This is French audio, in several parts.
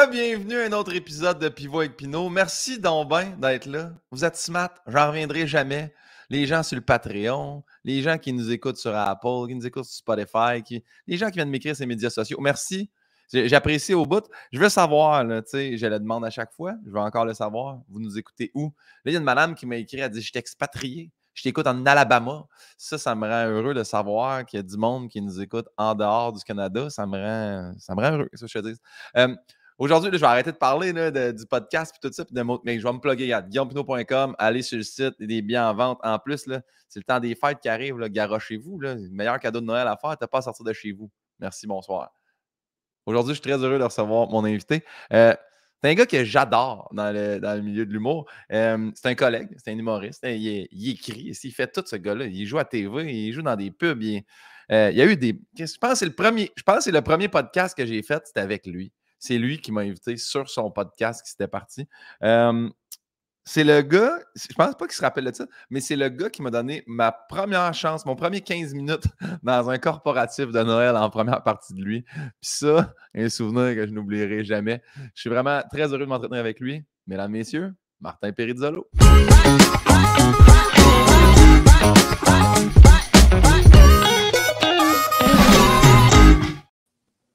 Re-bienvenue à un autre épisode de Pivot avec Pinot. Merci donc ben d'être là. Vous êtes smart, j'en reviendrai jamais. Les gens sur le Patreon, les gens qui nous écoutent sur Apple, qui nous écoutent sur Spotify, les gens qui viennent m'écrire sur les médias sociaux. Merci, j'apprécie au bout. Je veux savoir, là, je le demande à chaque fois, je veux encore le savoir. Vous nous écoutez où? Là, il y a une madame qui m'a écrit, elle dit « Je suis expatrié, je t'écoute en Alabama. » Ça me rend heureux de savoir qu'il y a du monde qui nous écoute en dehors du Canada. Ça me rend heureux, c'est ce que je te dis. Aujourd'hui, là, je vais arrêter de parler là, du podcast et tout ça, mais je vais me plugger à guillaumepinot.com, aller sur le site, il y a des billets en vente. En plus, là, c'est le temps des fêtes qui arrive, là, garochez-vous. Là, le meilleur cadeau de Noël à faire, t'as pas à sortir de chez vous. Merci, bonsoir. Aujourd'hui, je suis très heureux de recevoir mon invité. C'est un gars que j'adore dans le milieu de l'humour. C'est un collègue, c'est un humoriste. Il écrit, il fait tout ce gars-là. Il joue à TV, il joue dans des pubs. Il y a eu des. Je pense que c'est le premier podcast que j'ai fait, c'était avec lui. C'est lui qui m'a invité sur son podcast qui s'était parti. C'est le gars, je pense pas qu'il se rappelle de ça, mais c'est le gars qui m'a donné ma première chance, mon premier 15 minutes dans un corporatif de Noël en première partie de lui. Puis ça, un souvenir que je n'oublierai jamais. Je suis vraiment très heureux de m'entretenir avec lui. Mesdames, messieurs, Martin Perizzolo.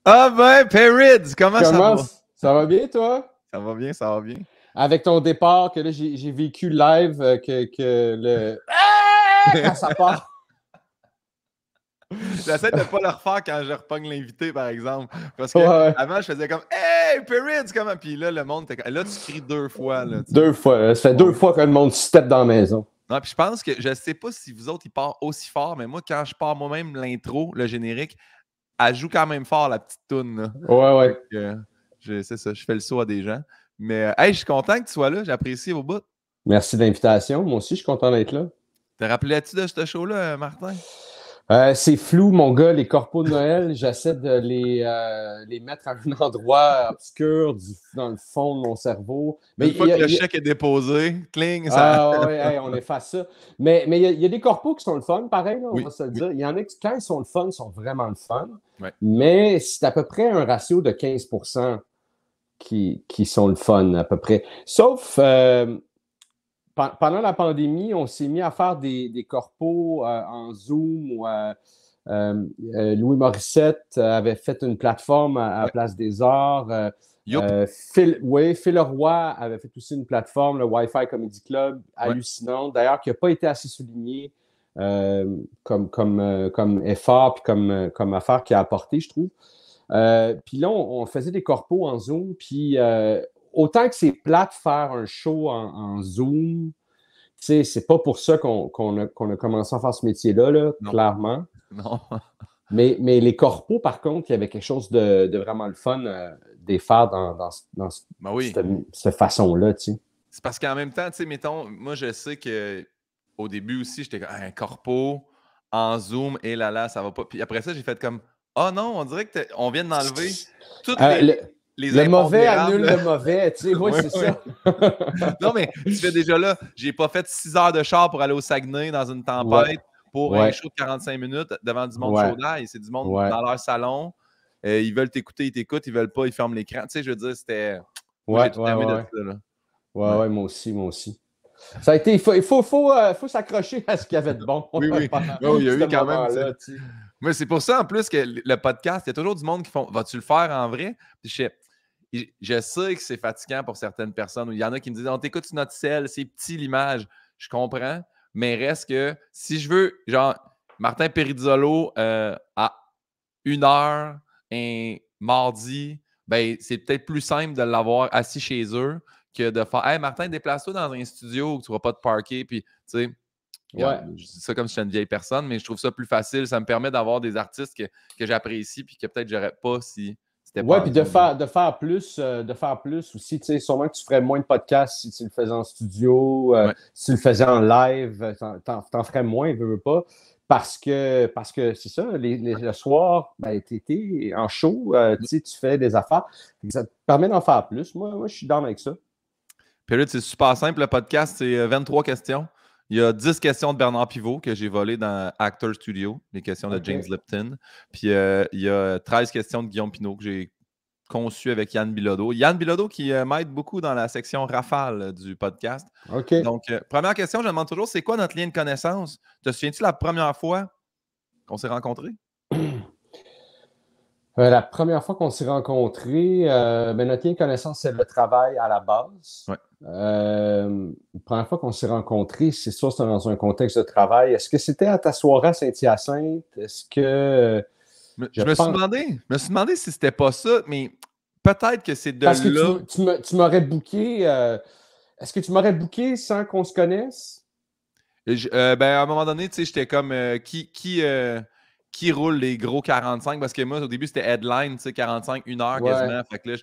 Ah ben, Peridz, comment ça va? Ça va bien, toi? Ça va bien, ça va bien. Avec ton départ, que là, j'ai vécu live, que le... quand ça part. J'essaie de ne pas le refaire quand je repogne l'invité, par exemple. Parce que avant, je faisais comme « Hey, Peridz, comment? » Puis là, le monde était comme... Là, tu cries 2 fois. Là, deux fois. Ça fait 2 fois que le monde step dans la maison. Non, puis je pense que... Je ne sais pas si vous autres, il part aussi fort, mais moi, quand je pars moi-même l'intro, le générique, elle joue quand même fort, la petite toune. Là. Ouais. C'est ça, je fais le saut à des gens. Mais, hey, je suis content que tu sois là. J'apprécie au bout. Merci de l'invitation. Moi aussi, je suis content d'être là. Te rappelais-tu de ce show-là, Martin? C'est flou, mon gars, les corpos de Noël. J'essaie de les mettre à un endroit obscur dans le fond de mon cerveau. Mais une fois que le chèque est déposé, cling, ça... Ah ouais, on efface ça. Mais il y a des corpos qui sont le fun, pareil, là, on va se le dire. Il y en a qui, quand ils sont le fun, sont vraiment le fun. Ouais. Mais c'est à peu près un ratio de 15% qui sont le fun, à peu près. Sauf... pendant la pandémie, on s'est mis à faire des corpos en Zoom. Louis Morissette avait fait une plateforme à Place des Arts. Phil Leroy avait fait aussi une plateforme, le Wi-Fi Comedy Club, hallucinante. D'ailleurs, qui n'a pas été assez souligné comme effort puis comme affaire qu'il a apporté, je trouve. Puis là, on faisait des corpos en Zoom. Puis autant que c'est plate faire un show en Zoom, c'est pas pour ça qu'on a commencé à faire ce métier-là, clairement. Non. mais les corpos, par contre, il y avait quelque chose de vraiment le fun de faire dans cette façon-là. C'est parce qu'en même temps, mettons, moi, je sais qu'au début aussi, j'étais comme un corpo en Zoom, et là, ça va pas. Puis après ça, j'ai fait comme oh non, on dirait qu'on vient d'enlever toutes le mauvais annule le mauvais, tu sais, c'est ça. Non, mais tu fais déjà là, j'ai pas fait 6 heures de char pour aller au Saguenay dans une tempête pour un show de 45 minutes devant du monde chaud d'ail. C'est du monde dans leur salon. Ils veulent t'écouter, ils t'écoutent, ils veulent pas, ils ferment l'écran. Tu sais, je veux dire, c'était... J'ai tout aimé de ça, là. Ouais, moi aussi. Ça a été... Il faut s'accrocher à ce qu'il y avait de bon. Oui. Il y a eu quand même... Mais c'est pour ça, en plus, que le podcast, il y a toujours du monde qui font « Vas-tu le faire en vrai? » Puis je sais que c'est fatigant pour certaines personnes. Il y en a qui me disent « On t'écoute sur notre cell, c'est petit l'image. » Je comprends, mais reste que si je veux, genre, Martin Perizzolo à 1h, un mardi, ben c'est peut-être plus simple de l'avoir assis chez eux que de faire « Hey, Martin, déplace-toi dans un studio où tu ne vas pas te parker. » Puis, tu sais, je dis ça comme si j'étais une vieille personne, mais je trouve ça plus facile. Ça me permet d'avoir des artistes que j'apprécie puis que peut-être j'aurais pas si c'était pas. Ouais, puis de faire plus aussi. Tu sais, sûrement que tu ferais moins de podcasts si tu le faisais en studio, si tu le faisais en live, t'en ferais moins, veux pas. Parce que c'est ça, le soir, ben, t'es en show, tu fais des affaires. Ça te permet d'en faire plus. Moi, je suis down avec ça. Puis là, c'est super simple. Le podcast, c'est 23 questions. Il y a 10 questions de Bernard Pivot que j'ai volées dans Actor Studio, les questions de James Lipton. Puis il y a 13 questions de Guillaume Pinot que j'ai conçu avec Yann Bilodeau. Yann Bilodeau qui m'aide beaucoup dans la section rafale du podcast. OK. Donc, première question, je demande toujours, c'est quoi notre lien de connaissance? Te souviens-tu la première fois qu'on s'est rencontrés? La première fois qu'on s'est rencontrés, notre lien de connaissance, c'est le travail à la base. Ouais. La première fois qu'on s'est rencontrés, c'est sûr, c'était dans un contexte de travail. Est-ce que c'était à ta soirée à Saint-Hyacinthe? Est-ce que... Je me suis demandé si c'était pas ça, mais peut-être que c'est de Parce que là. tu m'aurais booké... Est-ce que tu m'aurais booké sans qu'on se connaisse? À un moment donné, tu sais, j'étais comme qui roule les gros 45 parce que moi, au début, c'était headline, tu sais, 45, 1 heure Ouais. quasiment. Fait que là,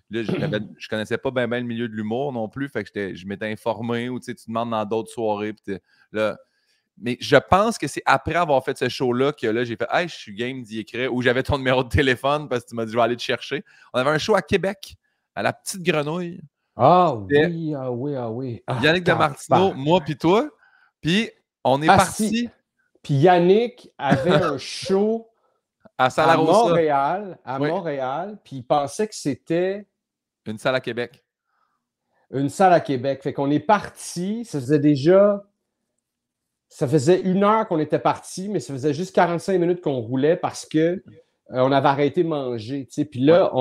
je connaissais pas bien le milieu de l'humour non plus. Fait que je m'étais informé ou tu sais, tu demandes dans d'autres soirées. Là. Mais je pense que c'est après avoir fait ce show-là que là, j'ai fait hey, je suis game d'y écrire ou j'avais ton numéro de téléphone parce que tu m'as dit je vais aller te chercher. On avait un show à Québec, à la Petite Grenouille. Ah oui, ah oui, ah oui. Ah, Yannick Damartino, moi puis toi. Puis on est parti. Si. Puis Yannick avait un show à Montréal, oui. Montréal, puis il pensait que c'était une salle à Québec. Une salle à Québec. Fait qu'on est parti, ça faisait 1 heure qu'on était parti, mais ça faisait juste 45 minutes qu'on roulait parce que on avait arrêté de manger. Tu sais. Puis là,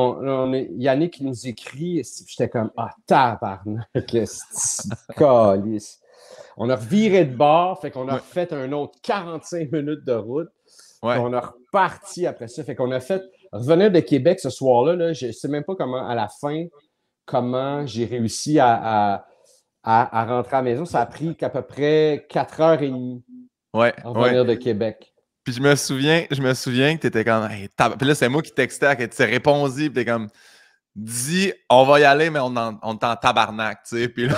Yannick nous écrit, j'étais comme tabarnak, calice. On a reviré de bord, fait qu'on a refait un autre 45 minutes de route. Ouais. On a reparti après ça. Fait qu'on a fait revenir de Québec ce soir-là. Là, je ne sais même pas comment, à la fin, comment j'ai réussi à rentrer à la maison. Ça a pris qu'à peu près 4h30 à revenir de Québec. Puis je me souviens que tu étais comme hey, puis là, c'est moi qui textais, que tu t'es répondu, puis t'es comme dis, on va y aller, mais on est en tabarnak, tu sais. Puis là,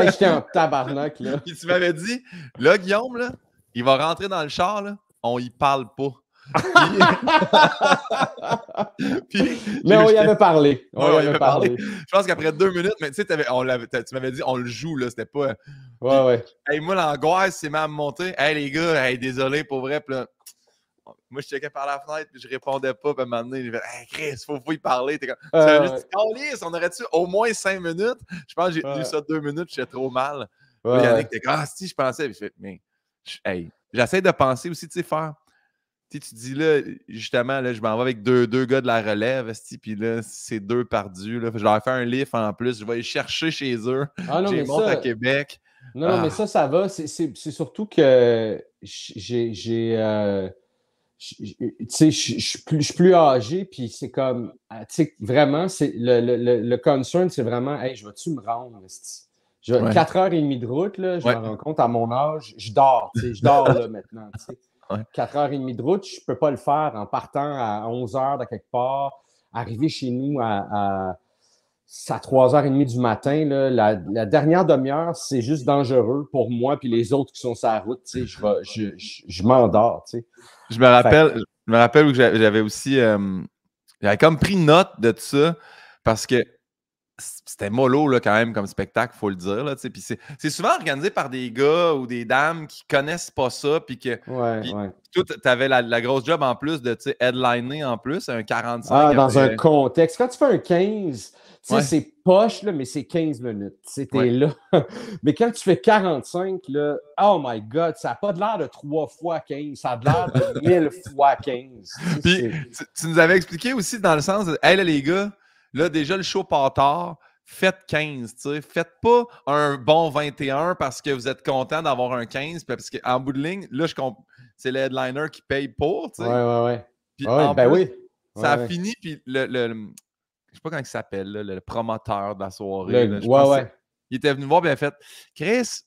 j'étais en tabarnak, là. Puis tu m'avais dit, là, Guillaume, là, il va rentrer dans le char, là, on y parle pas. Mais on y avait parlé. On y avait parlé. Je pense qu'après 2 minutes, mais tu sais, tu m'avais dit, on le joue, là, c'était pas... Ouais. Hey, moi, l'angoisse, c'est même à me monter. Hey, les gars, hey, désolé, pour vrai, puis là, moi, je checkais par la fenêtre, puis je répondais pas, puis à un moment donné, il fait hey, Chris, faut y parler. T'es comme, on aurait-tu au moins 5 minutes? Je pense que j'ai tenu ça 2 minutes, j'étais trop mal. Puis Yannick était comme, si, je pensais. Puis mais, hey, j'essaie de penser aussi, tu sais, faire. Tu dis là, justement, là, je m'en vais avec deux gars de la relève, puis là, c'est 2 perdus. Là, je leur fais un lift en plus, je vais les chercher chez eux. Je les monte à Québec. Non, mais ça va. C'est surtout que tu sais, je suis plus âgé, puis c'est comme, tu sais, vraiment, c'est le concern, c'est vraiment, hey, je vais-tu me rendre? 4h30 de route, là, je me rends compte, à mon âge, je dors, tu sais, je dors là maintenant, tu sais. 4h30 de route, je peux pas le faire en partant à 11h de quelque part, arriver chez nous à 3h30 du matin, là, la dernière demi-heure, c'est juste dangereux pour moi puis les autres qui sont sur la route, tu sais, je m'endors, tu sais. Je me rappelle que j'avais aussi... j'avais comme pris note de tout ça parce que c'était mollo là, quand même comme spectacle, il faut le dire. Là, puis c'est souvent organisé par des gars ou des dames qui connaissent pas ça. Puis que toi, tu avais la grosse job en plus de headliner en plus, un 45. Dans un contexte. Quand tu fais un 15, c'est poche, là, mais c'est 15 minutes. T'es là. Mais quand tu fais 45, là, oh my God, ça n'a pas de l'air de 3 fois 15, ça a de l'air de 1000 fois 15. Puis tu nous avais expliqué aussi dans le sens de, hey là, les gars, là, déjà, le show part tard. Faites 15, tu sais. Faites pas un bon 21 parce que vous êtes content d'avoir un 15. Parce qu'en bout de ligne, là, c'est le headliner qui paye pour, tu sais. Ouais. Puis en plus, ça a fini, puis je sais pas comment il s'appelle, là, le promoteur de la soirée. Il était venu voir, puis il a fait Chris,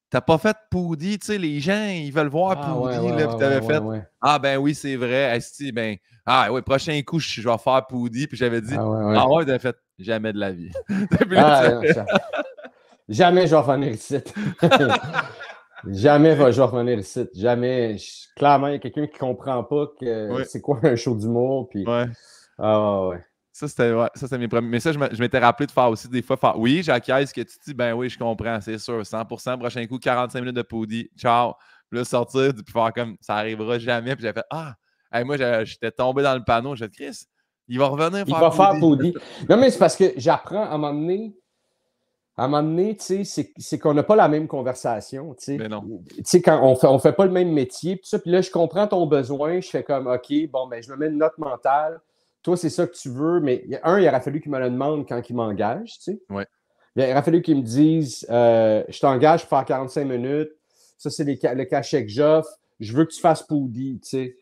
t'as pas fait Poudy, tu sais, les gens, ils veulent voir Poudy, là, puis t'avais fait ah, ben oui, c'est vrai, Esti, ben, prochain coup, je vais faire Poudy, puis j'avais dit t'avais fait jamais de la vie. Jamais je vais revenir ici. Jamais je vais revenir ici. Jamais. Clairement, il y a quelqu'un qui comprend pas que c'est quoi un show d'humour, puis Ça, c'était mes premiers. Mais ça, je m'étais rappelé de faire aussi des fois. Oui, j'acquiesce ce que tu dis. Ben oui, je comprends, c'est sûr. 100%. Prochain coup, 45 minutes de Poudy. Ciao. Puis là, sortir, puis faire comme ça arrivera jamais. Puis j'ai fait moi, j'étais tombé dans le panneau. J'ai dit, Chris, Il va revenir Il faire va faire Poudy. Poudy. Non, mais c'est parce que j'apprends à un moment donné, tu sais, c'est qu'on n'a pas la même conversation, tu sais. Mais non. Tu sais, quand on fait pas le même métier, tout ça, puis là, je comprends ton besoin, je fais comme, OK, bon, ben, je me mets une note mentale. Toi, c'est ça que tu veux, mais il aurait fallu qu'il me le demande quand il m'engage, tu sais. Ouais. Il aurait fallu qu'il me dise, je t'engage pour faire 45 minutes, ça, c'est le cachet que j'offre, je veux que tu fasses Poudy, tu sais.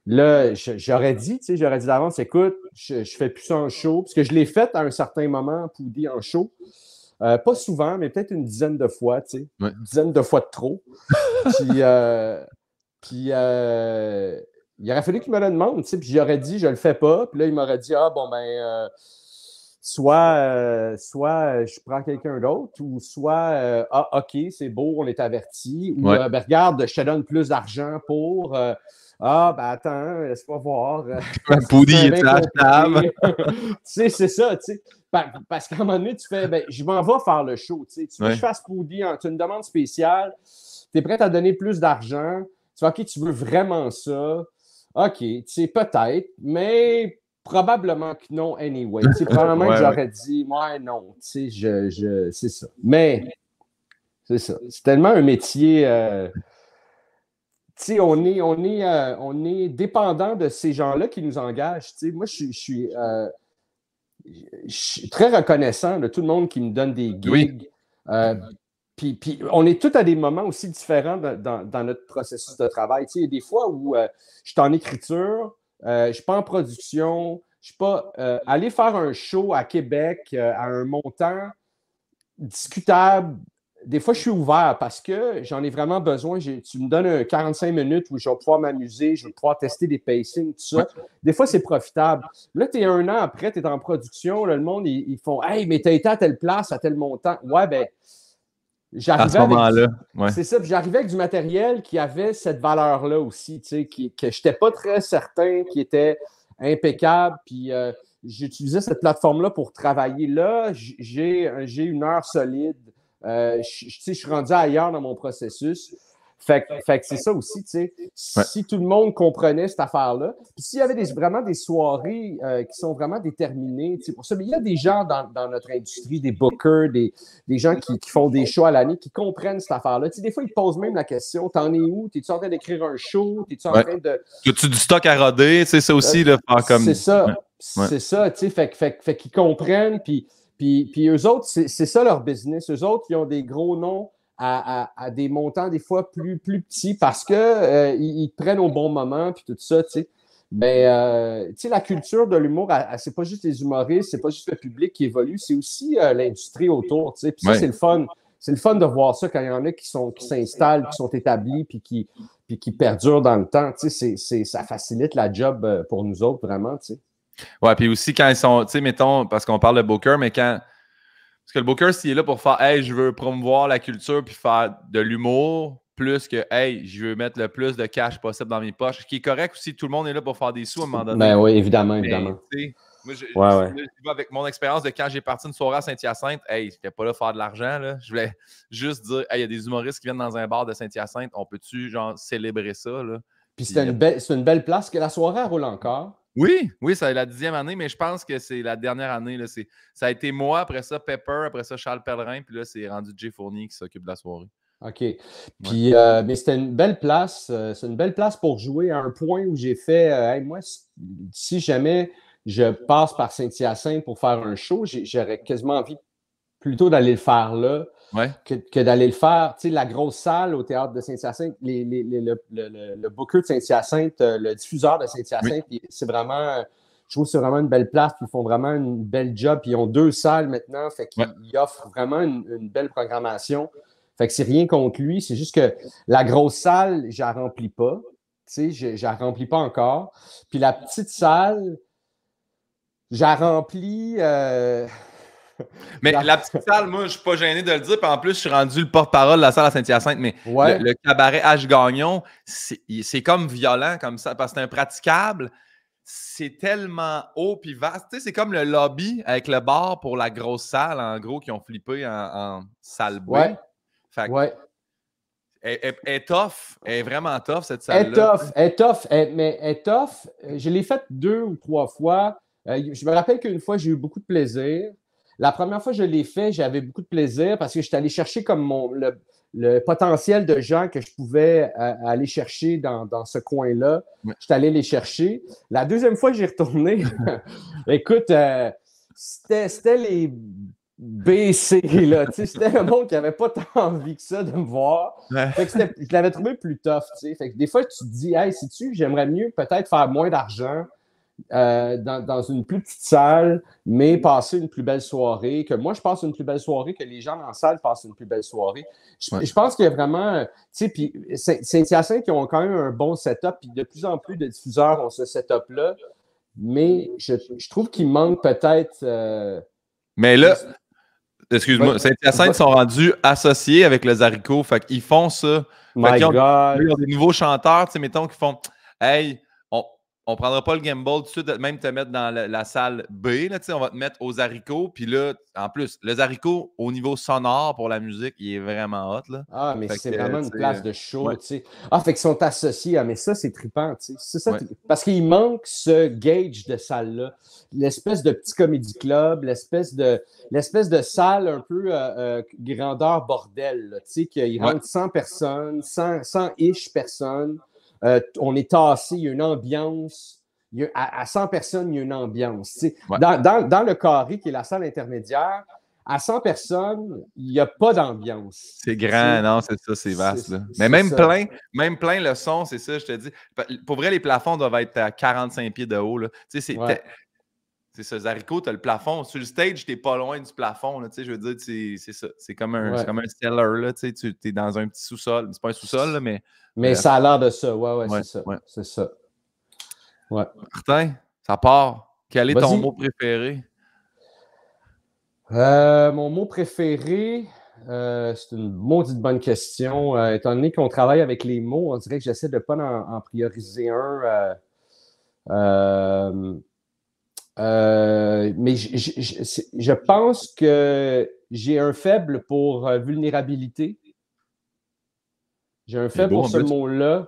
Là, j'aurais dit d'avance, écoute, je fais plus ça en show, parce que je l'ai fait à un certain moment, Poudy en show. Pas souvent, mais peut-être une dizaine de fois, tu sais. Ouais. Une dizaine de fois de trop. Puis il aurait fallu qu'il me le demande, tu sais. Puis j'aurais dit, je le fais pas. Puis là, il m'aurait dit, ah, bon, ben, soit je prends quelqu'un d'autre, ou soit, ah, OK, c'est beau, on est averti. Ou, Ouais. ben, regarde, je te donne plus d'argent pour. Ah, ben attends, laisse-moi voir. Poudy C'est est bien achetable. tu sais, c'est ça, tu sais. Parce qu'à un moment donné, tu fais, ben, je m'en vais faire le show, tu sais. Tu veux que je fasse Poudy, tu as une demande spéciale, tu es prêt à donner plus d'argent, tu fais, OK, tu veux vraiment ça. OK, tu sais, peut-être, mais probablement que non, anyway. Tu sais, probablement que j'aurais dit, ouais, non, tu sais, c'est ça. Mais, c'est ça. C'est tellement un métier. Tu sais, on est dépendant de ces gens-là qui nous engagent. Tu sais, moi, je suis très reconnaissant de tout le monde qui me donne des gigs. Puis on est tous à des moments aussi différents dans notre processus de travail. Tu sais, il y a des fois où je suis en écriture, je ne suis pas en production, je ne suis pas aller faire un show à Québec à un montant discutable. Des fois, je suis ouvert parce que j'en ai vraiment besoin. Tu me donnes 45 minutes où je vais pouvoir m'amuser, je vais pouvoir tester des pacings, tout ça. Des fois, c'est profitable. Là, tu es un an après, tu es en production, là, le monde, ils font « Hey, mais tu as été à telle place, à tel montant. » Ouais, ben, j'arrivais avec... C'est ça, puis j'arrivais avec du matériel qui avait cette valeur-là aussi, tu sais, que je n'étais pas très certain, qui était impeccable, puis j'utilisais cette plateforme-là pour travailler. Là, j'ai une heure solide. Je suis rendu ailleurs dans mon processus. Fait que c'est ça aussi, tu sais. Si tout le monde comprenait cette affaire-là, puis s'il y avait vraiment des soirées qui sont vraiment déterminées, tu sais, pour ça, mais il y a des gens dans notre industrie, des bookers, des gens qui font des shows à l'année, qui comprennent cette affaire-là. Tu sais, des fois, ils posent même la question, t'en es où? T'es-tu en train d'écrire un show? T'es-tu en train de... As-tu du stock à roder? C'est ça aussi, là, comme... C'est ça, c'est ça, tu sais, fait qu'ils comprennent, puis eux autres, c'est ça leur business. Eux autres, ils ont des gros noms à des montants des fois plus petits parce que ils te prennent au bon moment puis tout ça, tu sais. Ben, tu sais, la culture de l'humour, c'est pas juste les humoristes, c'est pas juste le public qui évolue, c'est aussi l'industrie autour, tu sais. Puis ça, c'est le fun. C'est le fun de voir ça quand il y en a qui s'installent, qui sont établis puis qui perdurent dans le temps. Tu sais, ça facilite la job pour nous autres, vraiment, tu sais. Ouais, puis aussi quand ils sont, tu sais, mettons, parce qu'on parle de Booker, mais quand... Parce que le Booker, s'il est là pour faire « Hey, je veux promouvoir la culture puis faire de l'humour », plus que « Hey, je veux mettre le plus de cash possible dans mes poches », ce qui est correct aussi, tout le monde est là pour faire des sous à un moment donné. Ben oui, évidemment. Moi, je vois avec mon expérience de quand j'ai parti une soirée à Saint-Hyacinthe, hey, j'étais pas là pour faire de l'argent, là. Je voulais juste dire, hey, il y a des humoristes qui viennent dans un bar de Saint-Hyacinthe, on peut-tu, genre, célébrer ça, là? Puis c'est une belle place, que la soirée roule encore. Oui, c'est la 10e année, mais je pense que c'est la dernière année. Là, ça a été moi, après ça, Pepper, après ça, Charles Pellerin, puis là, c'est rendu Jay Fournier qui s'occupe de la soirée. OK. Puis, mais c'était une belle place. C'est une belle place pour jouer à un point où j'ai fait, hey, moi, si jamais je passe par Saint-Hyacinthe pour faire un show, j'aurais quasiment envie plutôt d'aller le faire là que d'aller le faire. Tu sais, la grosse salle au théâtre de Saint-Hyacinthe, le Booker de Saint-Hyacinthe, le diffuseur de Saint-Hyacinthe, c'est vraiment, je trouve que c'est vraiment une belle place. Puis ils font vraiment une belle job. Puis ils ont 2 salles maintenant. Fait qu'ils offrent vraiment une belle programmation. Fait que c'est rien contre lui. C'est juste que la grosse salle, je la remplis pas. Tu sais, je la remplis pas encore. Puis la petite salle, je la remplis. Mais la petite salle, moi, je suis pas gêné de le dire. Puis en plus, je suis rendu le porte-parole de la salle à Saint-Hyacinthe. Mais le cabaret H. Gagnon, c'est comme violent comme ça, parce que c'est impraticable. C'est tellement haut puis vaste. Tu sais, c'est comme le lobby avec le bar pour la grosse salle, en gros, qui ont flippé en salle B. Fait que elle est tough. Elle est vraiment tough, cette salle-là. Elle est tough. Mais elle est tough. Je l'ai faite 2 ou 3 fois. Je me rappelle qu'une fois, j'ai eu beaucoup de plaisir. La première fois que je l'ai fait, j'avais beaucoup de plaisir parce que j'étais allé chercher comme le potentiel de gens que je pouvais aller chercher dans ce coin-là. Ouais. J'étais allé les chercher. La deuxième fois que j'y retourné, écoute, c'était les BC, là. C'était le monde qui n'avait pas tant envie que ça de me voir. Fait que je l'avais trouvé plus tough. Fait que des fois, tu te dis, hey, sais-tu, j'aimerais mieux peut-être faire moins d'argent dans une plus petite salle, mais passer une plus belle soirée, que moi, je passe une plus belle soirée, que les gens dans la salle passent une plus belle soirée. Je pense qu'il y a vraiment, tu sais, puis Saint-Hyacinthe, qui ont quand même un bon setup, puis de plus en plus de diffuseurs ont ce setup-là, mais je trouve qu'il manque peut-être... mais là, excuse-moi, Saint-Hyacinthe sont rendus associés avec les haricots, fait qu'ils font ça. My God! Ils ont des nouveaux chanteurs, tu sais, mettons, qui font « Hey, on prendra pas le gamble tout de suite, même te mettre dans la salle B, là, on va te mettre aux haricots. » Puis là, en plus, les haricots, au niveau sonore pour la musique, il est vraiment hot. Là. Ah, mais c'est vraiment une place de show, ouais. tu sais. Ah, fait qu'ils sont associés. Ah, mais ça, c'est trippant, tu sais. C'est ça, parce qu'il manque ce gauge de salle-là. L'espèce de petit comédie club, l'espèce de salle un peu grandeur bordel, tu sais, qu'il rentre 100 personnes, 100-ish personnes. On est tassé, il y a une ambiance. À 100 personnes, il y a une ambiance. Ouais. Dans le carré, qui est la salle intermédiaire, à 100 personnes, il n'y a pas d'ambiance. C'est grand, non, c'est ça, c'est vaste. Là. Mais même plein, le son, c'est ça, je te dis. Pour vrai, les plafonds doivent être à 45 pieds de haut. C'est ça, Zarico, tu as le plafond. Sur le stage, tu n'es pas loin du plafond. Là, je veux dire, c'est ça. C'est comme un cellar. Là, tu es dans un petit sous-sol. C'est pas un sous-sol, là, mais. Mais ça a l'air de ça. Ouais, c'est ça. Ouais. C'est ça. Ouais. Martin, ça part. Quel est ton mot préféré? Mon mot préféré, c'est une maudite bonne question. Étant donné qu'on travaille avec les mots, on dirait que j'essaie de ne pas en prioriser un. Mais je pense que j'ai un faible pour vulnérabilité. J'ai un faible pour ce mot-là.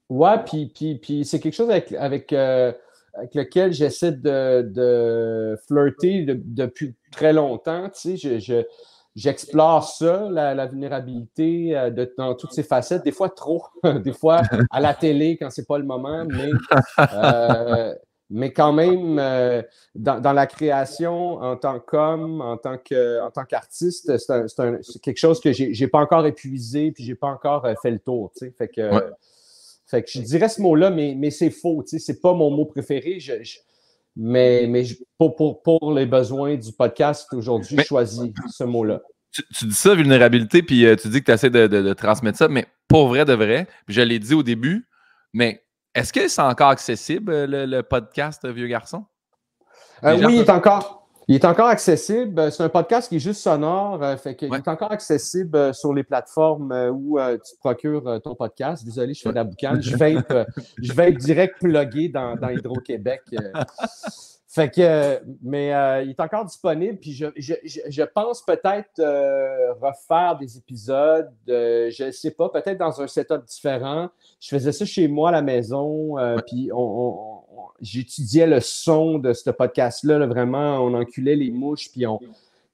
Ouais, puis c'est quelque chose avec lequel j'essaie de flirter depuis très longtemps. Tu sais, j'explore ça, la vulnérabilité dans toutes ses facettes, des fois trop, des fois à la télé quand c'est pas le moment, mais quand même, dans la création, en tant qu'homme, en tant qu'artiste, c'est quelque chose que j'ai pas encore épuisé, puis j'ai pas encore fait le tour. Tu sais, fait que je dirais ce mot-là, mais c'est faux. Tu sais, c'est pas mon mot préféré. Mais pour les besoins du podcast aujourd'hui, je choisis ce mot-là. Tu dis ça, vulnérabilité, puis tu dis que tu essaies de transmettre ça, mais pour vrai de vrai, puis je l'ai dit au début, mais est-ce que c'est encore accessible, le podcast Vieux Garçon? Oui, il est encore accessible. C'est un podcast qui est juste sonore. Fait qu'il est encore accessible sur les plateformes où tu procures ton podcast. Désolé, je fais de la boucane. Je vais être direct plugué dans Hydro-Québec. Fait que, mais il est encore disponible. Puis je pense peut-être refaire des épisodes. Je ne sais pas, peut-être dans un setup différent. Je faisais ça chez moi à la maison. Puis j'étudiais le son de ce podcast-là. Là, vraiment, on enculait les mouches. Puis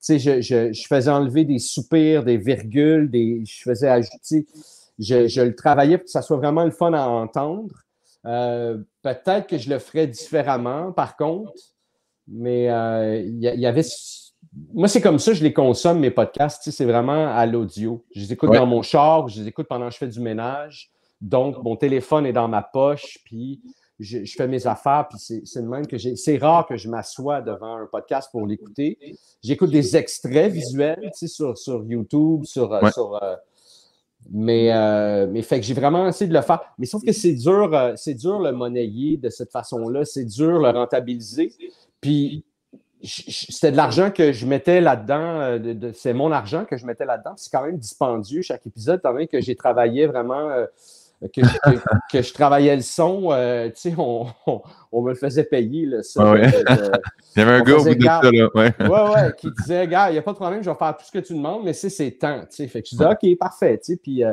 je faisais enlever des soupirs, des virgules. Je faisais ajouter. Je le travaillais pour que ça soit vraiment le fun à entendre. Peut-être que je le ferais différemment, par contre. Mais il y avait... Moi, c'est comme ça que je les consomme, mes podcasts. C'est vraiment à l'audio. Je les écoute dans mon char, je les écoute pendant que je fais du ménage. Donc, mon téléphone est dans ma poche, puis je fais mes affaires, puis c'est le même que j'ai... C'est rare que je m'assoie devant un podcast pour l'écouter. J'écoute des extraits visuels, sur YouTube, mais fait que j'ai vraiment essayé de le faire. Mais sauf que c'est dur le monnayer de cette façon-là. C'est dur le rentabiliser. Puis, c'était de l'argent que je mettais là-dedans. C'est mon argent que je mettais là-dedans. C'est quand même dispendieux chaque épisode, étant donné que j'ai travaillé vraiment, que je travaillais le son. Tu sais, on me le faisait payer. Là, ça, il y avait un gars au bout de ça. Là. Qui disait, gars, il n'y a pas de problème, je vais faire tout ce que tu demandes, mais c'est temps. Tu sais. Fait que je disais, OK, parfait. Tu sais. Puis,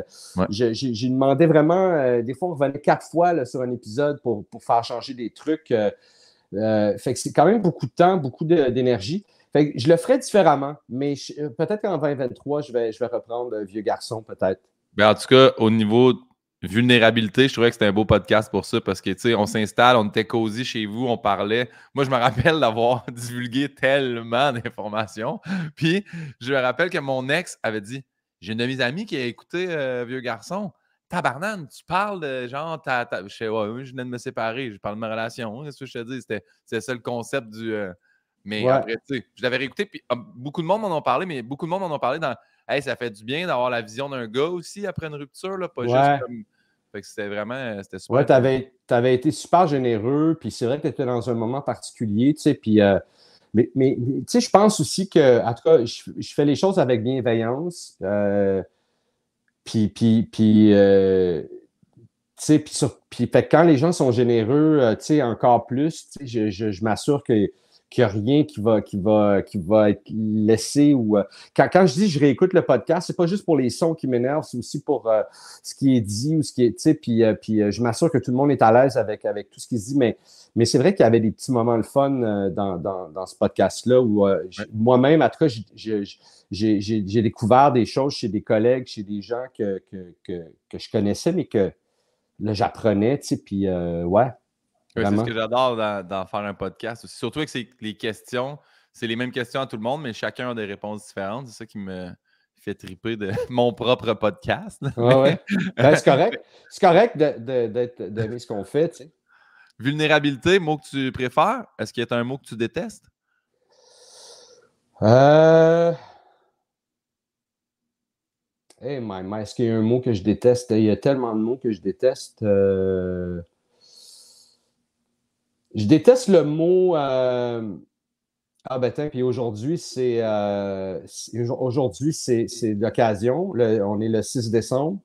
j'ai demandé vraiment, des fois, on revenait 4 fois là, sur un épisode pour faire changer des trucs. Fait que c'est quand même beaucoup de temps, beaucoup d'énergie. Fait que je le ferais différemment, mais peut-être qu'en 2023, je vais reprendre Vieux garçon, peut-être. Ben, en tout cas, au niveau vulnérabilité, je trouvais que c'était un beau podcast pour ça parce que, tu sais, on s'installe, on était cosy chez vous, on parlait. Moi, je me rappelle d'avoir divulgué tellement d'informations. Puis, je me rappelle que mon ex avait dit, j'ai une de mes amies qui a écouté Vieux garçon. Tabarnane, tu parles de genre, je sais, ouais, oui, je venais de me séparer, je parle de ma relation. Qu'est-ce que je te dis? C'était ça le concept du. Mais Ouais. après, tu sais, je l'avais réécouté, puis beaucoup de monde m'en ont parlé, mais beaucoup de monde m'en ont parlé dans. Hey, ça fait du bien d'avoir la vision d'un gars aussi après une rupture, là, pas juste Ouais. comme. Fait que c'était vraiment. C'était super Ouais, tu intéressant. avais été super généreux, puis c'est vrai que tu étais dans un moment particulier, tu sais, puis mais tu sais, je pense aussi que, en tout cas, je fais les choses avec bienveillance, puis tu sais, puis fait que quand les gens sont généreux, tu sais, encore plus, tu sais, je m'assure qu'il n'y a rien qui va être laissé ou quand je dis je réécoute le podcast, c'est pas juste pour les sons qui m'énervent, c'est aussi pour ce qui est dit ou ce qui est, tu sais, puis je m'assure que tout le monde est à l'aise avec tout ce qui se dit, mais c'est vrai qu'il y avait des petits moments de fun dans ce podcast-là où Ouais. moi-même, en tout cas, j'ai découvert des choses chez des collègues, chez des gens que je connaissais, mais que là, j'apprenais, tu sais, puis ouais, Ouais, c'est ce vraiment. que j'adore d'en faire un podcast aussi. Surtout que les questions, c'est les mêmes questions à tout le monde, mais chacun a des réponses différentes. C'est ça qui me fait triper de mon propre podcast. Ouais, ouais. Ben, c'est correct. C'est correct d'aimer ce qu'on fait, tu sais. Vulnérabilité, mot que tu préfères. Est-ce qu'il y a un mot que tu détestes? Euh... Hey, est-ce qu'il y a un mot que je déteste? Il y a tellement de mots que je déteste. Je déteste le mot. Ah ben tiens, puis aujourd'hui, c'est l'occasion. On est le 6 décembre,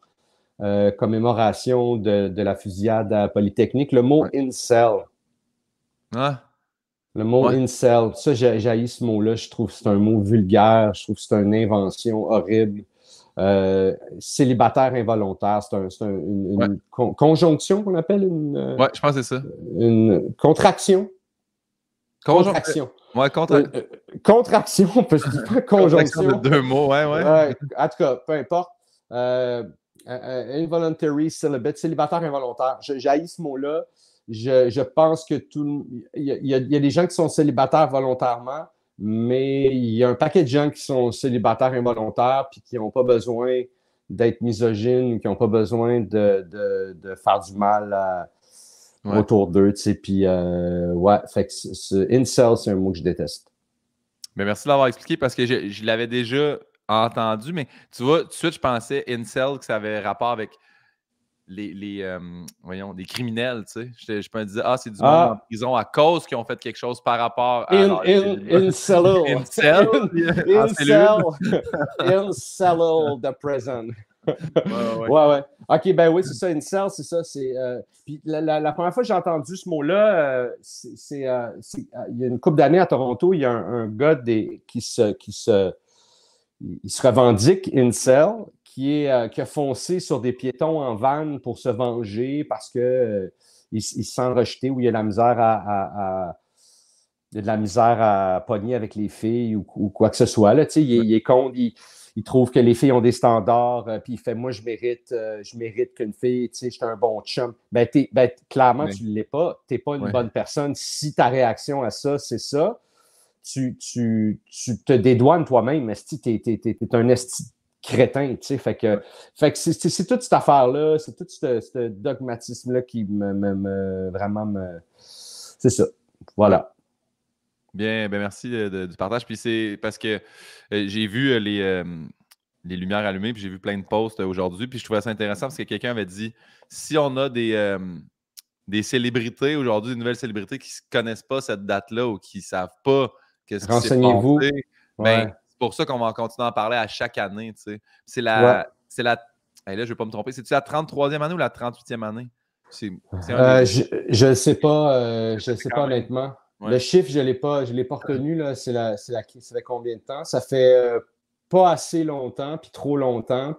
commémoration de la fusillade à Polytechnique. Le mot Ouais. incel. Ah, Le mot ouais. incel, ça, j'ai ce mot-là. Je trouve que c'est un mot vulgaire. Je trouve que c'est une invention horrible. Célibataire involontaire, Ouais. une conjonction qu'on appelle Ouais, je pense que c'est ça. une contraction. Conjon- Contraction. Ouais, Euh, euh, Contraction, je dis pas contraction de conjonction. deux mots, ouais, ouais. Ouais, en tout cas, peu importe. Involuntary celibate, célibataire involontaire. J'haïs ce mot-là. Je pense que il y a des gens qui sont célibataires volontairement, mais il y a un paquet de gens qui sont célibataires involontaires puis qui n'ont pas besoin d'être misogynes, qui n'ont pas besoin de faire du mal Ouais. autour d'eux, tu sais. Puis, ouais, fait que incel, c'est un mot que je déteste. Mais merci de l'avoir expliqué parce que je l'avais déjà entendu, mais tu vois, tout de suite, je pensais incel que ça avait rapport avec voyons, des criminels, tu sais. Je me disais, ah, c'est du monde en Ah, prison à cause qu'ils ont fait quelque chose par rapport à leur célibat. Incelul. Incel, en cellule. Incelul de prison. Ouais, ouais, ouais. Ouais, ouais. OK, ben oui, c'est ça, incel, c'est ça. Puis la première fois que j'ai entendu ce mot-là, il y a une couple d'années à Toronto, il y a un gars il se revendique incel, qui a foncé sur des piétons en van pour se venger parce que il se sent rejeté ou il y a de la misère à pogner avec les filles ou quoi que ce soit. Là, il est contre, il trouve que les filles ont des standards, puis il fait moi, je mérite qu'une fille, je suis un bon chum. Clairement, Ouais, tu ne l'es pas, tu n'es pas une ouais. bonne personne. Si ta réaction à ça, c'est ça, tu te dédouanes toi-même, esti, t'es un esti crétin, tu sais, fait que c'est toute cette affaire-là, c'est tout ce dogmatisme-là qui vraiment c'est ça, Ouais. voilà. Bien, ben merci du partage. Puis c'est parce que j'ai vu les lumières allumées, puis j'ai vu plein de posts aujourd'hui, puis je trouvais ça intéressant parce que quelqu'un avait dit si on a des célébrités aujourd'hui, des nouvelles célébrités qui ne connaissent pas cette date-là ou qui ne savent pas qu'est-ce qui s'est Renseignez-vous, passé, ben, ouais, c'est pour ça qu'on va continuer à en parler à chaque année. Tu sais. ouais. C'est la hey, là, je ne vais pas me tromper. C'est-tu la 33e année ou la 38e année? C'est un des deux. Je ne sais pas, Ça je fait sais pas quand même. honnêtement. Ouais. Le chiffre, je l'ai pas retenu, là. Ça fait combien de temps? Ça fait pas assez longtemps, puis trop longtemps,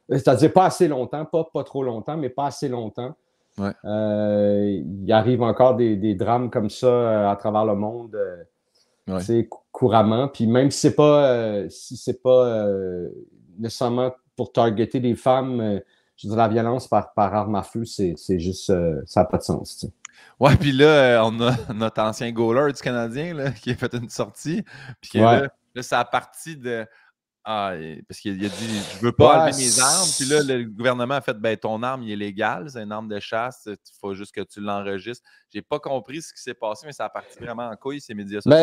c'est-à-dire pas assez longtemps, pas trop longtemps, mais pas assez longtemps. Ouais. Il arrive encore des drames comme ça à travers le monde couramment. Puis même si c'est pas nécessairement pour targeter des femmes, je veux dire, la violence par arme à feu, c'est juste ça n'a pas de sens. T'sais. Ouais, puis là, on a notre ancien goaler du Canadien là, qui a fait une sortie. Puis que là, ça a parti de. Parce qu'il a dit je veux pas enlever mes armes. Puis là, le gouvernement a fait ton arme, il est légal, c'est une arme de chasse, il faut juste que tu l'enregistres. J'ai pas compris ce qui s'est passé, mais ça a parti vraiment en couille, ces médias sociaux.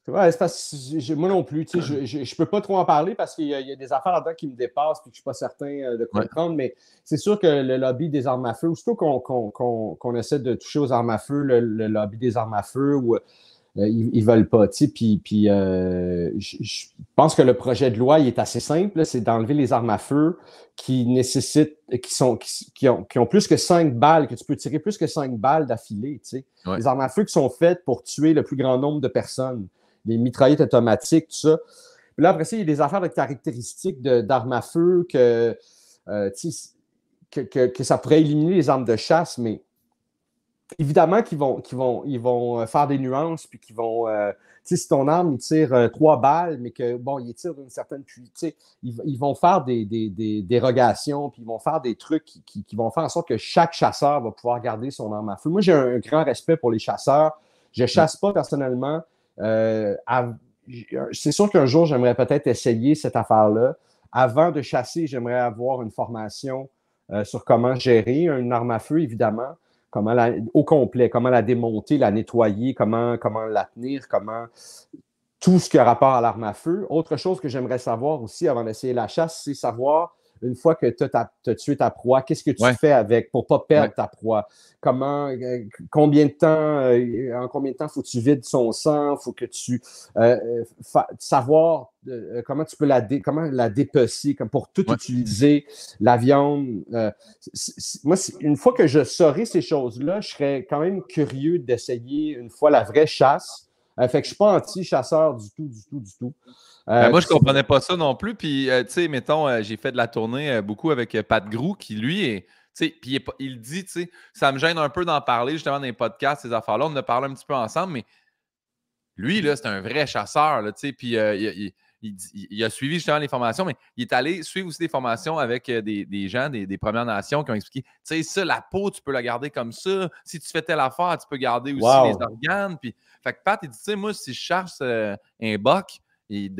C'est parce que moi non plus, je peux pas trop en parler parce qu'il y a des affaires là-dedans qui me dépassent et que je suis pas certain de comprendre, mais c'est sûr que le lobby des armes à feu, aussitôt qu'on essaie de toucher aux armes à feu, le lobby des armes à feu ou ils veulent pas. Puis je pense que le projet de loi il est assez simple, c'est d'enlever les armes à feu qui nécessitent, qui ont plus que 5 balles, que tu peux tirer plus que 5 balles d'affilée. Les armes à feu qui sont faites pour tuer le plus grand nombre de personnes. Les mitraillettes automatiques, tout ça. Puis là, après ça, il y a des affaires de caractéristiques d'armes à feu que ça pourrait éliminer les armes de chasse, mais évidemment qu'ils vont faire des nuances, puis qu'ils vont. Si ton arme, il tire 3 balles, mais que bon, il tire une certaine puissance, ils vont faire des dérogations, puis ils vont faire des trucs qui vont faire en sorte que chaque chasseur va pouvoir garder son arme à feu. Moi, j'ai un grand respect pour les chasseurs. Je ne chasse pas personnellement. C'est sûr qu'un jour, j'aimerais peut-être essayer cette affaire-là. Avant de chasser, j'aimerais avoir une formation sur comment gérer une arme à feu, évidemment. Au complet, comment la démonter, la nettoyer, comment la tenir, tout ce qui a rapport à l'arme à feu. Autre chose que j'aimerais savoir aussi avant d'essayer la chasse, c'est savoir, une fois que tu as tué ta proie, qu'est-ce que tu fais avec pour ne pas perdre ta proie? En combien de temps faut que tu vides son sang? Faut que tu savoir comment tu peux comment la dépecer, pour tout utiliser, la viande. Moi, une fois que je saurais ces choses-là, je serais quand même curieux d'essayer une fois la vraie chasse. Fait que je ne suis pas anti-chasseur du tout. Moi, je ne comprenais pas ça non plus. Puis, tu sais, mettons, j'ai fait de la tournée beaucoup avec Pat Grou, qui lui est. Puis il dit, tu sais, ça me gêne un peu d'en parler justement dans les podcasts, ces affaires-là. On en a parlé un petit peu ensemble, mais lui, là, c'est un vrai chasseur, tu sais. Puis il a suivi justement les formations, mais il est allé suivre aussi des formations avec des gens, des Premières Nations qui ont expliqué, tu sais, ça, la peau, tu peux la garder comme ça. Si tu fais telle affaire, tu peux garder aussi les organes. Puis, fait que Pat, il dit, tu sais, moi, si je chasse un buck, il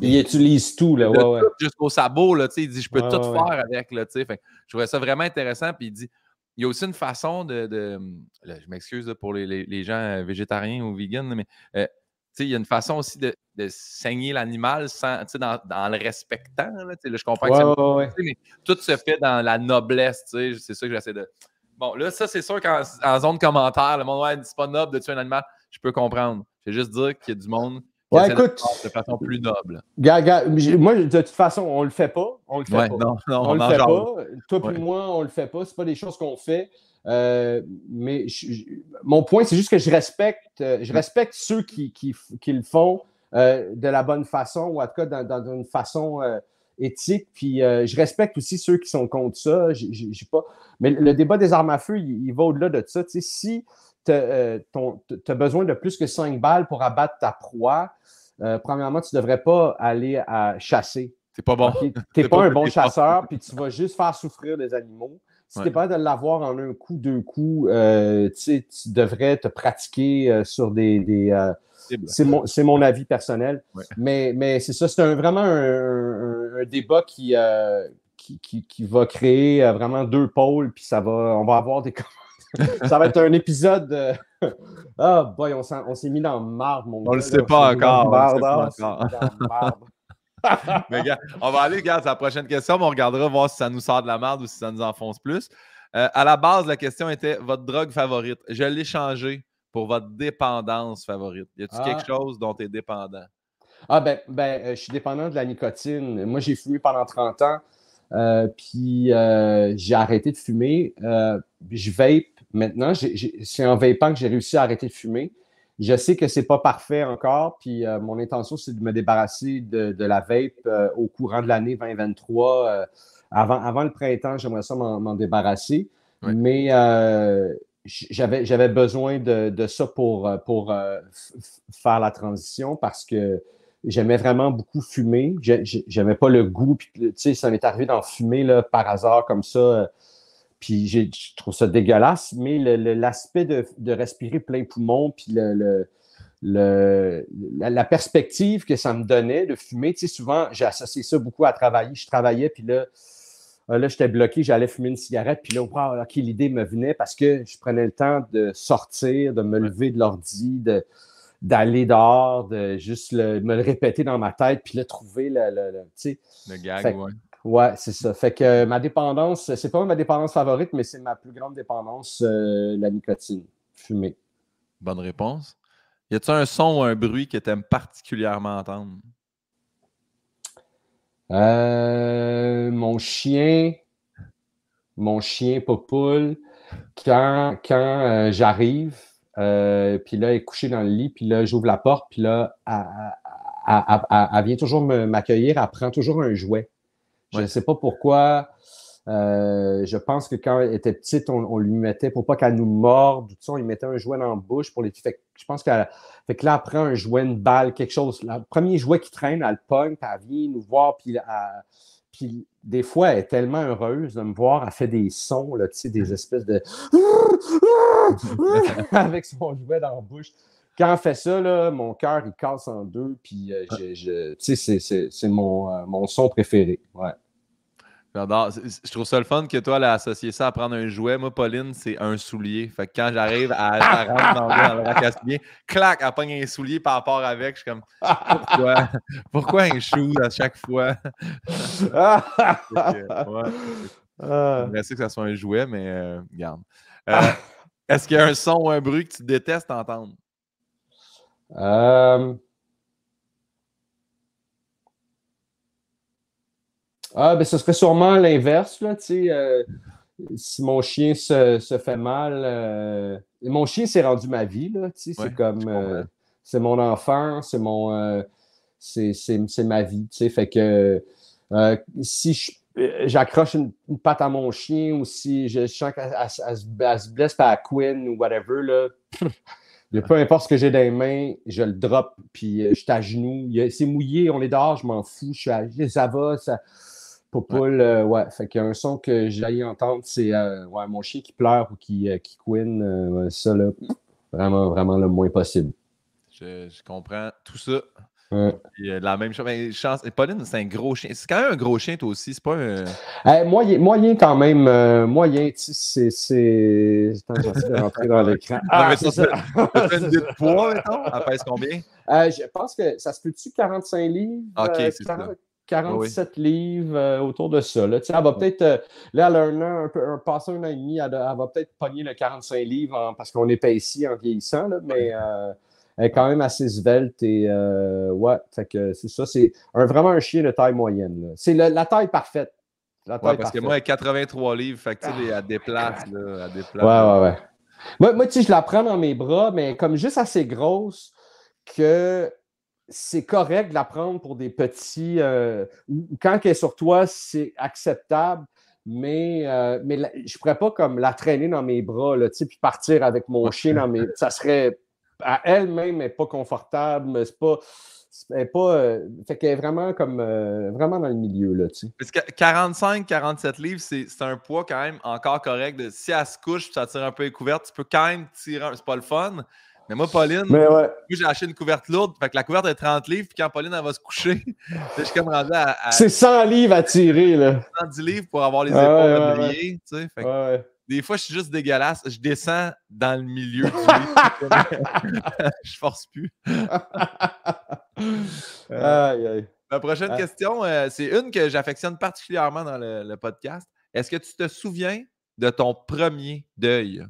utilise tout, là, tout jusqu'au sabot, là, il dit, je peux tout faire avec, là, tu sais. Fait que je trouvais ça vraiment intéressant, puis il dit, il y a aussi une façon là, je m'excuse pour les gens végétariens ou vegans, mais il y a une façon aussi de saigner l'animal dans le respectant. Là, je comprends que c'est mais tout se fait dans la noblesse. C'est ça que j'essaie de. Bon, là, ça, c'est sûr qu'en zone commentaire, le monde dit c'est pas noble de tuer un animal. Je peux comprendre. Je vais juste dire qu'il y a du monde qui essaie de façon plus noble. Moi, de toute façon, on le fait pas. On le fait pas. Non, on le fait pas. Toi et moi, on le fait pas. C'est pas des choses qu'on fait. Mais mon point, c'est juste que je respecte ceux qui le font de la bonne façon, ou en tout cas dans une façon éthique. Puis je respecte aussi ceux qui sont contre ça. J'ai pas. Mais le débat des armes à feu, il va au-delà de ça. Tu sais, si tu as besoin de plus que 5 balles pour abattre ta proie, premièrement, tu ne devrais pas aller à chasser. C'est pas bon. Okay? Tu n'es pas un bon chasseur, puis tu vas juste faire souffrir les animaux. Si tu n'es pas de l'avoir en un coup, 2 coups, tu devrais te pratiquer sur des c'est mon avis personnel. Ouais. Mais c'est ça, c'est vraiment un débat qui va créer vraiment 2 pôles, puis on va avoir des... Ça va être un épisode... boy, on s'est mis dans le marbre, mon gars. On le sait pas encore. Mais gars, on va aller, à la prochaine question, mais on regardera voir si ça nous sort de la merde ou si ça nous enfonce plus. À la base, la question était votre drogue favorite. Je l'ai changé pour votre dépendance favorite. Y a-t-il quelque chose dont tu es dépendant? Je suis dépendant de la nicotine. Moi, j'ai fumé pendant 30 ans, puis j'ai arrêté de fumer. Je vape maintenant. C'est en vapant que j'ai réussi à arrêter de fumer. Je sais que c'est pas parfait encore, puis mon intention, c'est de me débarrasser de la vape au courant de l'année 2023. Avant le printemps, j'aimerais ça m'en débarrasser. Ouais. Mais j'avais besoin de ça pour faire la transition parce que j'aimais vraiment beaucoup fumer. J'aimais pas le goût. Puis, tu sais, ça m'est arrivé d'en fumer là, par hasard comme ça. Puis je trouve ça dégueulasse. Mais l'aspect de respirer plein poumon, puis la perspective que ça me donnait de fumer, tu sais, souvent, j'ai associé ça beaucoup à travailler. Je travaillais, puis là, j'étais bloqué, j'allais fumer une cigarette, puis là, wow, OK, l'idée me venait parce que je prenais le temps de sortir, de me lever de l'ordi, d'aller dehors, de juste me le répéter dans ma tête, puis là, trouver tu sais. Le gag, fait, ouais, c'est ça. Fait que ma dépendance, c'est pas ma dépendance favorite, mais c'est ma plus grande dépendance, la nicotine, fumer. Bonne réponse. Y a-tu un son ou un bruit que tu aimes particulièrement entendre? Mon chien Popoule, quand j'arrive, puis là, elle est couchée dans le lit, puis là, j'ouvre la porte, puis là, elle vient toujours m'accueillir, elle prend toujours un jouet. Je ne sais pas pourquoi. Je pense que quand elle était petite, on lui mettait, pour pas qu'elle nous morde, tout ça, on lui mettait un jouet dans la bouche pour les. Fait que je pense qu'elle fait que là, elle prend un jouet, une balle, quelque chose. Le premier jouet qui traîne, elle le pogne, puis elle vient nous voir, puis des fois, elle est tellement heureuse de me voir, elle fait des sons, là, tu sais, des espèces de avec son jouet dans la bouche. Quand elle fait ça, là, mon cœur, il casse en deux, puis tu sais, c'est mon son préféré. Ouais. J'adore. Je trouve ça le fun que toi, elle a associé ça à prendre un jouet. Moi, Pauline, c'est un soulier. Fait que quand j'arrive, elle rentre dans le rack à souliers, clac, elle pogne un soulier par rapport avec. Je suis comme, pourquoi? Pourquoi un shoe à chaque fois? Ouais. J'aimerais ça que ça soit un jouet, mais regarde. Est-ce qu'il y a un son ou un bruit que tu détestes entendre? Ben, ce serait sûrement l'inverse, là, tu sais. Si mon chien se fait mal, mon chien, c'est rendu ma vie, là, tu sais. Ouais, c'est comme, c'est mon enfant, c'est ma vie, tu sais. Fait que si j'accroche une patte à mon chien ou si je sens qu'elle se blesse par Quinn ou whatever, là, peu importe ce que j'ai dans les mains, je le drop, puis je suis à genoux. C'est mouillé, on est dehors, je m'en fous. Ça va, ça. Popoule, ouais. Fait qu'il y a un son que j'ai entendre, c'est mon chien qui pleure ou qui couine. Ça, là, vraiment, vraiment le moins possible. Je comprends tout ça. Ouais. Puis, la même chose. Mais Pauline, c'est un gros chien. C'est quand même un gros chien, toi aussi. C'est pas un. Moyen quand même. Moyen, tu sais, c'est. Attends, j'essaie de rentrer dans l'écran. C'est ça. Tu fais une idée de poids, mettons? Elle pèse combien? Je pense que ça se peut-tu 45 livres? OK, c'est ça. 47 livres autour de ça. Là. Elle va peut-être, là, elle a un an, passé un an et demi, elle va peut-être pogner le 45 livres parce qu'on est pas ici en vieillissant, là, mais elle est quand même assez svelte et ouais, fait que c'est ça, c'est vraiment un chien de taille moyenne. Là. C'est la taille parfaite. La taille parce parfaite. Que moi, elle a 83 livres, fait que tu sais, elle déplace, là, elle déplace. Ouais. Moi, tu sais, je la prends dans mes bras, mais comme juste assez grosse que c'est correct de la prendre pour des petits. Quand elle est sur toi, c'est acceptable, mais je ne pourrais pas comme la traîner dans mes bras, là, puis partir avec mon chien dans mes. Ça serait. À elle-même, elle n'est pas confortable, mais c'est pas. Fait qu'elle est vraiment comme. Vraiment dans le milieu, là, tu sais. Parce que 45-47 livres, c'est un poids quand même encore correct. Si elle se couche et ça tire un peu les couvertes, tu peux quand même tirer. C'est pas le fun. Mais moi, Pauline, moi, j'ai acheté une couverte lourde. Fait que la couverte est 30 livres. Puis quand Pauline, elle va se coucher, je suis comme rendu à c'est 100 livres à tirer, là. 110 livres pour avoir les épaules reliées. Tu sais. Fait que des fois, je suis juste dégueulasse. Je descends dans le milieu du lit. Je force plus. La prochaine question, c'est une que j'affectionne particulièrement dans le podcast. Est-ce que tu te souviens de ton premier deuil?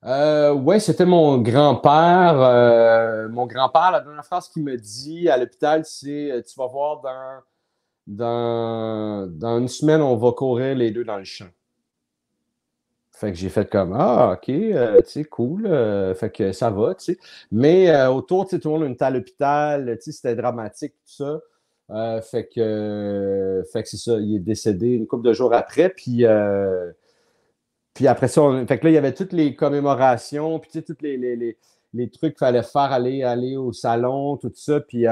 Oui, c'était mon grand-père. Mon grand-père, la dernière phrase qu'il me dit à l'hôpital, c'est tu vas voir dans une semaine, on va courir les deux dans le champ. Fait que j'ai fait comme OK, tu sais, cool. Fait que ça va, tu sais. Mais autour, tu sais, tout le monde était à l'hôpital, tu sais, c'était dramatique, tout ça. Fait que c'est ça, il est décédé une couple de jours après. Puis après ça, fait que là, il y avait toutes les commémorations, puis tu sais, tous les trucs qu'il fallait faire, aller au salon, tout ça. Puis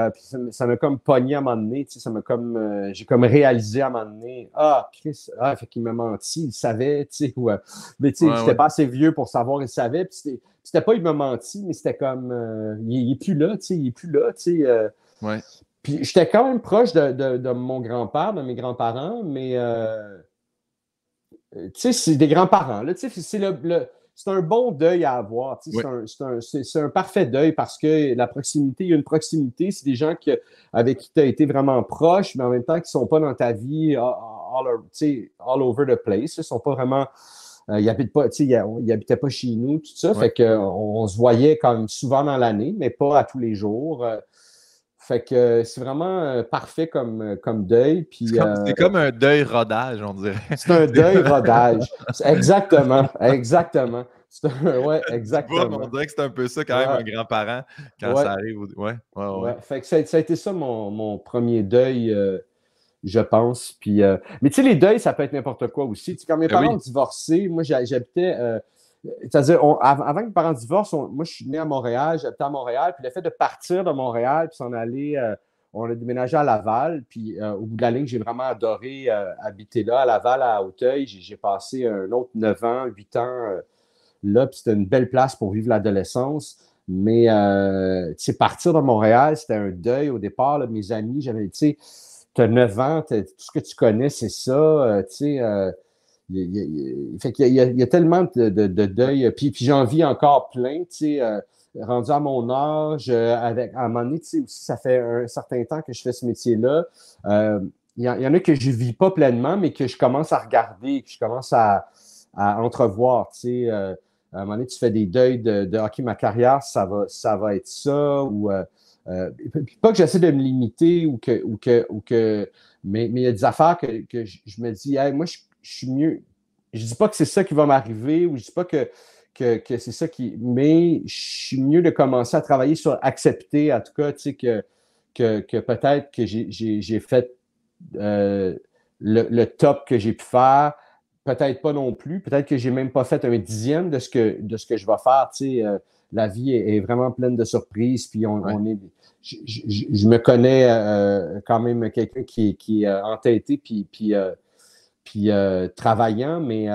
ça m'a comme pogné à un moment donné, tu sais, ça m'a comme, j'ai comme réalisé à un moment donné, ah, Chris, fait qu'il m'a menti, il savait, tu sais, mais tu sais, j'étais pas assez vieux pour savoir, il savait, puis c'était pas il m'a menti, mais c'était comme, il est plus là, tu sais, il est plus là, tu sais. Ouais. Puis j'étais quand même proche de mon grand-père, de mes grands-parents, mais tu sais, c'est des grands-parents. Là, tu sais, c'est un bon deuil à avoir. Tu sais, Oui. c'est un parfait deuil parce que la proximité, il y a une proximité. C'est des gens avec qui tu as été vraiment proche, mais en même temps qui ne sont pas dans ta vie all over the place. Ils ne sont pas vraiment. Ils n'habitent pas, tu sais, ils habitaient pas chez nous, tout ça. Ouais. Fait qu'on se voyait quand même souvent dans l'année, mais pas à tous les jours. Fait que c'est vraiment parfait comme deuil. Puis, C'est comme un deuil rodage, on dirait. c'est un deuil rodage. Exactement, exactement. Ouais, On exactement. dirait que c'est un peu ça quand même, un grand-parent, quand Ouais, ça arrive. Ouais. Fait que ça a été ça mon premier deuil, je pense. Puis, mais tu sais, les deuils, ça peut être n'importe quoi aussi. Tu sais, quand mes Ben parents ont oui. divorcé, moi, j'habitais. C'est-à-dire, avant que mes parents divorcent, moi, je suis né à Montréal, j'habitais à Montréal, puis le fait de partir de Montréal, puis s'en aller, on a déménagé à Laval, puis au bout de la ligne, j'ai vraiment adoré habiter là, à Laval, à Hauteuil. J'ai passé un autre 9 ans, 8 ans là, puis c'était une belle place pour vivre l'adolescence. Mais, tu sais, partir de Montréal, c'était un deuil au départ. Là, mes amis, j'avais, tu sais, tu as 9 ans, tout ce que tu connais, c'est ça, tu sais. Fait qu'il y a tellement de deuil. Puis j'en vis encore plein, tu sais. Rendu à mon âge, à un moment donné, tu sais, aussi, ça fait un certain temps que je fais ce métier-là. Il y en a que je ne vis pas pleinement, mais que je commence à regarder, que je commence à entrevoir, tu sais. À un moment donné, tu fais des deuils de OK, ma carrière, ça va être ça, ou pas que j'essaie de me limiter mais il y a des affaires que je me dis, hey, moi, je suis mieux. Je dis pas que c'est ça qui va m'arriver, ou je dis pas que c'est ça qui. Mais je suis mieux de commencer à travailler sur accepter, en tout cas, tu sais, que peut-être que j'ai fait le top que j'ai pu faire. Peut-être pas non plus. Peut-être que j'ai même pas fait un dixième de ce que je vais faire. Tu sais, la vie est vraiment pleine de surprises. Puis on est. Je me connais quand même quelqu'un qui est entêté puis travaillant, mais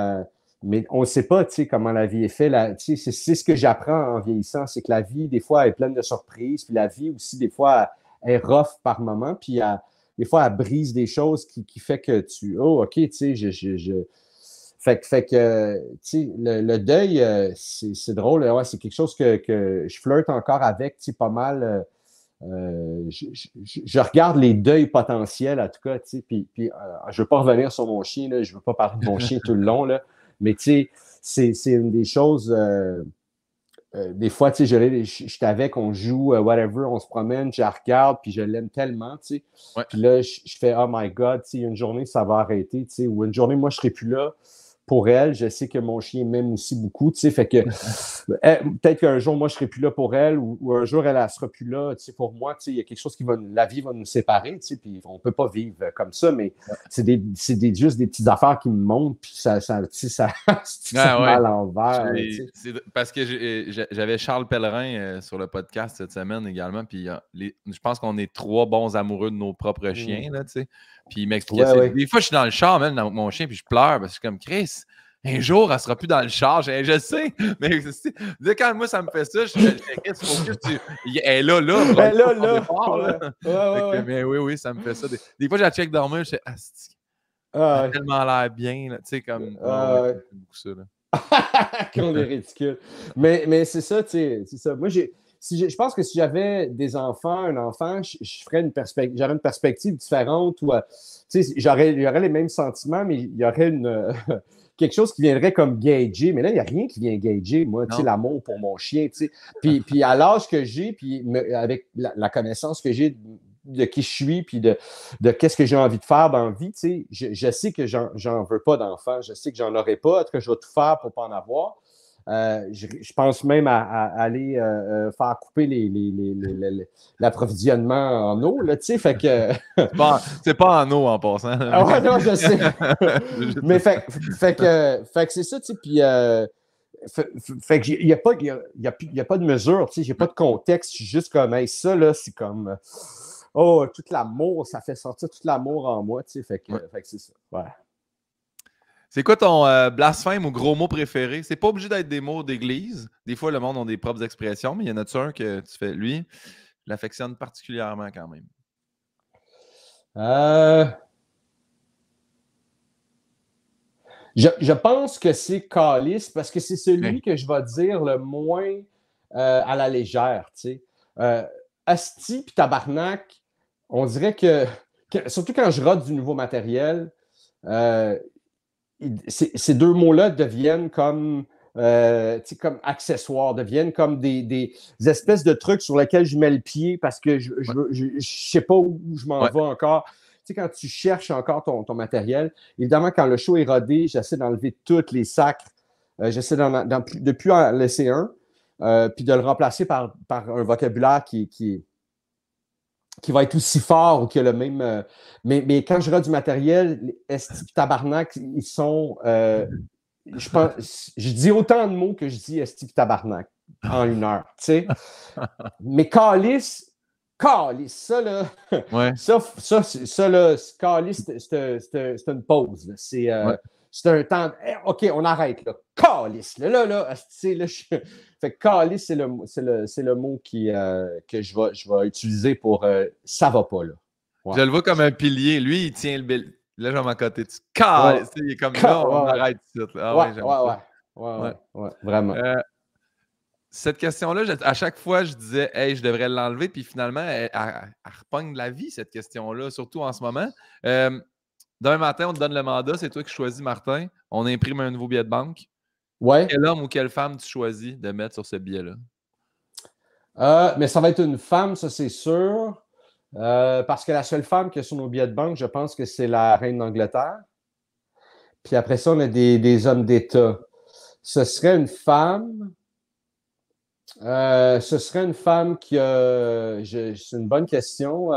on ne sait pas, tu sais, comment la vie est faite. Tu sais, c'est ce que j'apprends en vieillissant, c'est que la vie, des fois, est pleine de surprises, puis la vie aussi, des fois, est rough par moment, puis des fois, elle brise des choses qui fait que oh, OK, tu sais, Fait que, tu sais, le deuil, c'est drôle, ouais, c'est quelque chose que je flirte encore avec, tu sais, pas mal. Je regarde les deuils potentiels, en tout cas, tu sais, puis je ne veux pas revenir sur mon chien, là, je ne veux pas parler de mon chien tout le long, là, mais tu sais, c'est une des choses, des fois, tu sais, je suis avec, on joue, whatever, on se promène, je la regarde, puis je l'aime tellement, tu sais, Ouais. puis là, je fais, oh my God, tu sais, une journée, ça va arrêter, tu sais, ou une journée, moi, je ne serai plus là. Pour elle, je sais que mon chien m'aime aussi beaucoup, tu sais, fait que peut-être qu'un jour, moi, je ne serai plus là pour elle, ou un jour, elle ne sera plus là, tu sais, pour moi, tu sais, il y a quelque chose la vie va nous séparer, tu sais, puis on ne peut pas vivre comme ça, mais c'est juste des petites affaires qui me montent, puis ça tu sais, ça met à l'envers, tu sais. Parce que j'avais Charles Pellerin sur le podcast cette semaine également, puis je pense qu'on est trois bons amoureux de nos propres chiens, là, tu sais. Puis il m'expliquait ça. Des fois, je suis dans le char, même, dans mon chien, puis je pleure, parce que je suis comme, Chris, un jour, elle sera plus dans le char. Je sais, mais quand moi, ça me fait ça, je fais, Chris, faut que elle est là. Elle est là. Départ, là. Mais oui, ça me fait ça. Des fois, je la check dormir, je fais, elle a tellement l'air bien, là, tu sais, comme, c'est beaucoup ça, là. Qu'on est ridicule. Mais c'est ça, tu sais, c'est ça. Moi, je pense que si j'avais un enfant, j'aurais une perspective différente où, tu sais, j'aurais les mêmes sentiments, mais il y aurait quelque chose qui viendrait comme gager. Mais là, il n'y a rien qui vient gager, moi, tu sais, l'amour pour mon chien, tu sais. Puis à l'âge que j'ai, puis avec la connaissance que j'ai de qui je suis, puis de qu'est-ce que j'ai envie de faire dans la vie, tu sais, je sais que j'en veux pas d'enfant, je sais que j'en aurai pas, en tout cas, je vais tout faire pour pas en avoir. Je pense même à aller faire couper l'approvisionnement en eau, là, tu sais, fait que... c'est pas en eau en passant. Ah ouais, non, je sais. Mais fait que c'est ça, tu sais, puis... fait qu'il n'y a, pas de mesure, tu sais, j'ai pas de contexte, je suis juste comme, hey, ça, là, c'est comme... oh, tout l'amour, ça fait sortir tout l'amour en moi, tu sais, fait que c'est ça, ouais. C'est quoi ton blasphème ou gros mot préféré? C'est pas obligé d'être des mots d'église. Des fois, le monde a des propres expressions, mais il y en a-tu un que tu fais? Lui, je l'affectionne particulièrement quand même. Je pense que c'est Calice parce que c'est celui que je vais dire le moins à la légère, tu sais. Asti puis tabarnak, on dirait que surtout quand je rate du nouveau matériel, ces deux mots-là deviennent comme, comme accessoires, deviennent comme des espèces de trucs sur lesquels je mets le pied parce que je ne sais pas où je m'en vais encore. Tu sais, quand tu cherches encore ton matériel, évidemment, quand le show est rodé, j'essaie d'enlever tous les sacres. J'essaie de plus en laisser un, puis de le remplacer par un vocabulaire qui va être aussi fort ou que le même. Mais quand je rate du matériel, les esti tabarnak, ils sont. Je dis autant de mots que je dis esti tabarnak en une heure, tu sais. Mais calice, ça là. Ouais. Ça là, calice, c'est une pause. C'est un temps. OK, on arrête là. Calice, là. Fait que calice, c'est le mot que je vais utiliser pour ça va pas là. Ouais. Je le vois comme un pilier. Lui, il tient le bill. Là, je vais m'en côté dessus. Calice, il est comme là, on arrête tout. Ouais, vraiment. Cette question-là, à chaque fois, je disais, hey, je devrais l'enlever, puis finalement, elle repogne de la vie, cette question-là, surtout en ce moment. Demain matin, on te donne le mandat, c'est toi qui choisis, Martin. On imprime un nouveau billet de banque. Ouais. Quel homme ou quelle femme tu choisis de mettre sur ce billet-là? Mais ça va être une femme, ça, c'est sûr. Parce que la seule femme qui est sur nos billets de banque, je pense que c'est la reine d'Angleterre. Puis après ça, on a des hommes d'État. Ce serait une femme. Ce serait une femme qui a. C'est une bonne question.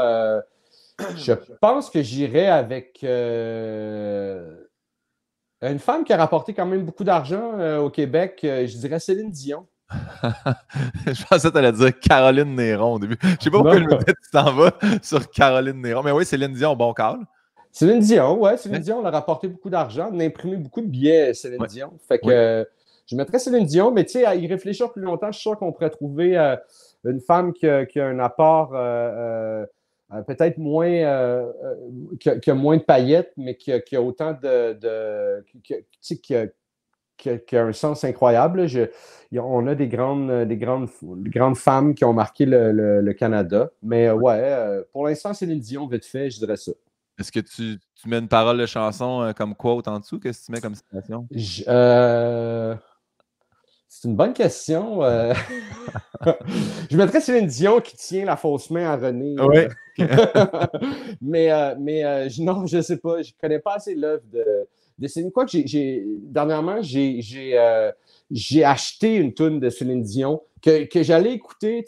Je pense que j'irais avec une femme qui a rapporté quand même beaucoup d'argent au Québec. Je dirais Céline Dion. Je pensais que tu allais dire Caroline Néron au début. Je sais pas pourquoi je me disais tu t'en vas sur Caroline Néron. Mais oui, Céline Dion, bon call. Céline Dion, ouais. Céline Dion, elle a rapporté beaucoup d'argent. On a imprimé beaucoup de billets, Céline Dion. Fait que je mettrais Céline Dion, mais tu sais, à y réfléchir plus longtemps, je suis sûr qu'on pourrait trouver une femme qui a un apport peut-être moins qui a moins de paillettes, mais qui a autant qui a un sens incroyable. On a des grandes femmes qui ont marqué le Canada. Mais pour l'instant, Céline Dion, vite fait, je dirais ça. Est-ce que tu mets une parole de chanson comme quote en dessous? Qu'est-ce que tu mets comme citation? C'est une bonne question. Je mettrais Céline Dion qui tient la fausse main à René. Oui. Non, je ne sais pas. Je ne connais pas assez l'œuvre de Céline. Quoi que dernièrement, j'ai acheté une toune de Céline Dion que j'allais écouter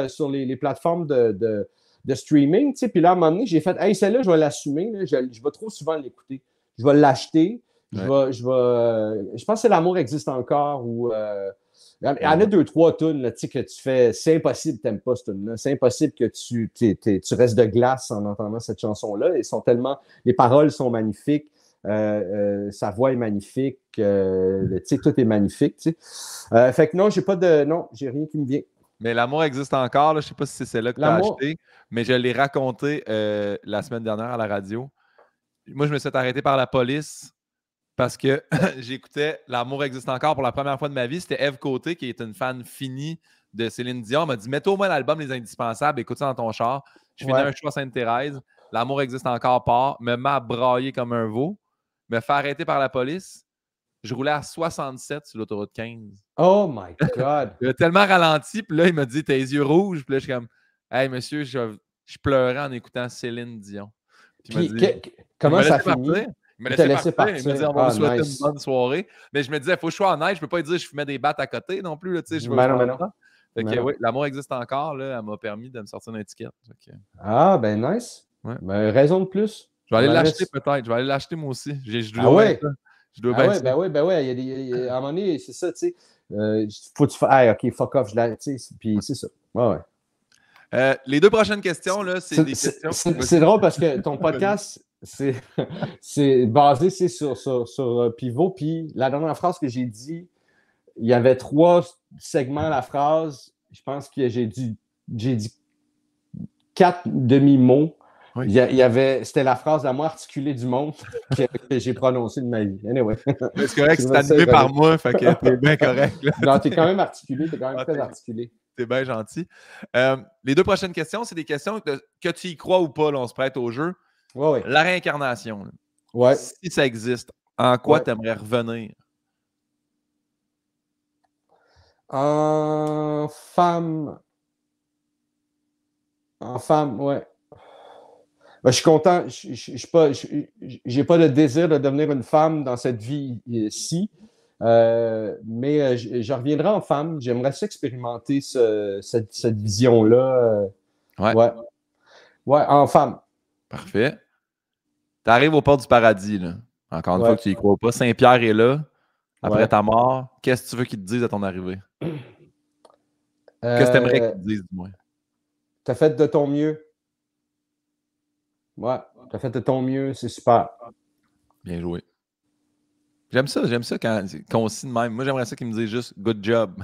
sur les plateformes de streaming. Puis là, à un moment donné, j'ai fait hey, celle-là, je vais l'assumer. Je vais trop souvent l'écouter. Je vais l'acheter. Je pense que L'amour existe encore ou il y en a 2-3 tunes que tu fais. C'est impossible que tu n'aimes pas cette tune-là. C'est impossible que tu restes de glace en entendant cette chanson-là. Les paroles sont magnifiques. Sa voix est magnifique. Tout est magnifique. Fait que non, j'ai rien qui me vient. Mais L'amour existe encore. Là. Je ne sais pas si c'est celle-là que tu as acheté, mais je l'ai raconté la semaine dernière à la radio. Moi, je me suis arrêté par la police parce que j'écoutais L'amour existe encore pour la première fois de ma vie. C'était Ève Côté, qui est une fan finie de Céline Dion. Elle m'a dit, mets-toi au moins l'album Les Indispensables, écoute ça dans ton char. Je finis un choix Sainte-Thérèse. L'amour existe encore part. Me m'a braillé comme un veau. Me fait arrêter par la police. Je roulais à 67 sur l'autoroute 15. Oh my God! Il a tellement ralenti. Puis là, il m'a dit, t'as les yeux rouges. Puis là, je suis comme, hey, monsieur, je pleurais en écoutant Céline Dion. Puis comment ça finit? Il me Il t'a laissait laissé partir. Il me dit, on va vous souhaiter une nice. bonne soirée. Mais je me disais, il faut que je sois honnête. Je peux pas lui dire, je fumais des battes à côté non plus. Là, je Ben non, ben non. Fait que oui, l'amour existe encore. Là, elle m'a permis de me sortir une étiquette. Ah, ben nice. Ouais. Ben, raison de plus. Je vais aller l'acheter peut-être. Je vais aller l'acheter moi aussi. Ah ouais? Je dois bien ça. Ben ouais. À un moment donné, c'est ça, tu sais. Faut que tu fasses. OK, fuck off. Puis c'est ça. Ouais. Les 2 prochaines questions, là, c'est des questions. C'est drôle parce que ton podcast, c'est basé sur Pivot. Puis la dernière phrase que j'ai dit, il y avait 3 segments à la phrase. Je pense que j'ai dit 4 demi-mots. Oui. C'était la phrase la moins articulée du monde que j'ai prononcée de ma vie. Anyway. C'est correct, c'est animé par moi, fait que t'es bien correct. Là. Non, t'es quand même articulé, t'es quand même très articulé. T'es bien gentil. Les 2 prochaines questions, c'est des questions que tu y crois ou pas, là, on se prête au jeu. Ouais. La réincarnation. Là. Ouais. Si ça existe, en quoi t'aimerais revenir? En femme. Ouais. Ben, je suis content. J'ai pas le désir de devenir une femme dans cette vie-ci. Mais je reviendrai en femme. J'aimerais s'expérimenter cette vision-là. Ouais, en femme. Parfait. Tu arrives aux portes du paradis. Là. Encore une fois que tu y crois pas. Saint-Pierre est là. Après ta mort, qu'est-ce que tu veux qu'il te dise à ton arrivée? Qu'est-ce que tu aimerais qu'il te dise, du moins? T'as fait de ton mieux. Ouais, t'as fait de ton mieux, c'est super. Bien joué. J'aime ça quand on signe de même. Moi, j'aimerais ça qu'il me dise juste « good job ».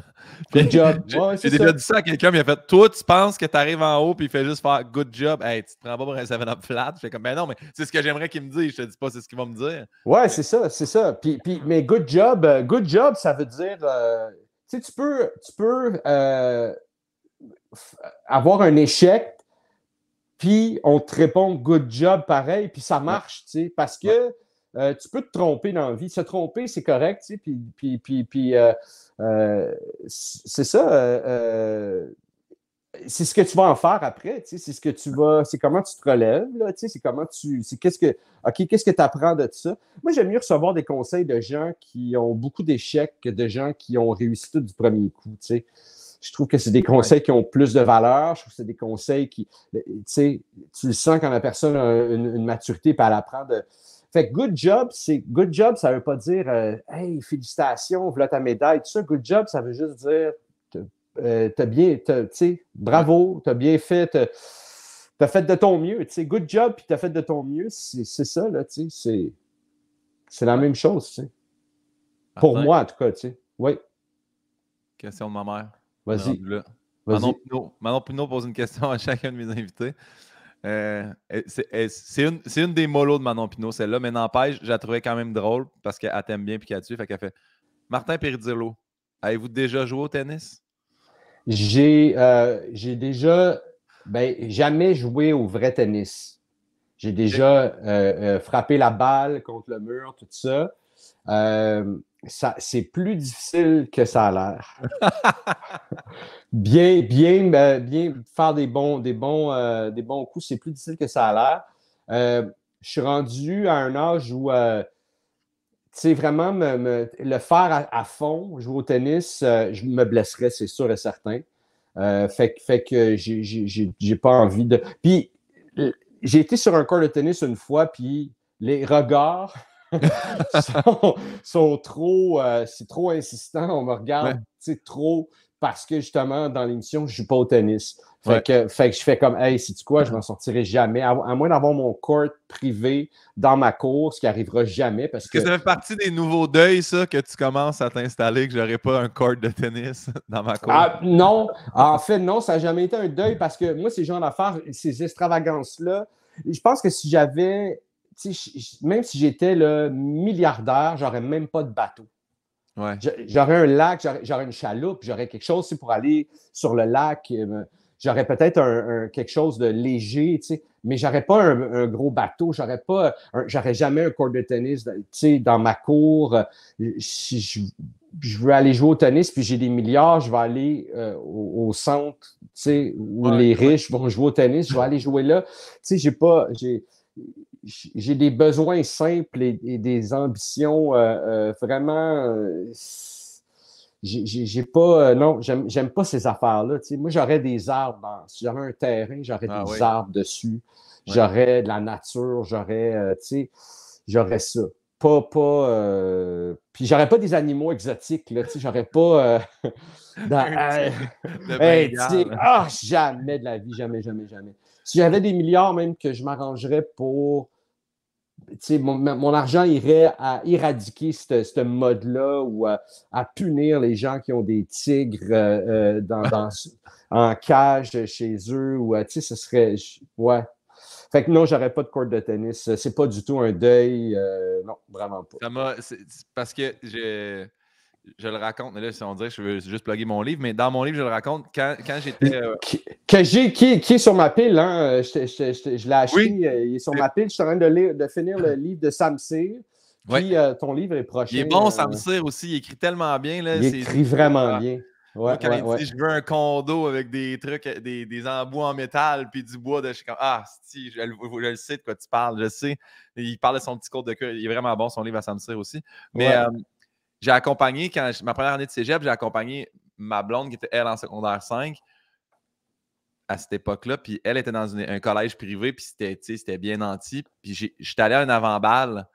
Good job. J'ai déjà dit ça à quelqu'un, mais il a fait « toi, tu penses que tu arrives en haut puis il fait juste faire « good job ». Hey, tu te prends pas pour un 7-up flat. Je fais comme « ben non, mais c'est ce que j'aimerais qu'il me dise. Je te dis pas c'est ce qu'il va me dire. » Ouais, c'est ça. Mais good job, ça veut dire... tu sais, tu peux avoir un échec puis on te répond good job pareil, puis ça marche, tu sais, parce que tu peux te tromper dans la vie. Se tromper, c'est correct, tu sais, puis c'est ça. C'est ce que tu vas en faire après, tu sais, c'est ce que tu vas, c'est comment tu te relèves, là, tu sais, c'est comment qu'est-ce que tu apprends de ça? Moi, j'aime mieux recevoir des conseils de gens qui ont beaucoup d'échecs que de gens qui ont réussi tout du premier coup, tu sais. Je trouve que c'est des conseils qui ont plus de valeur. Je trouve que c'est des conseils qui, tu sais, tu le sens quand la personne a une maturité et elle apprend de. Fait que good job, ça veut pas dire hey, félicitations, voilà ta médaille, tout ça. Good job, ça veut juste dire t'as bien, tu sais, bravo, t'as bien fait, t'as fait de ton mieux. Tu sais, good job, puis t'as fait de ton mieux, c'est ça, là, tu sais, c'est la même chose, tu sais. Pour moi, en tout cas, tu sais. Oui. Question de ma mère. Vas-y. Manon Pinot pose une question à chacun de mes invités. C'est une des molos de Manon Pinot, celle-là, mais n'empêche, je la trouvais quand même drôle parce qu'elle t'aime bien et qu'elle tue. Fait qu'elle fait Martin Péridillo, avez-vous déjà joué au tennis? J'ai déjà jamais joué au vrai tennis. J'ai déjà frappé la balle contre le mur, tout ça. C'est plus difficile que ça a l'air. bien faire des bons coups, c'est plus difficile que ça a l'air. Je suis rendu à un âge où tu sais, vraiment le faire à fond, jouer au tennis, je me blesserais, c'est sûr et certain. Fait que j'ai pas envie de. Puis j'ai été sur un court de tennis une fois, puis les regards sont trop, c'est trop insistant. On me regarde trop parce que justement, dans l'émission, je ne joue pas au tennis. Fait que je fais comme, hey, sais-tu quoi, je m'en sortirai jamais. À moins d'avoir mon court privé dans ma cour, ce qui n'arrivera jamais. Parce que ça fait partie des nouveaux deuils, ça, que tu commences à t'installer, que je n'aurai pas un court de tennis dans ma cour? Non. En fait, non, ça n'a jamais été un deuil parce que moi, ces genres d'affaires, ces extravagances-là, je pense que si j'avais, même si j'étais le milliardaire, j'aurais même pas de bateau. Ouais. J'aurais un lac, j'aurais une chaloupe, j'aurais quelque chose pour aller sur le lac. J'aurais peut-être quelque chose de léger, mais j'aurais pas un gros bateau. J'aurais jamais un court de tennis dans ma cour. Si je veux aller jouer au tennis puis j'ai des milliards, je vais aller au centre où les riches vont jouer au tennis. Je vais aller jouer là. J'ai pas. j'ai des besoins simples et des ambitions vraiment. J'ai pas. Non, j'aime pas ces affaires-là. Moi, j'aurais des arbres. Si j'avais un terrain, j'aurais des arbres dessus. Ouais. J'aurais de la nature, j'aurais ça. Puis j'aurais pas des animaux exotiques, là, j'aurais pas jamais de la vie, jamais. Si j'avais des milliards, même que je m'arrangerais pour mon argent irait à éradiquer ce mode-là ou à punir les gens qui ont des tigres en cage chez eux ou ce serait ouais. Fait que non, j'aurais pas de court de tennis. C'est pas du tout un deuil. Non, vraiment pas. C'est parce que je le raconte, mais là, on dirait que je veux juste plugger mon livre, mais dans mon livre, je le raconte quand j'étais. Qui est sur ma pile, hein? Je l'ai acheté, oui. Il est sur ma pile. Je suis en train de finir le livre de Sam Cyr. Puis ton livre est prochain. Il est bon, Sam Cyr aussi. Il écrit tellement bien. Là, il écrit vraiment bien. Ouais, quand il dit je veux un condo avec des trucs, des embouts en métal puis du bois, je suis comme si, je le sais de quoi tu parles, je sais. Il parle de son petit cours de cœur. Il est vraiment bon, son livre à Sam Cyr aussi. Mais j'ai accompagné, ma première année de cégep, j'ai accompagné ma blonde qui était, elle, en secondaire 5 à cette époque-là. Puis elle était dans un collège privé, puis c'était bien nanti. Puis j'étais allé à un avant-balle.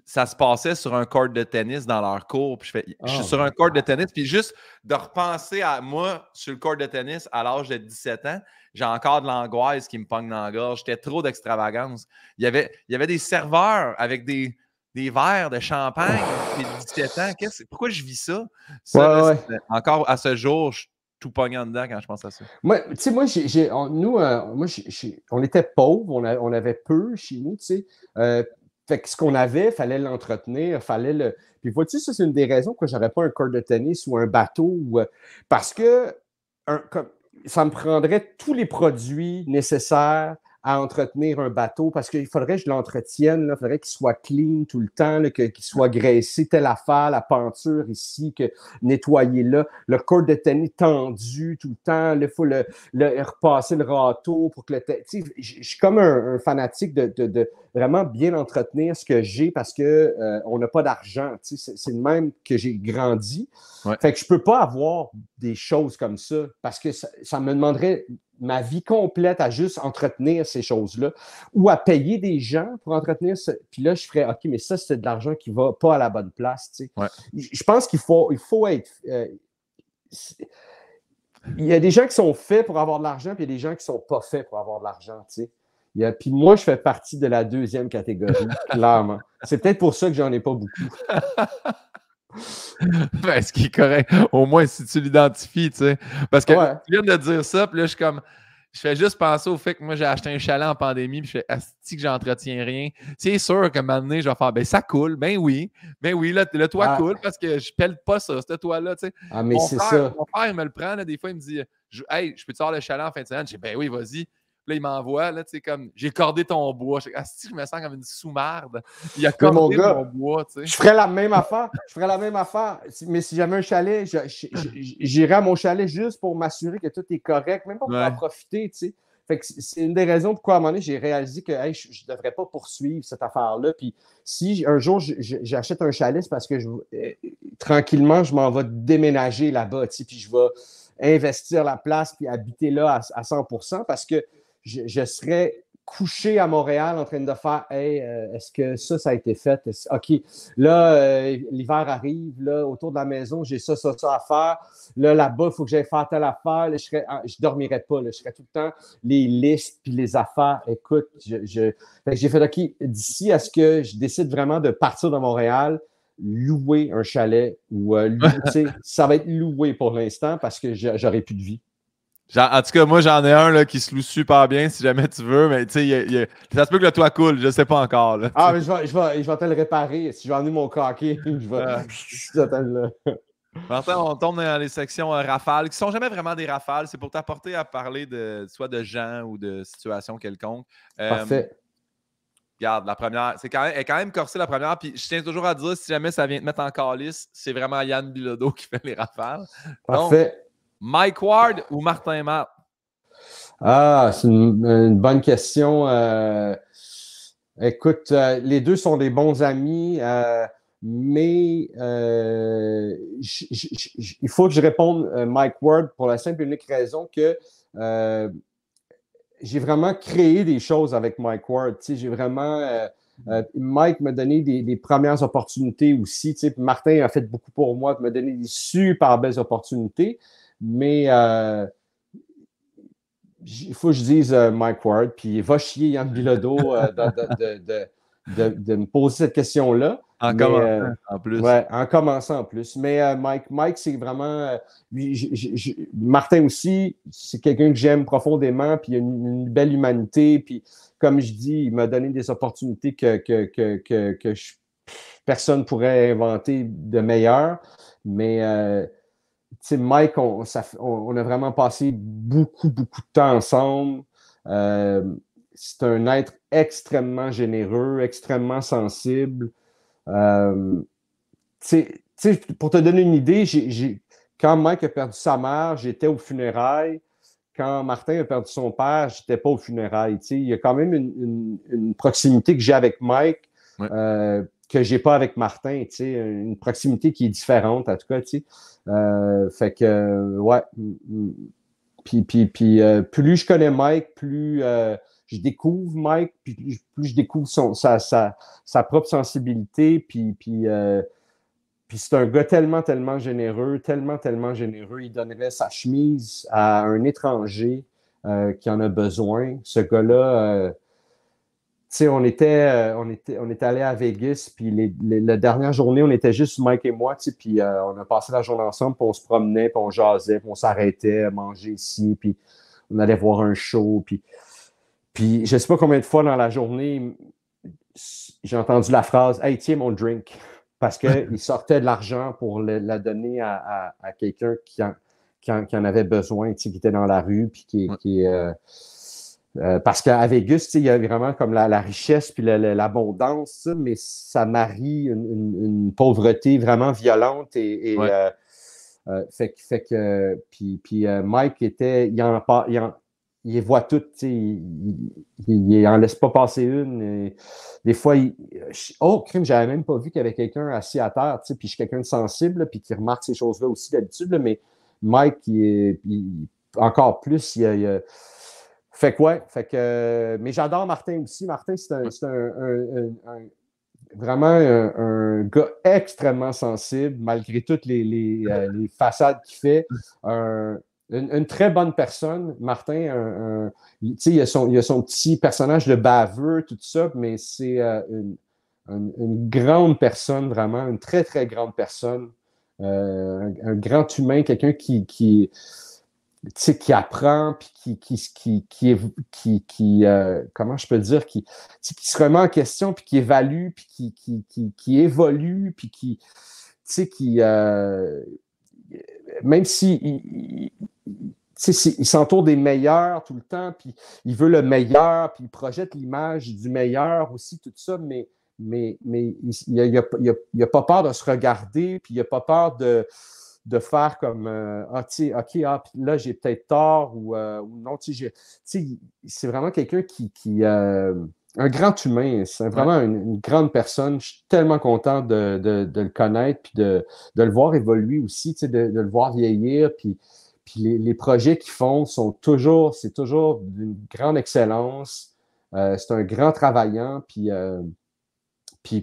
Ça se passait sur un court de tennis dans leur cours. Puis je suis sur un court de tennis. Puis juste de repenser à moi sur le court de tennis à l'âge de 17 ans, j'ai encore de l'angoisse qui me pogne dans la gorge. J'étais trop d'extravagance. Il y avait des serveurs avec des verres de champagne depuis 17 ans. Pourquoi je vis ça? Encore à ce jour, je suis tout pogné en dedans quand je pense à ça. Moi, on était pauvres, on avait peu chez nous, tu sais. Fait que ce qu'on avait, il fallait l'entretenir, Puis vois-tu, ça, c'est une des raisons que j'aurais pas un court de tennis ou un bateau. Parce que ça me prendrait tous les produits nécessaires à entretenir un bateau parce qu'il faudrait que je l'entretienne, il faudrait qu'il soit clean tout le temps, qu'il soit graissé, telle affaire, la peinture ici, nettoyer là, le court de tennis tendu tout le temps, il faut le repasser le râteau pour que je suis comme un fanatique de vraiment bien entretenir ce que j'ai parce qu'on n'a pas d'argent. C'est le même que j'ai grandi. Ouais. Fait que je ne peux pas avoir des choses comme ça parce que ça me demanderait ma vie complète à juste entretenir ces choses-là ou à payer des gens pour entretenir ça. Puis là, je ferais, OK, mais ça, c'est de l'argent qui ne va pas à la bonne place. Ouais. Je pense qu'il faut être... il y a des gens qui sont faits pour avoir de l'argent, puis il y a des gens qui ne sont pas faits pour avoir de l'argent. Puis moi, je fais partie de la deuxième catégorie, clairement. C'est peut-être pour ça que j'en ai pas beaucoup. Ben, ce qui est correct. Au moins, si tu l'identifies, tu sais. Parce que tu viens de dire ça, puis là, je fais juste penser au fait que moi, j'ai acheté un chalet en pandémie, puis je fais asti que j'entretiens rien. C'est sûr qu'à un moment donné, je vais faire, ben ça coule, ben oui, le toit coule parce que je pèle pas ça, ce toit-là, tu sais. Ah, mais c'est ça. Mon père, il me le prend, là, des fois, il me dit, hey, je peux-tu avoir le chalet en fin de semaine? Je dis, ben oui, vas-y. Là, il m'envoie, là, tu sais, comme, j'ai cordé ton bois. Je dis, je me sens comme une sous-marde. Il a cordé mon bois, tu sais. Je ferais la même affaire. Mais si j'avais un chalet, j'irais à mon chalet juste pour m'assurer que tout est correct, même pas pour en profiter, tu sais. Fait que c'est une des raisons pourquoi, à un moment donné, j'ai réalisé que je ne devrais pas poursuivre cette affaire-là. Puis si un jour, j'achète un chalet, c'est parce que tranquillement, je m'en vais déménager là-bas, tu sais, puis je vais investir la place puis habiter là à 100% parce que je serais couché à Montréal en train de faire hey, est-ce que ça a été fait? OK, là, l'hiver arrive, là, autour de la maison, j'ai ça à faire. Là-bas, il faut que j'aille faire telle affaire. Là, je ne dormirais pas. Là, je serais tout le temps les listes puis les affaires. Écoute, j'ai fait OK, d'ici à ce que je décide vraiment de partir de Montréal, louer un chalet ou ça va être loué pour l'instant parce que j'aurai plus de vie. En tout cas, moi, j'en ai un là, qui se loue super bien si jamais tu veux, mais tu sais, ça se peut que le toit coule, je ne sais pas encore. Là, mais je vais te le réparer. Si j'en ai mon coquet, je vais. Martin, on tombe dans les sections rafales, qui ne sont jamais vraiment des rafales. C'est pour t'apporter à parler soit de gens ou de situations quelconques. Parfait. Regarde, la première, elle est quand même corsée la première, puis je tiens toujours à dire, si jamais ça vient te mettre en calice, c'est vraiment Yann Bilodeau qui fait les rafales. Parfait. Donc, Mike Ward ou Martin Matt? Ah, c'est une bonne question. Écoute, les deux sont des bons amis, mais il faut que je réponde Mike Ward pour la simple et unique raison que j'ai vraiment créé des choses avec Mike Ward. J'ai vraiment. Mike m'a donné des premières opportunités aussi. Martin a fait beaucoup pour moi, m'a donné des super belles opportunités, mais il faut que je dise Mike Ward, puis va chier Yann Bilodeau de me poser cette question-là. En commençant, en plus. Ouais, en commençant en plus. Mais Mike c'est vraiment. Martin aussi, c'est quelqu'un que j'aime profondément, puis il a une belle humanité. Puis, comme je dis, il m'a donné des opportunités que personne ne pourrait inventer de meilleures. Mais Mike, on a vraiment passé beaucoup, beaucoup de temps ensemble. C'est un être extrêmement généreux, extrêmement sensible. Pour te donner une idée, quand Mike a perdu sa mère, j'étais aux funérailles. Quand Martin a perdu son père, j'étais pas aux funérailles. Il y a quand même une proximité que j'ai avec Mike que j'ai pas avec Martin. Une proximité qui est différente, en tout cas. Fait que, ouais. Puis plus je connais Mike, plus je découvre Mike, puis plus je découvre sa propre sensibilité, puis c'est un gars tellement généreux, tellement généreux. Il donnerait sa chemise à un étranger qui en a besoin. Ce gars-là, on était allé à Vegas, puis la dernière journée, on était juste Mike et moi, puis on a passé la journée ensemble, puis on se promenait, puis on jasait, puis on s'arrêtait à manger ici, puis on allait voir un show, puis je ne sais pas combien de fois dans la journée, j'ai entendu la phrase « Hey, tiens mon drink », parce qu'il sortait de l'argent pour la donner à quelqu'un qui en avait besoin, qui était dans la rue, puis parce qu'à Vegas, il y a vraiment comme la richesse puis l'abondance, mais ça marie une pauvreté vraiment violente fait que puis Mike il voit toutes, il en laisse pas passer une. Des fois, crime, j'avais même pas vu qu'il y avait quelqu'un assis à terre, puis je suis quelqu'un de sensible, puis qui remarque ces choses-là aussi d'habitude, mais Mike, encore plus, fait que, mais j'adore Martin aussi. Martin, c'est vraiment un gars extrêmement sensible, malgré toutes les façades qu'il fait. Une très bonne personne. Martin, il a son petit personnage de baveux, tout ça, mais c'est une grande personne, vraiment, une très, très grande personne. Un grand humain, quelqu'un qui apprend, puis comment je peux dire, qui se remet en question, puis qui évalue, puis qui évolue, puis même si il s'entoure des meilleurs tout le temps, puis il veut le meilleur, puis il projette l'image du meilleur aussi, tout ça, mais il n'a pas peur de se regarder, puis il n'a pas peur de faire comme là j'ai peut-être tort ou non, c'est vraiment quelqu'un qui un grand humain, c'est vraiment une grande personne. Je suis tellement content de le connaître puis de le voir évoluer aussi, de le voir vieillir, puis les projets qu'ils font c'est toujours d'une grande excellence. C'est un grand travaillant, puis je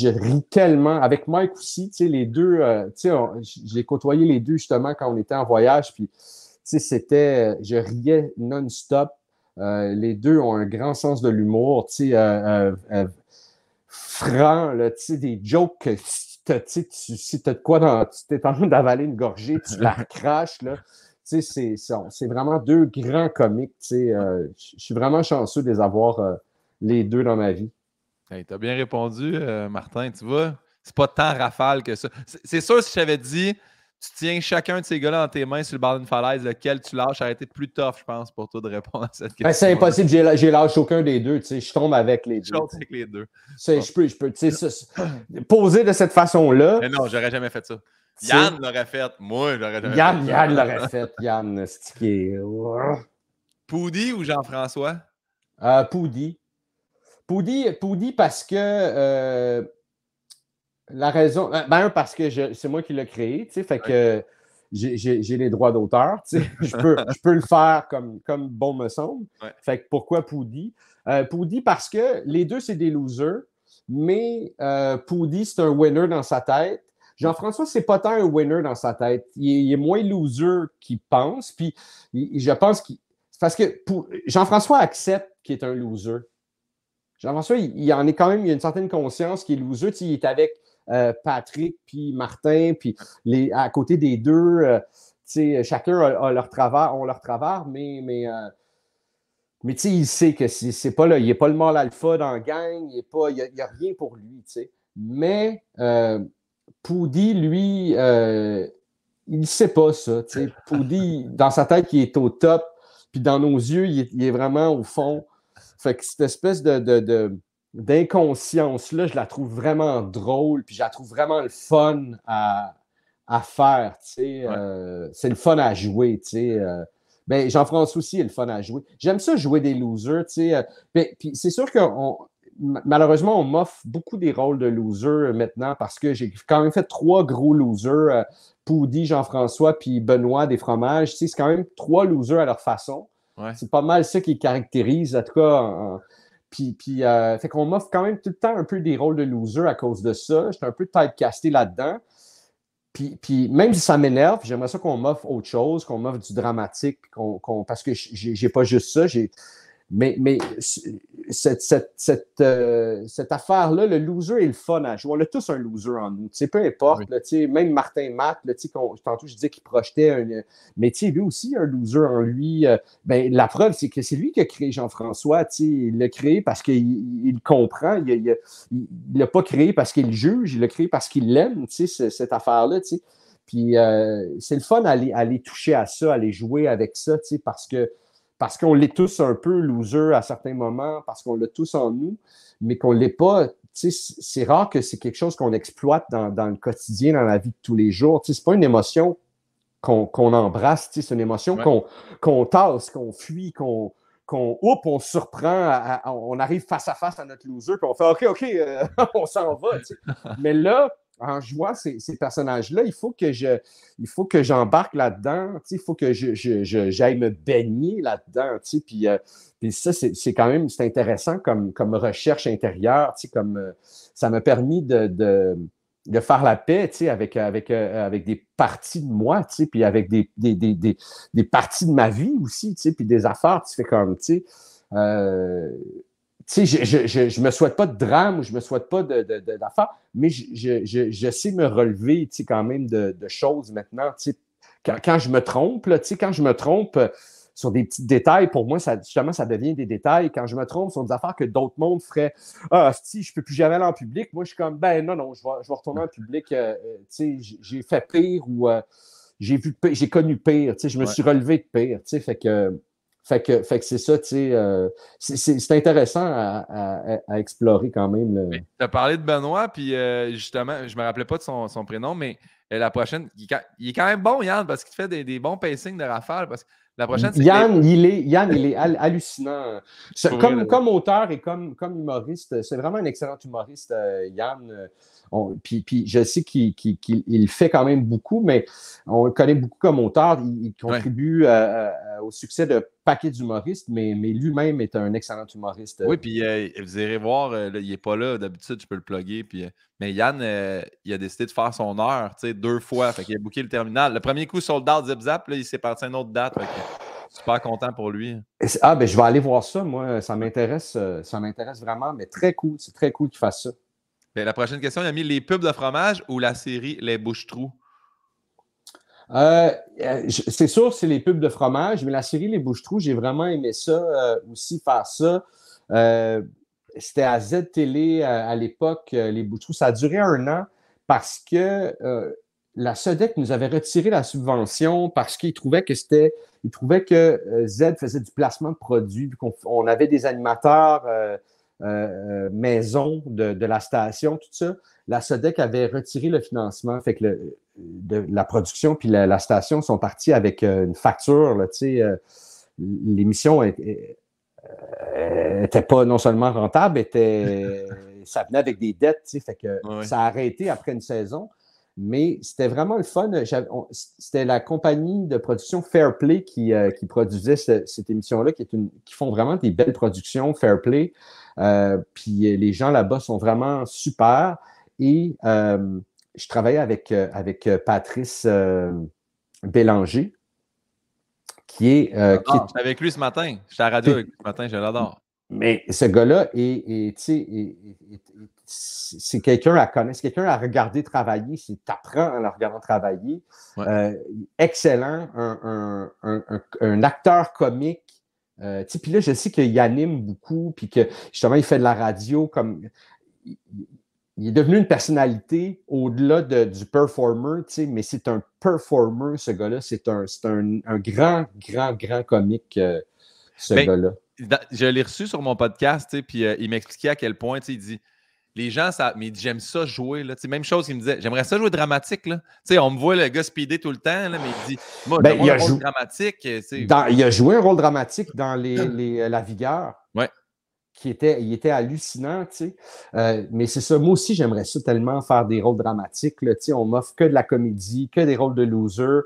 ris tellement. Avec Mike aussi, les deux, j'ai côtoyé les deux justement quand on était en voyage, puis je riais non-stop. Les deux ont un grand sens de l'humour, franc, là, des jokes que si t'as de quoi tu t'es en train d'avaler une gorgée, tu la craches, là. C'est vraiment deux grands comiques. Je suis vraiment chanceux de les avoir les deux dans ma vie. Hey, t'as bien répondu, Martin. Tu vois, c'est pas tant rafale que ça. C'est sûr, si je t'avais dit, tu tiens chacun de ces gars-là dans tes mains sur le bord d'une falaise, lequel tu lâches, ça aurait été plus tough, je pense, pour toi de répondre à cette question. C'est impossible, j'ai lâché aucun des deux. Je tombe avec les deux. Je tombe avec les deux. Je peux poser de cette façon-là. Mais non, j'aurais jamais fait ça. Yann l'aurait fait. Moi, j'aurais jamais Yann, fait. Yann l'aurait fait. Yann, c'est qui est... Poudy ou Jean-François? Poudy. Poudy parce que la raison. Ben, parce que c'est moi qui l'ai créé, tu sais, fait que j'ai les droits d'auteur, tu sais. Je peux le faire comme bon me semble. Ouais. Fait que pourquoi Poudy? Poudy parce que les deux, c'est des losers, mais Poudy, c'est un winner dans sa tête. Jean-François, c'est pas tant un winner dans sa tête. Il est moins loser qu'il pense. Puis je pense qu'il. Parce que Jean-François accepte qu'il est un loser. Jean-François, il en est quand même, il a une certaine conscience qu'il est loser. Tu sais, il est avec Patrick, puis Martin, puis à côté des deux, tu sais, chacun a leur travers, mais tu sais, il sait que c'est pas là, il n'est pas le mâle alpha dans la gang, il n'y a rien pour lui, tu sais. Mais Poudy, lui, il ne sait pas ça, tu sais. Poudy, dans sa tête, il est au top, puis dans nos yeux, il est vraiment au fond. Fait que cette espèce d'inconscience-là, je la trouve vraiment drôle, puis je la trouve vraiment le fun à faire, tu sais. C'est le fun à jouer, tu sais. Ben, Jean-François aussi est le fun à jouer. J'aime ça jouer des losers, tu sais. Puis c'est sûr que malheureusement, on m'offre beaucoup des rôles de loser maintenant parce que j'ai quand même fait 3 gros losers. Poudy, Jean-François, puis Benoît des fromages. Tu sais, c'est quand même 3 losers à leur façon. Ouais. C'est pas mal ça qui caractérise, en tout cas. Puis fait qu'on m'offre quand même tout le temps un peu des rôles de loser à cause de ça. J'étais un peu typecasté là-dedans. Puis même si ça m'énerve, j'aimerais ça qu'on m'offre autre chose, qu'on m'offre du dramatique, parce que j'ai pas juste ça. Mais cette affaire-là, le loser est le fun à jouer. On a tous un loser en nous. Peu importe, là, même Martin Matt, là, tantôt je disais qu'il projetait mais lui aussi a un loser en lui. Ben, la preuve, c'est que c'est lui qui a créé Jean-François. Il l'a créé parce qu'il comprend. Il ne l'a pas créé parce qu'il juge, il l'a créé parce qu'il l'aime, cette affaire-là. Puis c'est le fun à aller toucher à ça, à aller jouer avec ça, parce qu'on l'est tous un peu loser à certains moments, parce qu'on l'a tous en nous, mais qu'on ne l'est pas. C'est rare que c'est quelque chose qu'on exploite dans le quotidien, dans la vie de tous les jours. Ce n'est pas une émotion qu'on embrasse, c'est une émotion qu'on tasse, qu'on fuit, on se surprend, on arrive face à face à notre loser, puis on fait OK, on s'en va. Mais là, en jouant ces personnages-là, il faut que j'embarque là-dedans, il faut que j'aille me baigner là-dedans, puis ça, c'est quand même intéressant comme recherche intérieure, comme ça m'a permis de faire la paix, avec des parties de moi, puis avec des parties de ma vie aussi, puis des affaires, tu fais comme, je me souhaite pas de drame ou je me souhaite pas d'affaires, mais je sais me relever, quand même de choses maintenant, quand je me trompe, là, quand je me trompe sur des petits détails, pour moi, justement, ça devient des détails. Quand je me trompe sur des affaires que d'autres mondes feraient « Ah, si, je peux plus jamais aller en public », moi, je suis comme « Ben non, je vais retourner en public, j'ai fait pire ou j'ai connu pire, je me suis relevé de pire, fait que c'est ça, c'est intéressant à explorer quand même. Tu as parlé de Benoît, puis justement, je me rappelais pas de son prénom, mais la prochaine, il est quand même bon, Yann, parce qu'il fait des bons pacings de rafale. Parce que la prochaine, c'est Yann, il est hallucinant. Comme auteur et comme humoriste, c'est vraiment un excellent humoriste, Yann. Puis je sais qu'il fait quand même beaucoup, mais on le connaît beaucoup comme auteur. Il contribue au succès de paquets d'humoristes, mais lui-même est un excellent humoriste. Oui, puis vous irez voir, là, il n'est pas là. D'habitude, je peux le plugger. Mais Yann, il a décidé de faire son heure 2 fois. Fait qu'il a booké le terminal. Le premier coup, sold out, zip zap. Là, il s'est parti à une autre date. Fait que, super content pour lui. Ben je vais aller voir ça, moi. Ça m'intéresse vraiment, mais très cool. C'est très cool qu'il fasse ça. Bien, la prochaine question, il a mis les pubs de fromage ou la série Les Bouches-Trous? C'est sûr, c'est les pubs de fromage, mais la série Les Bouches-Trous, j'ai vraiment aimé ça aussi, faire ça. C'était à Z-Télé à l'époque, Les Bouches-Trous. Ça a duré 1 an parce que la SODEC nous avait retiré la subvention parce qu'ils trouvaient que Z faisait du placement de produits, on avait des animateurs maison de la station, tout ça, la SODEC avait retiré le financement. Fait que la production puis la station sont partis avec une facture. Là, l'émission était pas non seulement rentable, ça venait avec des dettes. Fait que ça a arrêté après une saison. Mais c'était vraiment le fun. C'était la compagnie de production Fairplay qui produisait cette émission-là, qui font vraiment des belles productions, Fairplay. Puis les gens là-bas sont vraiment super. Et je travaillais avec Patrice Bélanger, qui est... J'étais avec lui ce matin. J'étais à la radio avec lui ce matin, je l'adore. Mais ce gars-là c'est quelqu'un à connaître, c'est quelqu'un à regarder travailler, tu apprends en le regardant travailler. Ouais. Excellent, un acteur comique. Puis là, je sais qu'il anime beaucoup, puis que justement, il fait de la radio comme. Il est devenu une personnalité au-delà du performer, mais c'est un performer, ce gars-là. C'est un grand, grand, grand comique, ce gars-là. Je l'ai reçu sur mon podcast, puis il m'expliquait à quel point, il dit. Les gens, mais il dit, j'aime ça jouer. Là. Même chose qu'il me disait, j'aimerais ça jouer dramatique. Là. On me voit le gars speeder tout le temps, là, mais il dit, moi, il a un rôle dramatique. Il a joué un rôle dramatique dans La Vigueur. Ouais. Il était hallucinant. Mais c'est ça, moi aussi, j'aimerais ça tellement faire des rôles dramatiques. Là, on m'offre que de la comédie, que des rôles de loser.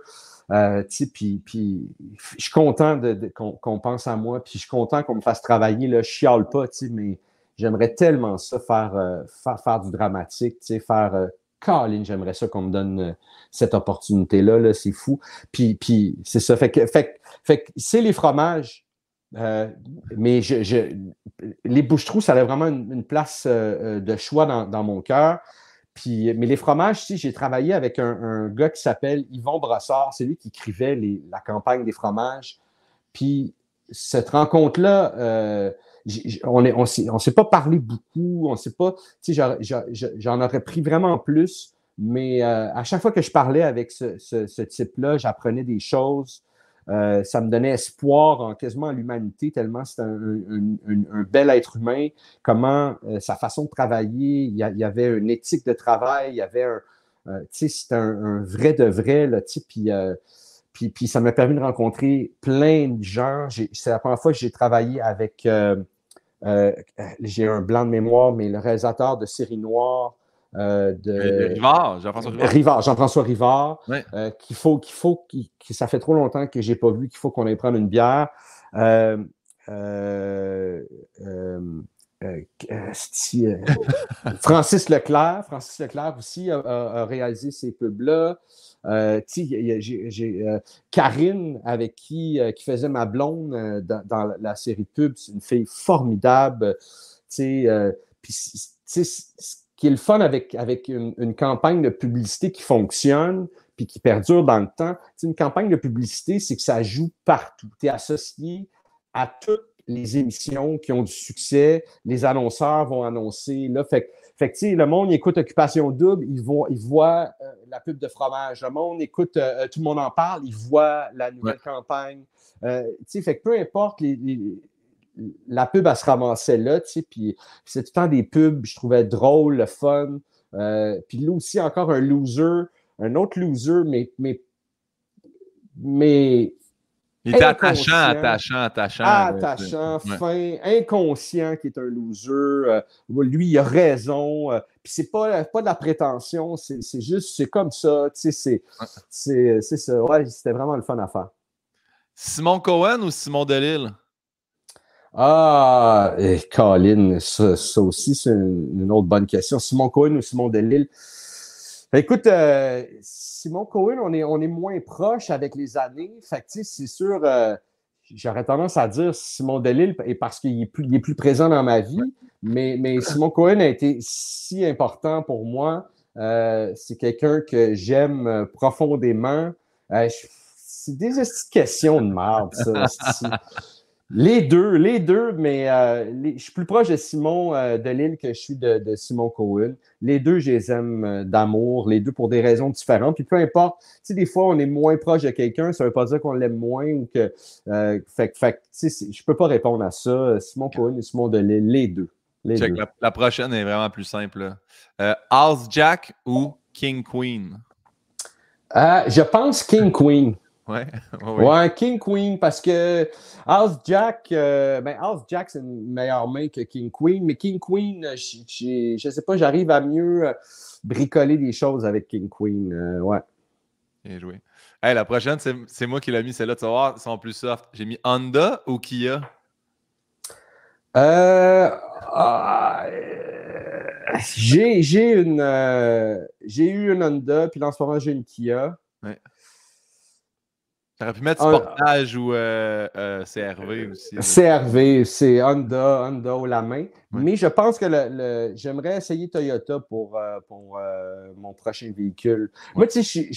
Puis je suis content qu'on pense à moi, puis je suis content qu'on me fasse travailler. Là, je chiale pas, mais j'aimerais tellement ça faire du dramatique, Colin, j'aimerais ça qu'on me donne cette opportunité-là, là, c'est fou. Puis c'est ça. Fait que c'est les fromages. Mais les bouches-trous, ça a vraiment une place de choix dans mon cœur. Mais les fromages, j'ai travaillé avec un gars qui s'appelle Yvon Brossard. C'est lui qui écrivait la campagne des fromages. Puis cette rencontre-là, on ne s'est pas parlé beaucoup. On sait pas. J'en aurais pris vraiment plus. Mais à chaque fois que je parlais avec ce type-là, j'apprenais des choses. Ça me donnait espoir quasiment en l'humanité, tellement c'est un bel être humain. Comment sa façon de travailler, il y avait une éthique de travail, il y avait c'était un vrai de vrai, là, puis ça m'a permis de rencontrer plein de gens. C'est la première fois que j'ai travaillé avec, j'ai un blanc de mémoire, mais le réalisateur de Série Noire, Jean-François Rivard, ouais. Ça fait trop longtemps que je n'ai pas vu, qu'il faut qu'on aille prendre une bière. Francis Leclerc aussi a réalisé ces pubs-là. J'ai Karine, avec qui faisait ma blonde dans la série de pubs, c'est une fille formidable. Puis ce qui est le fun avec une campagne de publicité qui fonctionne puis qui perdure dans le temps. Une campagne de publicité, c'est que ça joue partout. Tu es associé à toutes les émissions qui ont du succès. Les annonceurs vont annoncer. Là, fait que le monde écoute Occupation Double, il voit la pub de fromage. Le monde écoute Tout le monde en parle, il voit la nouvelle campagne. Fait que peu importe la pub, elle se ramassait là, puis c'est tout le temps des pubs, je trouvais drôle, le fun. Puis là aussi, encore un autre loser, mais il était attachant, fin, inconscient qui est un loser. Lui, il a raison. Puis c'est pas de la prétention, c'est juste, c'est comme ça. C'est ça. Ouais, c'était vraiment le fun à faire. Simon Cohen ou Simon Delille? Colin, ça aussi, c'est une autre bonne question. Simon Cohen ou Simon Delille? Écoute, Simon Cohen, on est moins proche avec les années. Fait que, c'est sûr, j'aurais tendance à dire Simon Delille parce qu'il est plus présent dans ma vie. Mais Simon Cohen a été si important pour moi. C'est quelqu'un que j'aime profondément. C'est des questions de merde, ça. Les deux, mais je suis plus proche de Simon Delille que je suis de Simon Cohen. Les deux, je les aime d'amour, les deux pour des raisons différentes. Puis peu importe, des fois, on est moins proche de quelqu'un, ça veut pas dire qu'on l'aime moins ou que... je peux pas répondre à ça. Simon Cohen et Simon Delille, les deux. Les Check, deux. la prochaine est vraiment plus simple. House Jack ou King Queen? Je pense King Queen. Ouais, oui. Ouais, King Queen, parce que House Jack, House Jack, c'est une meilleure main que King Queen, mais King Queen, je sais pas, j'arrive à mieux bricoler des choses avec King Queen. Ouais. Bien joué. Hey, la prochaine, c'est moi qui l'ai mis, celle-là. Tu vas voir, ils sont plus soft. J'ai mis Honda ou Kia? Euh, j'ai eu une Honda, puis là, en ce moment, j'ai une Kia. Ouais. T'aurais pu mettre Un- Sportage ou CRV aussi. Là. CRV, c'est Honda haut la main. Ouais. Mais je pense que j'aimerais essayer Toyota pour mon prochain véhicule. Ouais. Moi, tu sais,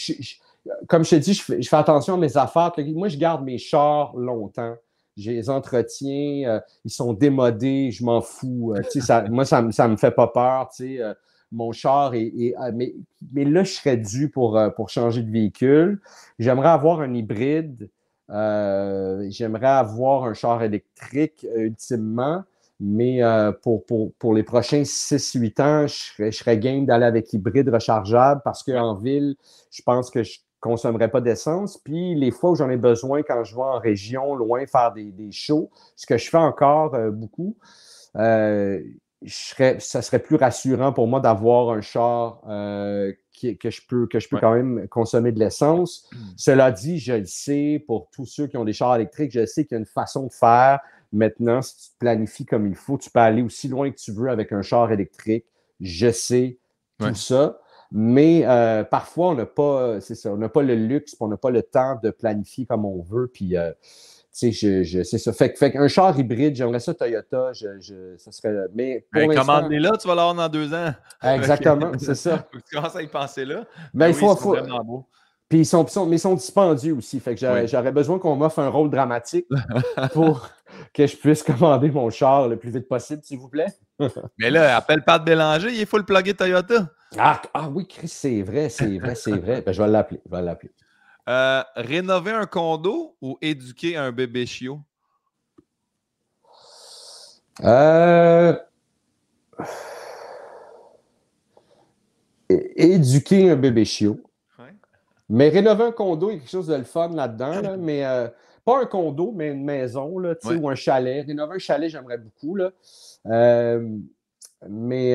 comme je te dis, je fais attention à mes affaires. Moi, je garde mes chars longtemps. Je les entretiens, ils sont démodés, je m'en fous. Tu sais, moi, ça me fait pas peur. Tu sais, mon char mais là, je serais dû pour changer de véhicule. J'aimerais avoir un hybride. J'aimerais avoir un char électrique ultimement, mais pour les prochains 6-8 ans, je serais game d'aller avec hybride rechargeable parce qu'en ville, je pense que je ne consommerais pas d'essence. Puis les fois où j'en ai besoin, quand je vais en région, loin, faire des shows, ce que je fais encore beaucoup, ça serait plus rassurant pour moi d'avoir un char que je peux quand même consommer de l'essence. Cela dit, je le sais, pour tous ceux qui ont des chars électriques, je sais qu'il y a une façon de faire. Maintenant, si tu te planifies comme il faut, tu peux aller aussi loin que tu veux avec un char électrique. Je sais tout ça. Mais parfois, on n'a pas, c'est ça, on n'a pas le luxe, on n'a pas le temps de planifier comme on veut. Puis c'est ça. Fait qu'un char hybride, j'aimerais ça Toyota. Ça serait. Mais pour l'instant. Commande-les là, tu vas l'avoir dans 2 ans. Exactement, c'est ça. Faut que tu commences à y penser là. Mais oui, il faut. ils sont vraiment beaux. Puis ils sont dispendieux aussi. Fait que j'aurais besoin qu'on m'offre un rôle dramatique pour que je puisse commander mon char le plus vite possible, s'il vous plaît. Mais là, appelle Pat Bélanger, il est full plugué Toyota. Ah oui, Chris, c'est vrai. Ben, je vais l'appeler. Rénover un condo ou éduquer un bébé chiot? Éduquer un bébé chiot. Ouais. Mais rénover un condo, il y a quelque chose de le fun là-dedans. Là, mais pas un condo, mais une maison là, ou un chalet. Rénover un chalet, j'aimerais beaucoup. Là. Mais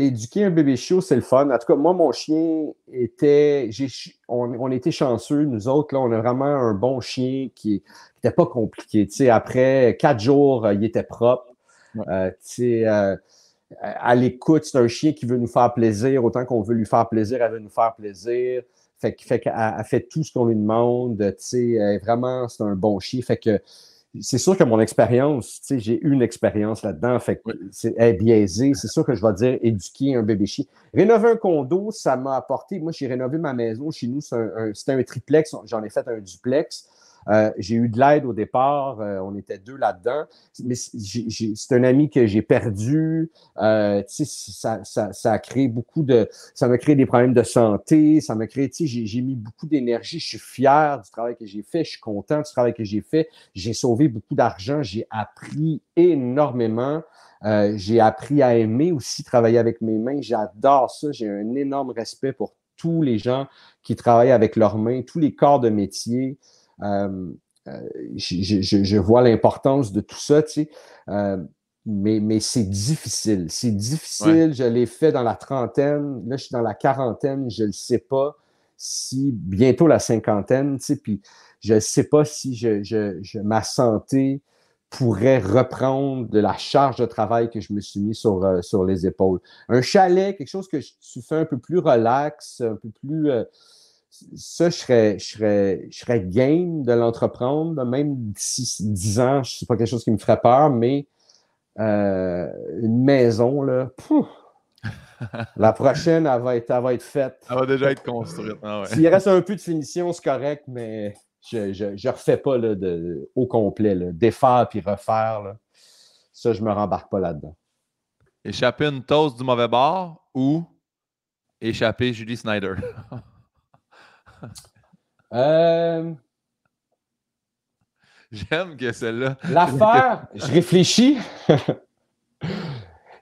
éduquer un bébé chiot, c'est le fun. En tout cas, moi, mon chien était. On était chanceux, nous autres. Là, on a vraiment un bon chien qui n'était pas compliqué. Après 4 jours, il était propre. Ouais. À l'écoute, c'est un chien qui veut nous faire plaisir. Autant qu'on veut lui faire plaisir, elle veut nous faire plaisir. Fait qu'elle fait tout ce qu'on lui demande. Vraiment, c'est un bon chien. Fait que c'est sûr que mon expérience, j'ai eu une expérience là-dedans, fait que elle est biaisée. C'est sûr que je vais dire éduquer un bébé chien. Rénover un condo, ça m'a apporté. Moi, j'ai rénové ma maison chez nous. C'était un triplex. J'en ai fait un duplex. J'ai eu de l'aide au départ. On était 2 là-dedans. Mais c'est un ami que j'ai perdu. Ça a créé beaucoup de. Ça m'a créé des problèmes de santé. Ça m'a créé. J'ai mis beaucoup d'énergie. Je suis fier du travail que j'ai fait. Je suis content du travail que j'ai fait. J'ai sauvé beaucoup d'argent. J'ai appris énormément. J'ai appris à aimer aussi travailler avec mes mains. J'adore ça. J'ai un énorme respect pour tous les gens qui travaillent avec leurs mains, tous les corps de métier. Je vois l'importance de tout ça, mais c'est difficile. C'est difficile. Ouais. Je l'ai fait dans la trentaine. Là, je suis dans la quarantaine. Je ne sais pas si bientôt la cinquantaine, puis je ne sais pas si ma santé pourrait reprendre de la charge de travail que je me suis mis sur les épaules. Un chalet, quelque chose que tu fais un peu plus relax, un peu plus... ça, je serais game de l'entreprendre, même d'ici 10 ans, c'est pas quelque chose qui me ferait peur, mais une maison, là, la prochaine, elle va être faite. Elle va déjà être construite. Ah ouais. S'il reste un peu de finition, c'est correct, mais je refais pas là, au complet. Là. Défaire puis refaire, là. Ça, je me rembarque pas là-dedans. Échapper une toast du mauvais bord ou échapper Julie Snyder? J'aime que celle-là. L'affaire, je réfléchis.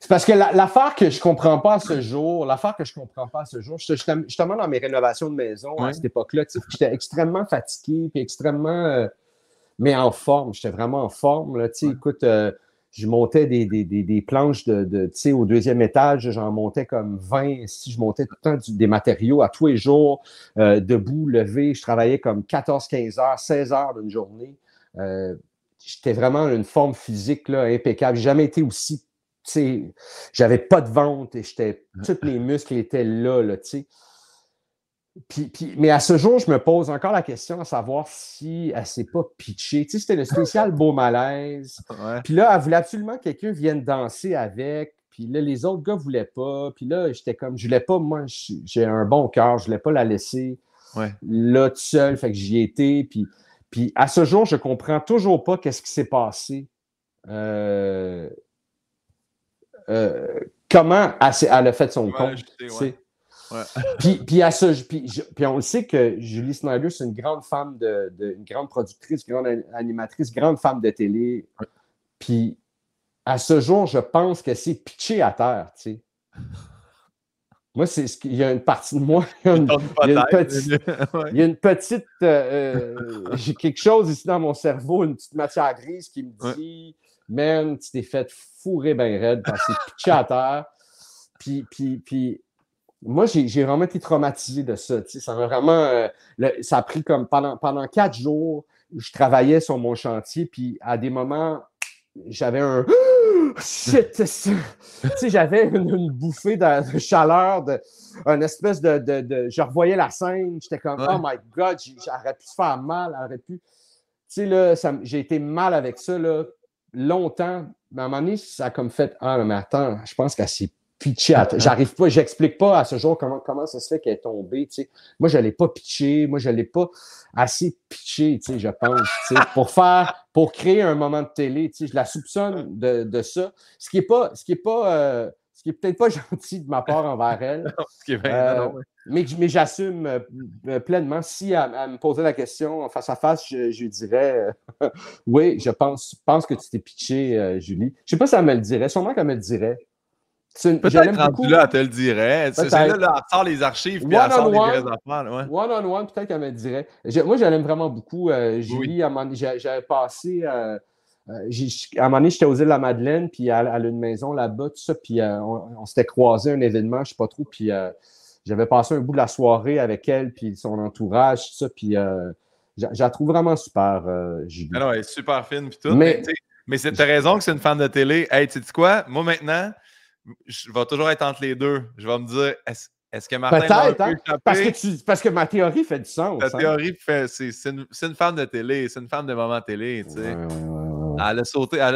C'est parce que l'affaire que je comprends pas à ce jour, j'étais justement dans mes rénovations de maison à cette époque-là, j'étais extrêmement fatigué, puis extrêmement, mais en forme. J'étais vraiment en forme, là, écoute, je montais des planches au deuxième étage, j'en montais comme 20, si je montais tout le temps des matériaux à tous les jours, debout, levé, je travaillais comme 14-15 heures, 16 heures d'une journée. J'étais vraiment une forme physique là, impeccable. J'ai jamais été aussi, j'avais pas de ventre et tous mes muscles étaient là, tu sais. Mais à ce jour, je me pose encore la question à savoir si elle s'est pas pitchée. Tu sais, c'était le spécial Beau Malaise. Ouais. Puis là, elle voulait absolument que quelqu'un vienne danser avec. Puis là, les autres gars voulaient pas. Puis là, j'étais comme, je voulais pas, moi, j'ai un bon cœur, je voulais pas la laisser là tout seul. Fait que j'y étais. Puis à ce jour, je comprends toujours pas qu'est-ce qui s'est passé. Comment elle a fait son compte. Ouais. Puis on le sait que Julie Snyder, c'est une grande femme une grande productrice, une grande animatrice, grande femme de télé. Ouais. Puis à ce jour, je pense que c'est pitché à terre, tu sais. Moi, il y a une partie de moi, il y a une petite j'ai quelque chose ici dans mon cerveau, une petite matière grise qui me dit man, tu t'es fait fourrer ben raide parce que c'est pitché à terre. Puis moi, j'ai vraiment été traumatisé de ça. Ça m'a vraiment. Ça a pris comme pendant 4 jours, je travaillais sur mon chantier, puis à des moments, j'avais un. Shit! J'avais une bouffée de chaleur, une espèce de. Je revoyais la scène, j'étais comme, oh my God, j'aurais pu se faire mal, j'aurais pu. Tu sais, là, j'ai été mal avec ça, là, longtemps. Mais à un moment donné, ça a comme fait, ah, mais attends, je pense qu'elle s'est pitché. J'arrive pas, j'explique pas à ce jour comment ça se fait qu'elle est tombée, tu sais. Moi, je l'ai pas pitché, moi, je l'ai pas assez pitché, tu sais, je pense, tu sais, pour créer un moment de télé, tu sais, je la soupçonne de ça. Ce qui est peut-être pas gentil de ma part envers elle. Mais j'assume pleinement. Si elle me posait la question face à face, je lui dirais oui, je pense que tu t'es pitché, Julie. Je sais pas si elle me le dirait. Sûrement qu'elle me le dirait. Peut-être rendu là, elle te le dirait. C'est là, elle sort les archives puis elle sort les vraies affaires. One-on-one, peut-être qu'elle me le dirait. Moi, je l'aime vraiment beaucoup. Julie, à un moment donné, j'avais passé... à un moment donné, j'étais aux îles de la Madeleine, puis elle a une maison là-bas, tout ça, puis on s'était croisé un événement, je sais pas trop, puis j'avais passé un bout de la soirée avec elle, puis son entourage, tout ça, puis je la trouve vraiment super, Julie. Ah non, elle est super fine, puis tout. Mais t'as raison que c'est une fan de télé. Hey, tu sais quoi? Moi, maintenant, je vais toujours être entre les deux. Je vais me dire, est-ce que Martin va un peu échapper? Parce que ma théorie fait du sens. Ta théorie fait... C'est une femme de télé, c'est une femme de moment télé, tu sais. Elle a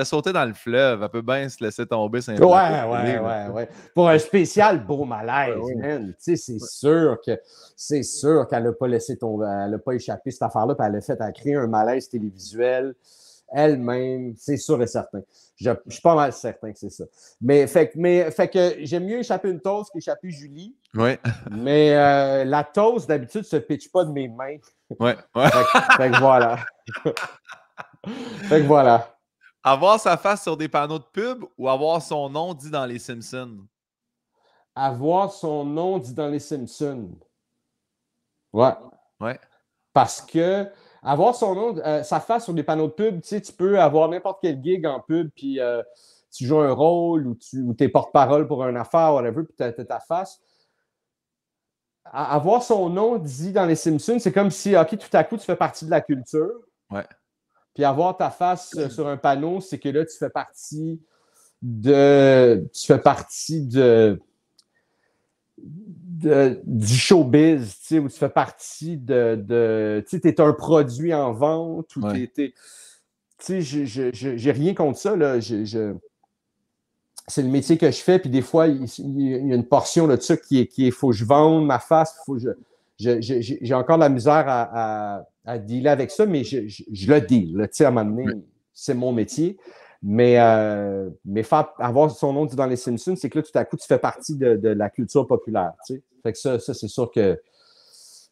sauté dans le fleuve. Elle peut bien se laisser tomber. Ouais. Pour un spécial Beau Malaise, man. Tu sais, c'est sûr qu'elle n'a pas laissé tomber, elle n'a pas échappé cette affaire-là, puis elle a créé un malaise télévisuel elle-même, c'est sûr et certain. Je suis pas mal certain que c'est ça. Mais fait que j'aime mieux échapper une toast qu'échapper Julie. Oui. Mais la toast, d'habitude, se pitche pas de mes mains. Ouais. Fait que voilà. Fait que voilà. Avoir sa face sur des panneaux de pub ou avoir son nom dit dans les Simpsons? Avoir son nom dit dans les Simpsons. Ouais. Parce que avoir son nom, sa face sur des panneaux de pub, tu sais, tu peux avoir n'importe quel gig en pub, puis tu joues un rôle ou tu es porte-parole pour une affaire, whatever, puis tu as ta face. Avoir son nom dit dans les Simpsons, c'est comme si, OK, tout à coup, tu fais partie de la culture. Ouais. Puis avoir ta face sur un panneau, c'est que là, tu fais partie du showbiz, tu sais, où tu fais partie tu sais, t'es un produit en vente, ou tu sais, j'ai rien contre ça, là, c'est le métier que je fais, puis des fois, il y a une portion de ça qui est, faut que je vende ma face, j'ai encore de la misère à dealer avec ça, mais je le deal, tu sais, à un moment donné, c'est mon métier. Mais avoir son nom dit dans les Simpsons, c'est que là, tout à coup, tu fais partie de la culture populaire, tu sais. Fait que ça, c'est sûr que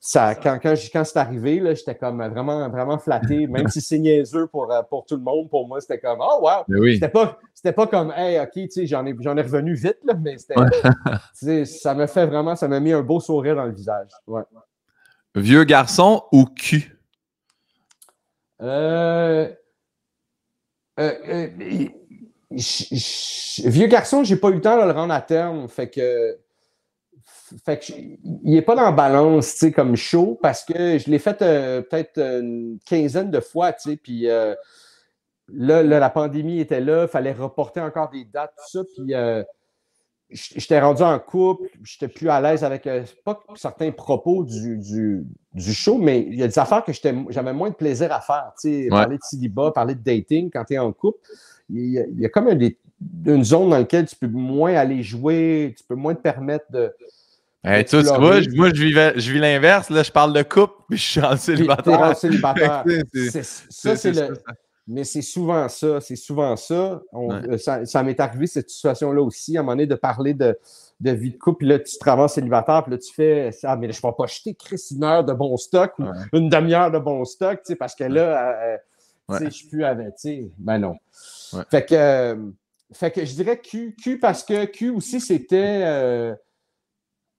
quand c'est arrivé, j'étais comme vraiment, vraiment flatté, même si c'est niaiseux pour tout le monde, pour moi, c'était comme « Oh, wow! » C'était pas comme « Hey, OK, tu sais, j'en ai revenu vite, là, mais ça m'a mis un beau sourire dans le visage. Ouais. Vieux garçon ou cul? Vieux garçon, j'ai pas eu le temps de le rendre à terme, fait que il n'est pas dans la balance, tu sais, comme show, parce que je l'ai fait peut-être une quinzaine de fois, tu sais, puis là, la pandémie était là, il fallait reporter encore des dates, tout ça, puis j'étais rendu en couple, j'étais plus à l'aise avec, pas certains propos du show, mais il y a des affaires que j'avais moins de plaisir à faire, tu sais, parler de célibat, parler de dating quand tu es en couple, il y a comme une zone dans laquelle tu peux moins aller jouer, tu peux moins te permettre de... Hey, tu vois, moi, je vis l'inverse. Là, je parle de couple, puis je suis en célibataire. T'es rendu célibataire. Mais c'est souvent ça. C'est souvent ça. Ça m'est arrivé, cette situation-là aussi, à un moment donné, de parler de vie de couple. Puis là, tu te ramasses célibataire, puis là, tu fais « Ah, mais je ne vais pas jeter une heure de bon stock ou une demi-heure de bon stock, parce que là, je ne suis plus avec. » Ben non. Ouais. Fait que je dirais Q parce que Q aussi, c'était...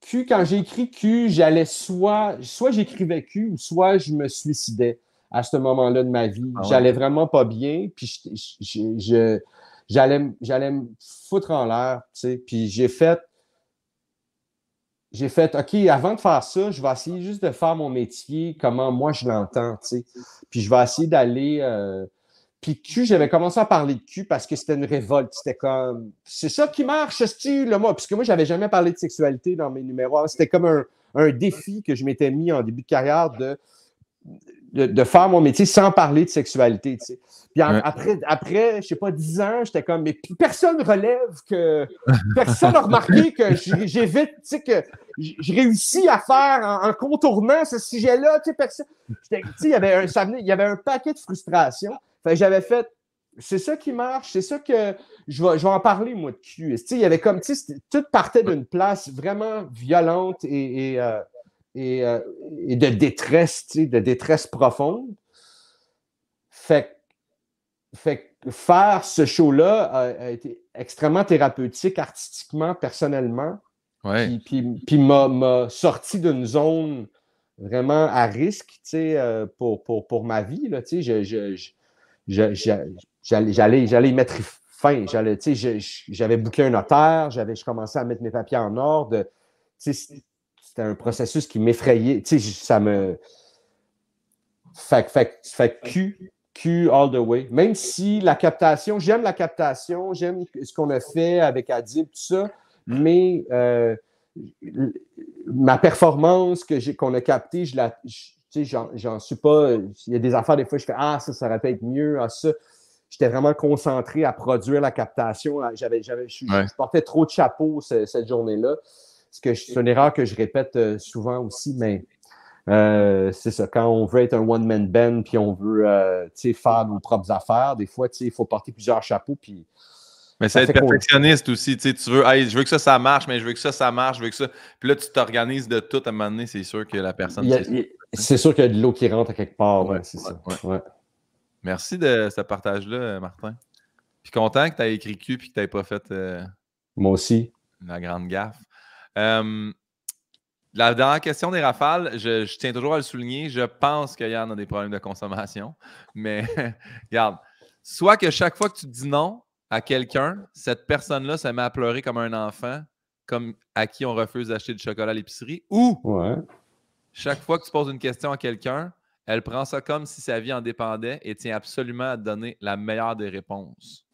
Q, quand j'ai écrit Q, j'allais soit j'écrivais Q ou soit je me suicidais à ce moment-là de ma vie. J'allais vraiment pas bien, puis j'allais me foutre en l'air, tu sais. Puis j'ai fait, OK, avant de faire ça, je vais essayer juste de faire mon métier, comment moi je l'entends, tu sais. Puis je vais essayer d'aller... Puis Q, j'avais commencé à parler de Q parce que c'était une révolte. C'était comme, c'est ça qui marche, ce style, moi. Puisque moi, j'avais jamais parlé de sexualité dans mes numéros. C'était comme un défi que je m'étais mis en début de carrière de faire mon métier sans parler de sexualité, tu sais. Puis après, je sais pas, 10 ans, j'étais comme, mais personne relève que... Personne n'a remarqué que j'évite, tu sais, que je réussis à faire en contournant ce sujet-là, tu sais, personne... Tu sais, il y avait un paquet de frustration. Fait que j'avais fait, c'est ça qui marche, c'est ça que je vais en parler, moi, de Q. Il y avait comme, tu sais, tout partait d'une place vraiment violente et de détresse, tu sais, de détresse profonde. Fait que faire ce show-là a été extrêmement thérapeutique, artistiquement, personnellement. Ouais. Puis m'a sorti d'une zone vraiment à risque, tu sais, pour ma vie, là, tu sais, j'allais y mettre fin. J'avais booké un notaire, je commençais à mettre mes papiers en ordre. C'était un processus qui m'effrayait. Ça me... Fait Q all the way. Même si la captation, j'aime ce qu'on a fait avec Adib, tout ça, mais ma performance qu'on a captée, j'en suis pas... Il y a des affaires, des fois, je fais « Ah, ça aurait pu être mieux. Ah, ça... » J'étais vraiment concentré à produire la captation. Je portais trop de chapeaux cette journée-là. C'est une erreur que je répète souvent aussi, mais c'est ça. Quand on veut être un one-man band puis on veut faire nos propres affaires, des fois, il faut porter plusieurs chapeaux. Puis mais c'est être perfectionniste aussi. Tu veux, hey, je veux que ça marche, mais je veux que ça marche, je veux que ça. Puis là, tu t'organises de tout à un moment donné, c'est sûr que la personne. C'est sûr qu'il y a de l'eau qui rentre à quelque part. C'est ça. Ouais. Merci de ce partage-là, Martin. Puis content que tu aies écrit Q et que tu n'aies pas fait moi aussi. La grande gaffe. La dernière question des rafales, je tiens toujours à le souligner. Je pense qu'il y en a des problèmes de consommation. Mais regarde, soit que chaque fois que tu dis non à quelqu'un, cette personne-là se met à pleurer comme un enfant, comme à qui on refuse d'acheter du chocolat à l'épicerie, ou chaque fois que tu poses une question à quelqu'un, elle prend ça comme si sa vie en dépendait et tient absolument à te donner la meilleure des réponses.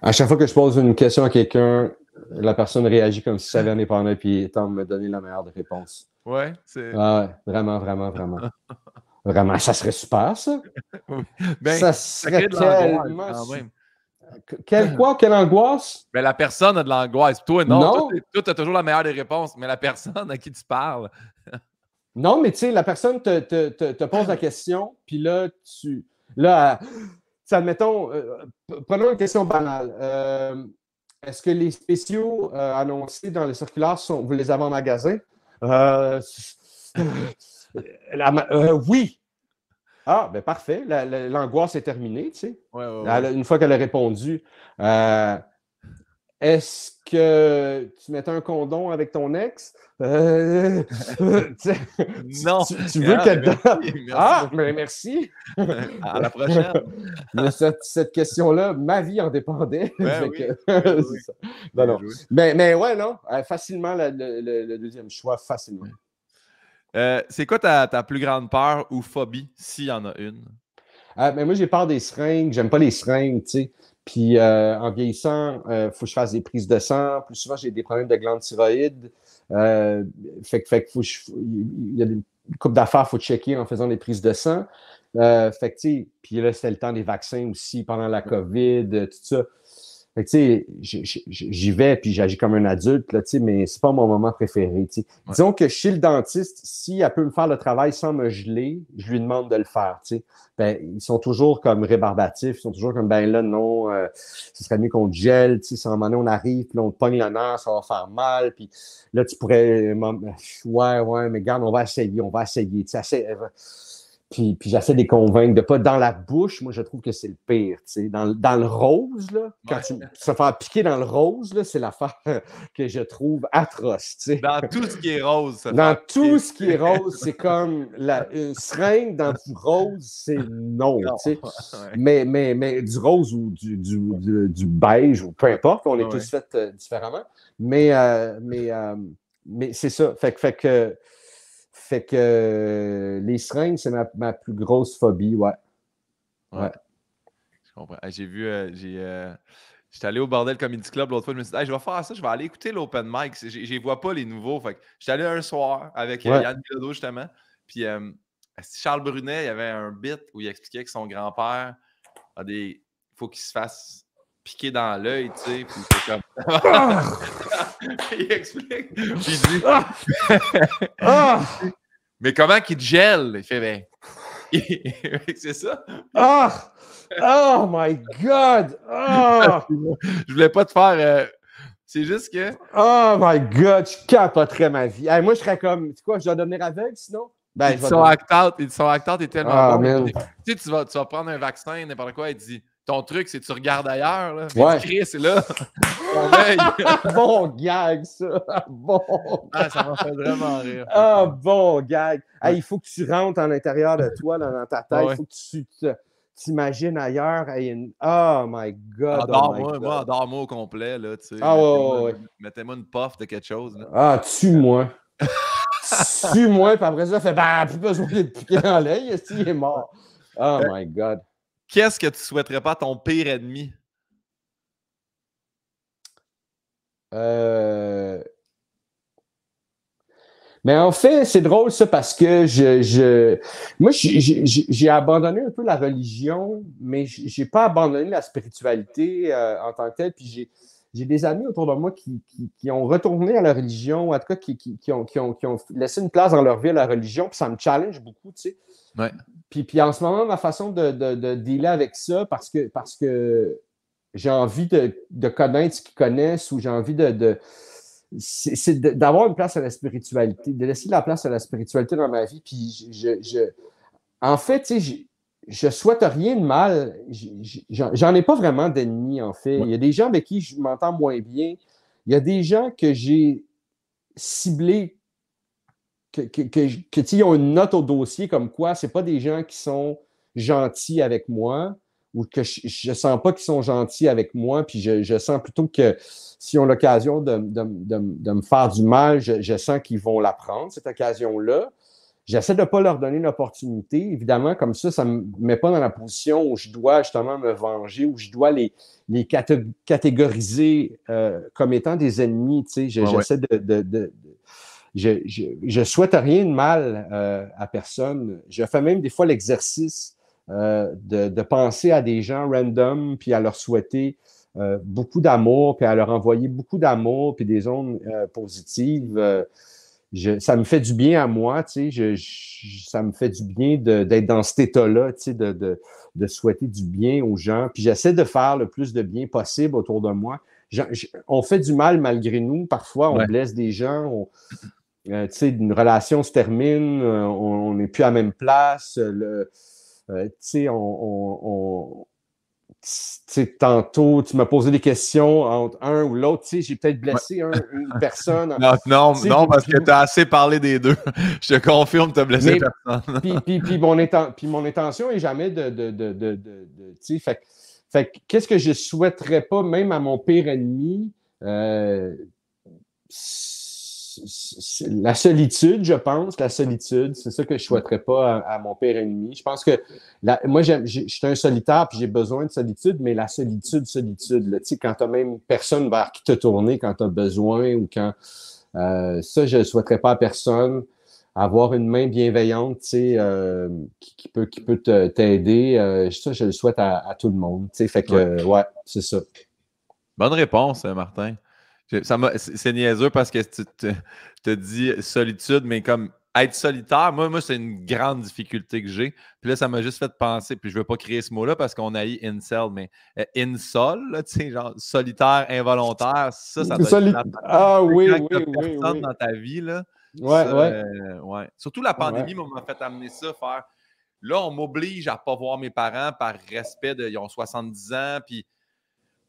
À chaque fois que je pose une question à quelqu'un, la personne réagit comme si sa vie en dépendait et tente de me donner la meilleure des réponses. Ouais, c'est... vraiment, vraiment, vraiment. Vraiment, ça serait super, ça. Ben, ça serait tellement... Quelle angoisse? Ben, la personne a de l'angoisse. Toi, non. Toi, tu as toujours la meilleure des réponses, mais la personne à qui tu parles... Non, mais tu sais, la personne te pose la question, puis là, admettons, prenons une question banale. Est-ce que les spéciaux annoncés dans les circulaires, vous les avez en magasin? Oui. Ah, ben parfait. L'angoisse est terminée, tu sais. Une fois qu'elle a répondu, est-ce que tu mettais un condom avec ton ex? Non. Tu veux qu'elle donne. Merci. Ah, mais merci. À la prochaine. Mais cette question-là, ma vie en dépendait. Ouais, oui. Ça. Non. Mais ouais, non. Facilement, le deuxième choix, facilement. C'est quoi ta plus grande peur ou phobie, s'il y en a une? Mais moi, j'ai peur des seringues. J'aime pas les seringues, tu sais. Puis en vieillissant, il faut que je fasse des prises de sang. Plus souvent, j'ai des problèmes de glandes thyroïdes. Fait que il y a une couple d'affaires, il faut checker en faisant des prises de sang. Fait que, tu sais, puis là, c'était le temps des vaccins aussi pendant la COVID, tout ça. Fait que, tu sais, j'y vais, puis j'agis comme un adulte, là, tu sais, mais c'est pas mon moment préféré, tu sais. Ouais. Disons que chez le dentiste, si elle peut me faire le travail sans me geler, je lui demande de le faire, tu sais. Ben, ils sont toujours comme rébarbatifs, ils sont toujours comme, ben là, non, ce serait mieux qu'on te gèle, tu sais, si à un moment donné, on arrive, puis là, on te pogne le nerf, ça va faire mal, puis là, tu pourrais, ouais, mais regarde, on va essayer, tu sais, Puis j'essaie de les convaincre de pas dans la bouche. Moi, je trouve que c'est le pire. Tu sais. Dans le rose, là, quand tu te fais piquer dans le rose, là, c'est l'affaire que je trouve atroce. Tu sais. Dans tout ce qui est rose, ça dans tout ce qui est rose, c'est comme une seringue dans du rose, c'est non. Tu sais. Ouais. Mais du rose ou du beige, ou peu importe, on est tous faits différemment. Mais c'est ça. Fait que les seringues, c'est ma plus grosse phobie, ouais. Je comprends. J'ai vu, j'étais allé au Bordel Comedy Club l'autre fois, je me suis dit, hey, je vais faire ça, je vais aller écouter l'open mic. Je ne vois pas les nouveaux. Fait que j'étais allé un soir avec Yann Bilodeau, justement. Puis Charles Brunet, il y avait un bit où il expliquait que son grand-père il faut qu'il se fasse piquer dans l'œil, tu sais. Puis c'est comme. Il explique. Puis il dit. Mais comment qu'il te gèle? Il fait, ben. C'est ça. Oh my God! Je voulais pas te faire. C'est juste que. Oh my God! Je capoterais ma vie. Hey, moi, je serais comme. Tu sais quoi, je dois devenir aveugle sinon? Ben, ils sont act-out est tellement bon. Tu sais, tu vas prendre un vaccin, n'importe quoi, il te dit. Ton truc, c'est que tu regardes ailleurs. Là. Ouais. Chris, c'est là. Bon gag, ça. Bon. Ça m'a fait vraiment rire. Bon gag. Hey, il faut que tu rentres à l'intérieur de toi, dans ta tête. Il faut que tu t'imagines ailleurs. Oh my God. Moi, endors-moi au complet. Là, tu sais. Mettez-moi une puff de quelque chose. Là. Tue-moi. Tue-moi, puis après ça, fait plus besoin de te piquer dans l'œil. Il est mort. Oh my God. Qu'est-ce que tu souhaiterais pas à ton pire ennemi? Mais en fait, c'est drôle ça parce que moi, j'ai abandonné un peu la religion, mais j'ai pas abandonné la spiritualité en tant que telle. Puis j'ai des amis autour de moi qui ont retourné à la religion, en tout cas qui ont laissé une place dans leur vie à la religion, puis ça me challenge beaucoup, tu sais. Ouais. Puis en ce moment, ma façon de dealer avec ça, parce que j'ai envie de connaître ce qu'ils connaissent ou j'ai envie c'est d'avoir une place à la spiritualité, de laisser de la place à la spiritualité dans ma vie. Puis en fait, tu sais, je souhaite rien de mal. J'en ai pas vraiment d'ennemis, en fait. Il y a des gens avec qui je m'entends moins bien. Il y a des gens que j'ai ciblés ils ont une note au dossier comme quoi c'est pas des gens qui sont gentils avec moi ou que je sens pas qu'ils sont gentils avec moi, puis je sens plutôt que s'ils ont l'occasion de me faire du mal, je sens qu'ils vont la prendre, cette occasion-là. J'essaie de ne pas leur donner l'opportunité. Évidemment, comme ça ne me met pas dans la position où je dois justement me venger, où je dois les catégoriser comme étant des ennemis. Tu sais. J'essaie je souhaite rien de mal à personne. Je fais même des fois l'exercice de penser à des gens random puis à leur souhaiter beaucoup d'amour puis à leur envoyer beaucoup d'amour puis des ondes positives. Ça me fait du bien à moi, tu sais. Ça me fait du bien d'être dans cet état-là, tu sais, de souhaiter du bien aux gens. Puis j'essaie de faire le plus de bien possible autour de moi. On fait du mal malgré nous. Parfois, on blesse des gens. tu sais, une relation se termine, on n'est plus à la même place. Tu sais, tu sais, tantôt, tu m'as posé des questions entre un ou l'autre. Tu sais, j'ai peut-être Ouais. blessé une personne. Non, non, Tu sais, non, parce que tu as assez parlé des deux. Je te confirme, tu n'as blessé mais personne. puis mon intention est jamais tu sais, fait que qu'est-ce que je souhaiterais pas, même à mon pire ennemi, la solitude, je pense, la solitude, c'est ça que je souhaiterais pas à mon pire ennemi. Je pense que moi, je suis un solitaire puis j'ai besoin de solitude, mais la solitude, là, tu sais, quand tu n'as même personne vers qui te tourner quand tu as besoin ou quand. Ça, je ne souhaiterais pas à personne. Avoir une main bienveillante, tu sais, qui peut t'aider, ça, je le souhaite à tout le monde. Tu sais, fait que, ouais, c'est ça. Bonne réponse, Martin. C'est niaiseux parce que tu te dis solitude, mais comme être solitaire, moi c'est une grande difficulté que j'ai. Puis là, ça m'a juste fait penser, puis je ne veux pas créer ce mot-là parce qu'on a eu incel, mais insol, tu sais, genre solitaire, involontaire, ça doit être plate. Ah oui, Quand tu oui, n'as oui, personne oui. dans ta vie, là, Ouais, ça, ouais. ouais. Surtout la pandémie Ouais. m'a fait amener ça, faire. Là, on m'oblige à ne pas voir mes parents par respect ils ont 70 ans, puis.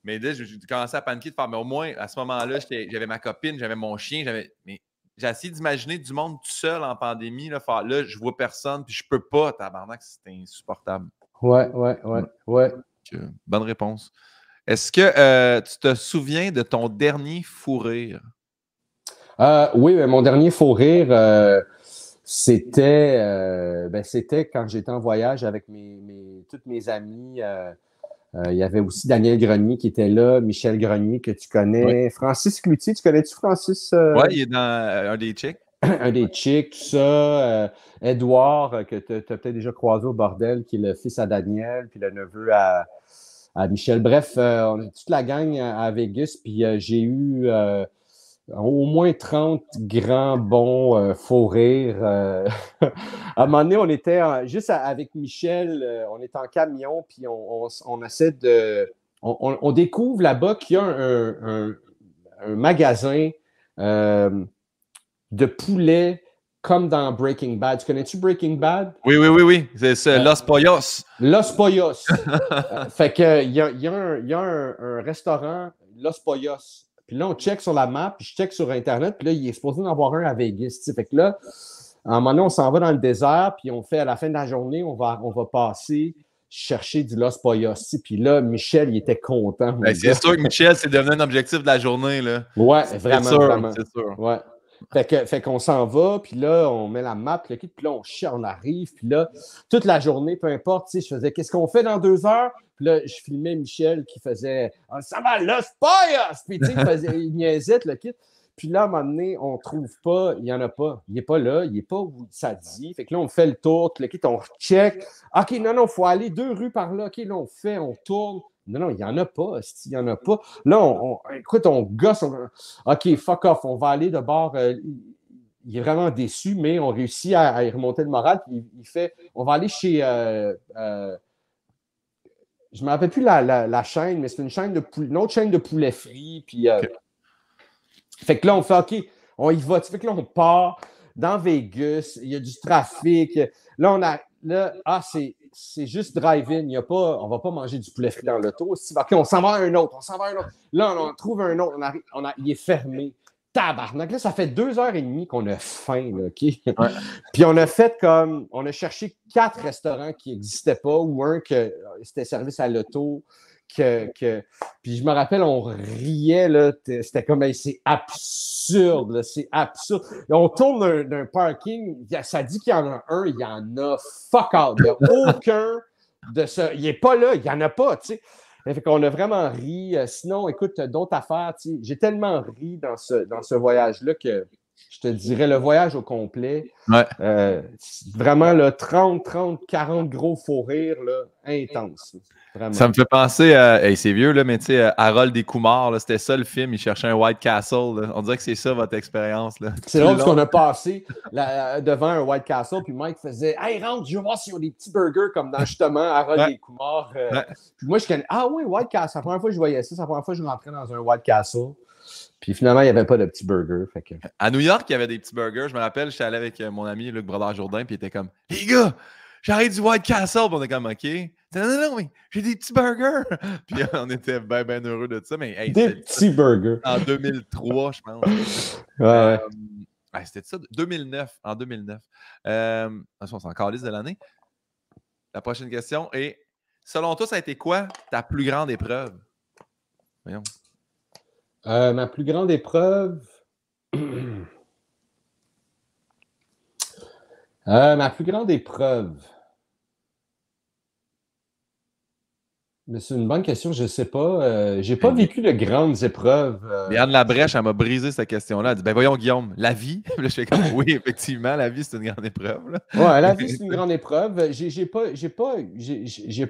Mais là, j'ai commencé à paniquer de faire, mais au moins, à ce moment-là, j'avais ma copine, j'avais mon chien, mais j'ai essayé d'imaginer du monde tout seul en pandémie, là, faire, là, je vois personne, puis je peux pas, tabarnak, c'est insupportable. Ouais. Bonne réponse. Est-ce que tu te souviens de ton dernier fou rire? Oui, mais mon dernier faux rire, c'était quand j'étais en voyage avec toutes mes amies. Il y avait aussi Daniel Grenier qui était là, Michel Grenier que tu Oui, connais, Francis Cloutier, tu connais-tu Francis? ouais, il est dans un des chicks. Un des chicks, tout ça. Edouard, que tu as peut-être déjà croisé au bordel, qui est le fils à Daniel, puis le neveu à Michel. Bref, on est toute la gang à Vegas, puis j'ai eu au moins 30 grands bons faux rires. À un moment donné, on était juste avec Michel, on est en camion, puis on essaie de. On découvre là-bas qu'il y a un magasin de poulet comme dans Breaking Bad. Tu connais-tu Breaking Bad? Oui. C'est ça, Los Pollos. Los Pollos. Fait que il y a un restaurant, Los Pollos. Puis là, on check sur la map, puis je check sur Internet, puis là, il est supposé en avoir un à Vegas. T'sais. Fait que là, à un moment donné, on s'en va dans le désert, puis on fait à la fin de la journée, on va passer chercher du Los Pollos. Puis là, Michel, il était content. Ben, c'est sûr que Michel, c'est devenu un objectif de la journée. Là. Ouais, C'est vraiment, sûr, vraiment. c'est sûr. Ouais. Fait qu'on s'en va, puis là, on met la map, puis là, on arrive, puis là, toute la journée, peu importe, je faisais qu'est-ce qu'on fait dans 2 heures? Puis là, je filmais Michel qui faisait ça va, Los Pollos! Puis tu sais, il niaisait le kit. Puis là, à un moment donné, on ne trouve pas, il n'y en a pas. Il n'est pas là, il n'est pas où ça dit. Fait que là, on fait le tour, le kit, on recheck. OK, non, il faut aller 2 rues par là. OK, là, on tourne. Non, il n'y en a pas. Il n'y en a pas. Là, écoute, on gosse. OK, fuck off. On va aller de bord. Il est vraiment déçu, mais on réussit à y remonter le moral. Puis il fait on va aller chez. Je ne me rappelle plus la chaîne, mais c'est une autre chaîne de poulet frit. Puis, Okay. Fait que là, on fait OK, on y va. Fait que là, on part dans Vegas. Il y a du trafic. Là, c'est juste drive-in. On ne va pas manger du poulet frit dans l'auto. OK, on s'en va à un autre. Là, on trouve un autre. Il est fermé. Tabarnak. Là, ça fait 2h30 qu'on a faim. Là, OK? Ouais. Puis on a cherché 4 restaurants qui n'existaient pas ou un que c'était service à l'auto. Puis je me rappelle, on riait, là, c'était comme, c'est absurde, là, c'est absurde. Et on tourne d'un parking, ça dit qu'il y en a un, il y en a fuck out. Il n'y a aucun de ça. Il n'est pas là, il n'y en a pas, tu sais. Fait qu'on a vraiment ri. Sinon, écoute, d'autres affaires, tu sais, j'ai tellement ri dans ce voyage-là que je te dirais le voyage au complet. Ouais. Vraiment, là, 30, 40 gros faux rires, là, intenses. Vraiment. Ça me fait penser à. Hey, c'est vieux, là, mais tu sais, Harold Descoumars, c'était ça le film. Il cherchait un White Castle. Là. On dirait que c'est ça votre expérience. Là. C'est drôle parce qu'on a passé devant un White Castle, puis Mike faisait hey, rentre, je veux voir s'ils ont des petits burgers comme dans justement Harold Descoumars. Puis moi, je connais. Ah oui, White Castle. C'est la première fois que je voyais ça. C'est la première fois que je rentrais dans un White Castle. Puis finalement, il n'y avait pas de petits burgers. Fait que... À New York, il y avait des petits burgers. Je me rappelle, j'étais allé avec mon ami Luc Brodeur-Jourdain, puis il était comme « Les gars, j'arrive du White Castle. » Puis on est comme « OK. » Non, mais j'ai des petits burgers. Puis on était bien, bien heureux de ça. Mais hey, des petits burgers. En 2003, je pense. Ouais. C'était ça, 2009. En 2009. On s'en calisse de l'année. La prochaine question est, selon toi, ça a été quoi ta plus grande épreuve? Voyons. Ma plus grande épreuve... ma plus grande épreuve... Mais c'est une bonne question, je ne sais pas. J'ai pas vécu de grandes épreuves. Mais Anne Labrèche, elle m'a brisé cette question-là. Elle dit, ben voyons, Guillaume, la vie? Là, je fais comme, oui, effectivement, la vie, c'est une grande épreuve. Là. Ouais, la vie, c'est une grande épreuve. J'ai pas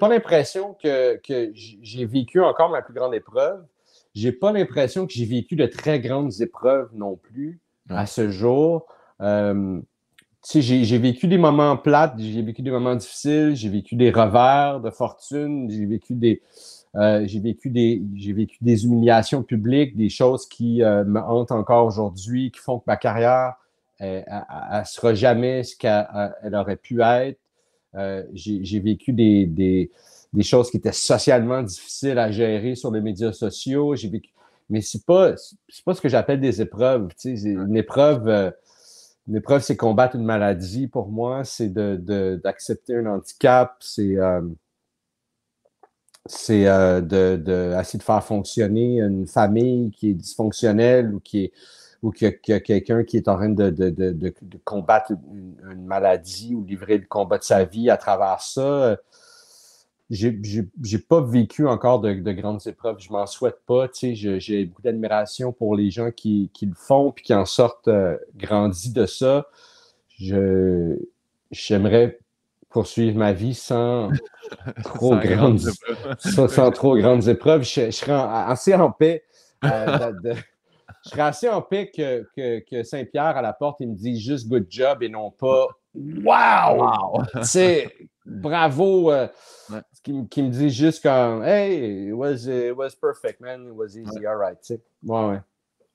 l'impression que j'ai vécu encore ma plus grande épreuve. J'ai pas l'impression que j'ai vécu de très grandes épreuves non plus à ce jour. Tu sais, j'ai vécu des moments plates, j'ai vécu des moments difficiles, j'ai vécu des revers de fortune, j'ai vécu des humiliations publiques, des choses qui me hantent encore aujourd'hui, qui font que ma carrière, elle ne sera jamais ce qu'elle aurait pu être. J'ai vécu des choses qui étaient socialement difficiles à gérer sur les médias sociaux. Mais c'est pas ce que j'appelle des épreuves. Tu sais, une épreuve, c'est combattre une maladie pour moi, c'est d'accepter un handicap, c'est essayer de faire fonctionner une famille qui est dysfonctionnelle ou qu'il y a quelqu'un qui est en train de combattre une maladie ou livrer le combat de sa vie à travers ça. J'ai pas vécu encore de grandes épreuves, je m'en souhaite pas. Tu sais, j'ai beaucoup d'admiration pour les gens qui le font puis qui en sortent grandis de ça. J'aimerais poursuivre ma vie sans trop grandes épreuves. Je serais assez en paix. Je serais assez en paix que Saint-Pierre à la porte, il me dit juste good job et non pas wow! Tu sais, bravo! Qui me dit juste comme hey, it was perfect, man. It was easy, all right. Tu sais. Ouais.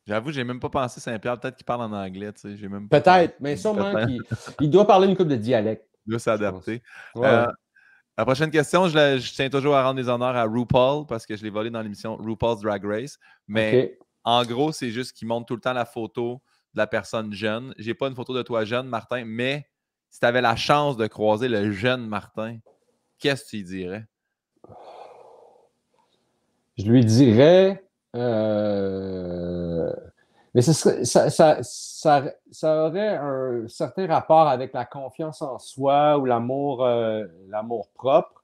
J'avoue, j'ai même pas pensé Saint-Pierre, peut-être qu'il parle en anglais, tu sais. J'ai même peut-être, mais sûrement qu'il doit parler une couple de dialectes. Il doit s'adapter. Ouais. La prochaine question, je tiens toujours à rendre les honneurs à RuPaul parce que je l'ai volé dans l'émission RuPaul's Drag Race. Mais en gros, c'est juste qu'il montre tout le temps la photo de la personne jeune. J'ai pas une photo de toi jeune, Martin, mais si tu avais la chance de croiser le jeune Martin, qu'est-ce que tu lui dirais? Je lui dirais... Mais ça aurait un certain rapport avec la confiance en soi ou l'amour propre.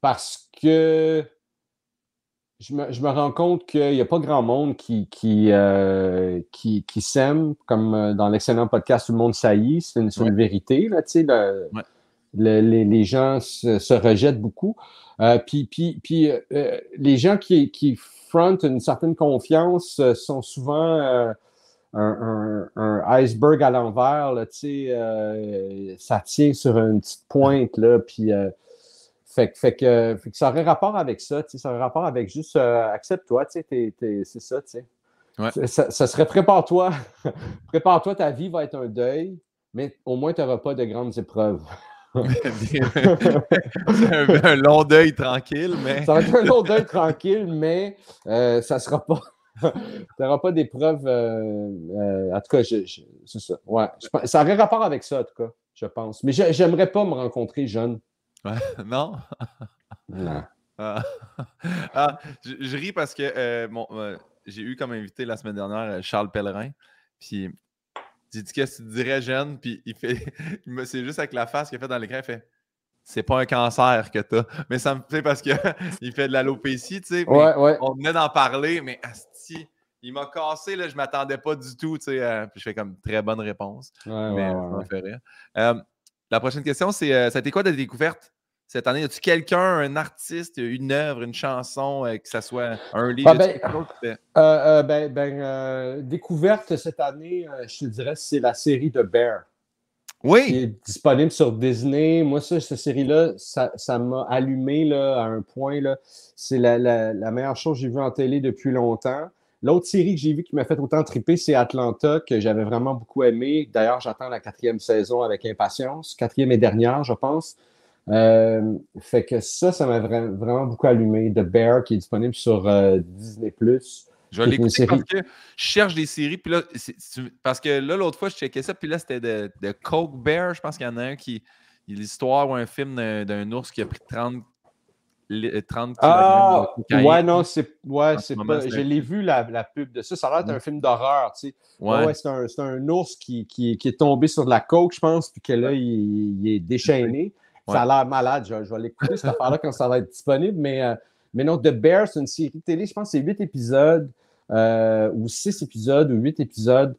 Parce que je me rends compte qu'il n'y a pas grand monde qui s'aime, comme dans l'excellent podcast Tout le monde saillit. C'est une vérité, là, tu sais. Les gens se rejettent beaucoup. Puis les gens qui frontent une certaine confiance sont souvent un iceberg à l'envers. Là, ça tient sur une petite pointe. Là, puis, fait que ça aurait rapport avec ça. Ça aurait rapport avec juste accepte-toi. C'est ça. Ouais. Ça serait prépare-toi. Prépare-toi, ta vie va être un deuil, mais au moins tu n'auras pas de grandes épreuves. C'est un long deuil tranquille, mais... Ça va être un long deuil tranquille, mais ça sera pas... tu n'auras pas d'épreuve... en tout cas, c'est ça. Ouais. Ça aurait rapport avec ça, en tout cas, je pense. Mais j'aimerais pas me rencontrer jeune. Ouais. Non? Non. Je ris parce que j'ai eu comme invité la semaine dernière Charles Pellerin, puis... J'ai dit, qu'est-ce que tu dirais, jeune? Puis c'est juste avec la face qu'il a fait dans l'écran, il fait, c'est pas un cancer que t'as. Mais ça me fait parce qu'il fait de l'alopécie, tu sais. Ouais. On venait d'en parler, mais asti, il m'a cassé, là, je m'attendais pas du tout, tu sais. Puis je fais comme très bonne réponse. Ça m'a fait rire. La prochaine question, c'est, ça a été quoi ta découverte cette année? As-tu quelqu'un, un artiste, une œuvre, une chanson, que ça soit un livre? Découverte cette année, je te dirais, c'est la série de Bear. Oui! est disponible sur Disney. Moi, cette série-là, ça m'a allumé là, à un point. Là. C'est la meilleure chose que j'ai vue en télé depuis longtemps. L'autre série que j'ai vue qui m'a fait autant triper, c'est Atlanta, que j'avais vraiment beaucoup aimé. D'ailleurs, j'attends la 4e saison avec impatience. 4e et dernière, je pense. Fait que ça m'a vraiment beaucoup allumé. The Bear, qui est disponible sur Disney+. Je vais Qui est une l'écouter parce série. que je cherche des séries. Puis là, parce que là, l'autre fois, je checkais ça. Puis là, c'était de Coke Bear. Je pense qu'il y en a un qui. Il y a l'histoire ou un film d'un ours qui a pris 30 kilogrammes de Ah, cocaïne. ouais, non, En ce c'est moment, pas. c'est Je un l'ai film. vu la pub de ça. Ça a l'air d'être un film d'horreur, tu sais. Ouais, Ouais. ouais, c'est un ours qui est tombé sur de la coke, je pense, puis que là, Ouais. il est déchaîné. Ouais. Ça a l'air malade. Je vais l'écouter, cette affaire-là, quand ça va être disponible. Mais non, The Bear, c'est une série de télé, je pense que c'est 8 épisodes, ou 6 épisodes, ou 8 épisodes.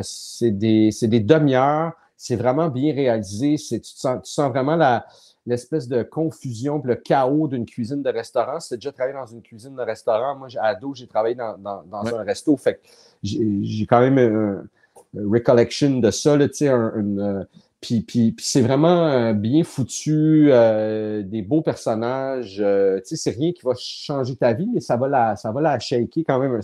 C'est des demi-heures. C'est vraiment bien réalisé. Tu sens vraiment l'espèce de confusion, le chaos d'une cuisine de restaurant. Si tu as déjà travaillé dans une cuisine de restaurant, moi, à ado, j'ai travaillé dans Ouais. un resto. Fait que j'ai quand même un recollection de ça. Là, puis c'est vraiment bien foutu, des beaux personnages. C'est rien qui va changer ta vie, mais ça va la shaker quand même.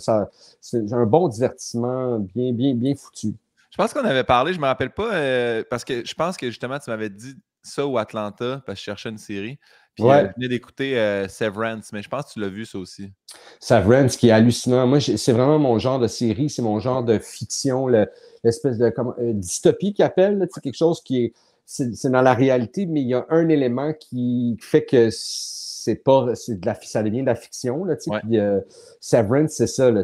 C'est un bon divertissement bien foutu. Je pense qu'on avait parlé, je ne me rappelle pas, parce que je pense que justement, tu m'avais dit ça ou Atlanta, parce que je cherchais une série. Puis je Ouais. venais d'écouter Severance, mais je pense que tu l'as vu ça aussi. Severance, qui est hallucinant. Moi, c'est vraiment mon genre de série, c'est mon genre de fiction, l'espèce de dystopie qu'ils appellent, là, quelque chose qui est, c'est dans la réalité, mais il y a un élément qui fait que ça devient de la fiction, là, Ouais. puis Severance, c'est ça, là,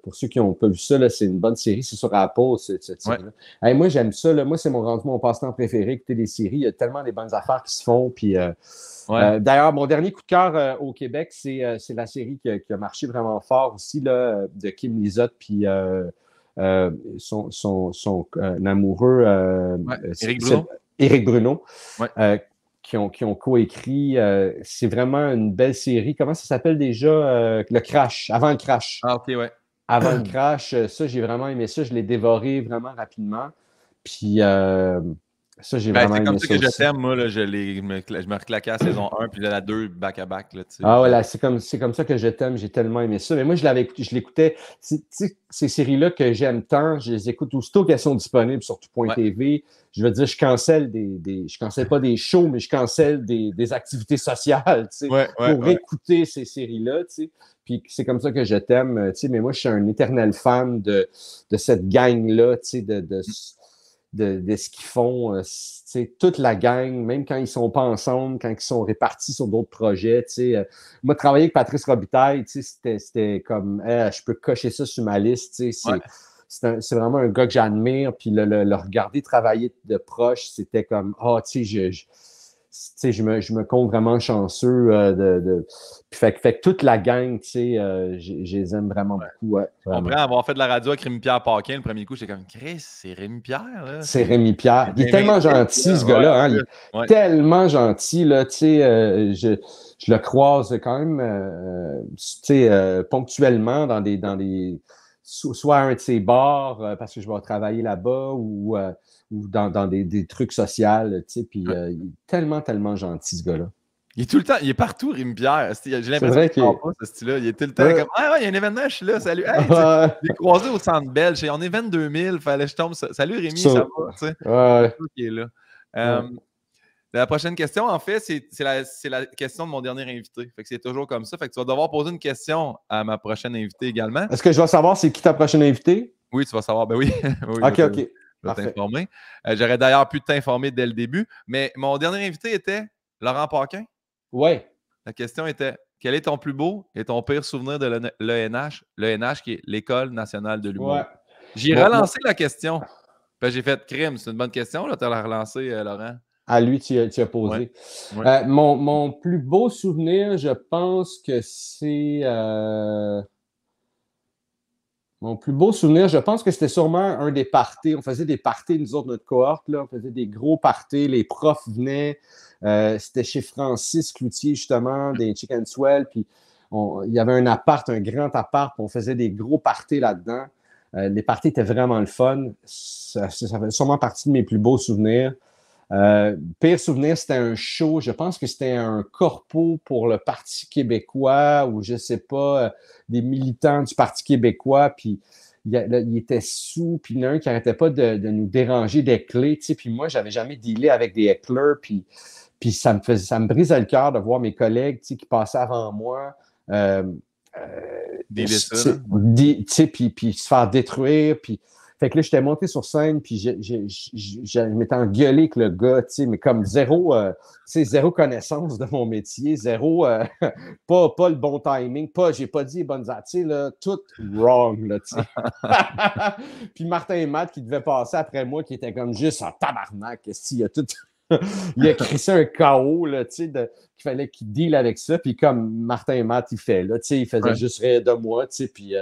pour ceux qui n'ont pas vu ça, là, c'est une bonne série, c'est sur Apple, cette série-là. Hey, moi, j'aime ça, là, moi, c'est rendu mon passe-temps préféré, écouter des séries, il y a tellement des bonnes affaires qui se font, puis d'ailleurs, mon dernier coup de cœur au Québec, c'est la série qui a marché vraiment fort aussi, là, de Kim Lizotte, puis son amoureux, Ouais. Éric Bruno. Éric Bruno, Ouais. qui ont coécrit. C'est vraiment une belle série. Comment ça s'appelle déjà? Le Crash, avant le Crash. Ah, ok, ouais. Avant le Crash, ça, j'ai vraiment aimé ça. Je l'ai dévoré vraiment rapidement. Puis ça, j'ai Ben, vraiment c'est comme aimé ça ça que je aussi. t'aime, moi. Là, je me reclaquais à la saison 1, puis là, la 2, back-à-back. Là, Ah ouais, c'est comme ça que je t'aime, j'ai tellement aimé ça. Mais moi, je l'écoutais. Ces séries-là que j'aime tant, je les écoute aussitôt qu'elles sont disponibles sur tout.tv. Je veux dire, je cancelle je cancelle pas des shows, mais je cancelle des activités sociales, pour écouter ces séries-là, Puis c'est comme ça que je t'aime, mais moi, je suis un éternel fan de cette gang-là, de ce qu'ils font, toute la gang, même quand ils ne sont pas ensemble, quand ils sont répartis sur d'autres projets. Moi, travailler avec Patrice Robitaille, c'était comme, je peux cocher ça sur ma liste. C'est vraiment un gars que j'admire. Puis le regarder travailler de proche, c'était comme, je me compte vraiment chanceux. Fait que toute la gang, je les aime vraiment beaucoup. Ouais, Je comprends avoir fait de la radio avec Rémi-Pierre Paquin. Le premier coup, j'étais comme, Chris, c'est Rémi-Pierre. Là. c'est Rémi-Pierre. Il est bien tellement vingtième, gentil, ce ouais, gars-là. Hein? en Il plus. est Ouais. tellement gentil. Là, je le croise quand même ponctuellement soit à un de ses bars, parce que je vais travailler là-bas, ou dans des trucs sociaux. Puis il est tellement gentil, ce gars-là. Il est tout le temps, il est partout, Rémi-Pierre. J'ai C'est l'impression vrai qu'il ne qu'il sort pas, ce style-là. Il est tout le temps comme, ah ouais, il y a un événement, je suis là, salut. Hey, je l'ai croisé au Centre Bell. On est 22 000, fallait que je tombe. Salut Rémi, ça va? C'est ça qui est là. La prochaine question, en fait, c'est la question de mon dernier invité. Fait que c'est toujours comme ça. Fait que tu vas devoir poser une question à ma prochaine invitée également. Est-ce que je vais savoir c'est qui ta prochaine invitée? Oui, tu vas savoir. Ben oui. Oui, OK. je vais t'informer. J'aurais d'ailleurs pu t'informer dès le début. Mais mon dernier invité était Laurent Paquin. Oui. La question était, quel est ton plus beau et ton pire souvenir de l'ENH? L'ENH qui est l'École nationale de l'humour. Ouais. J'ai relancé la question. Ben, j'ai fait crime. C'est une bonne question. Tu as relancé, Laurent. À lui, tu as posé. Ouais. Mon plus beau souvenir, je pense que c'est... Mon plus beau souvenir, je pense que c'était sûrement un des parties. On faisait des parties, nous autres, notre cohorte, là. On faisait des gros parties. Les profs venaient. C'était chez Francis Cloutier, justement, des Chicken Swell. Puis il y avait un appart, un grand appart. Puis on faisait des gros parties là-dedans. Les parties étaient vraiment le fun. Ça fait sûrement partie de mes plus beaux souvenirs. Pire souvenir, c'était un show. Je pense que c'était un corpo pour le Parti québécois ou je sais pas, des militants du Parti québécois. Puis il était sous, puis il y en a un qui n'arrêtait pas de nous déranger des clés. Tu sais, puis moi, j'avais jamais dealé avec des hecklers. Puis ça me brisait le cœur de voir mes collègues, tu sais, qui passaient avant moi. Puis se faire détruire. Puis fait que là, j'étais monté sur scène, puis je m'étais engueulé avec le gars, tu sais, mais comme zéro connaissance de mon métier, zéro, pas le bon timing, j'ai pas dit les bonnes tu sais, là, tout wrong, là, tu sais. Puis Martin et Matt qui devaient passer après moi, qui était comme juste en tabarnak, il a tout... il a crissé un chaos, là, tu sais, qu'il fallait qu'il deal avec ça, puis comme Martin et Matt, il fait, là, tu sais, il faisait juste rire de moi, tu sais, puis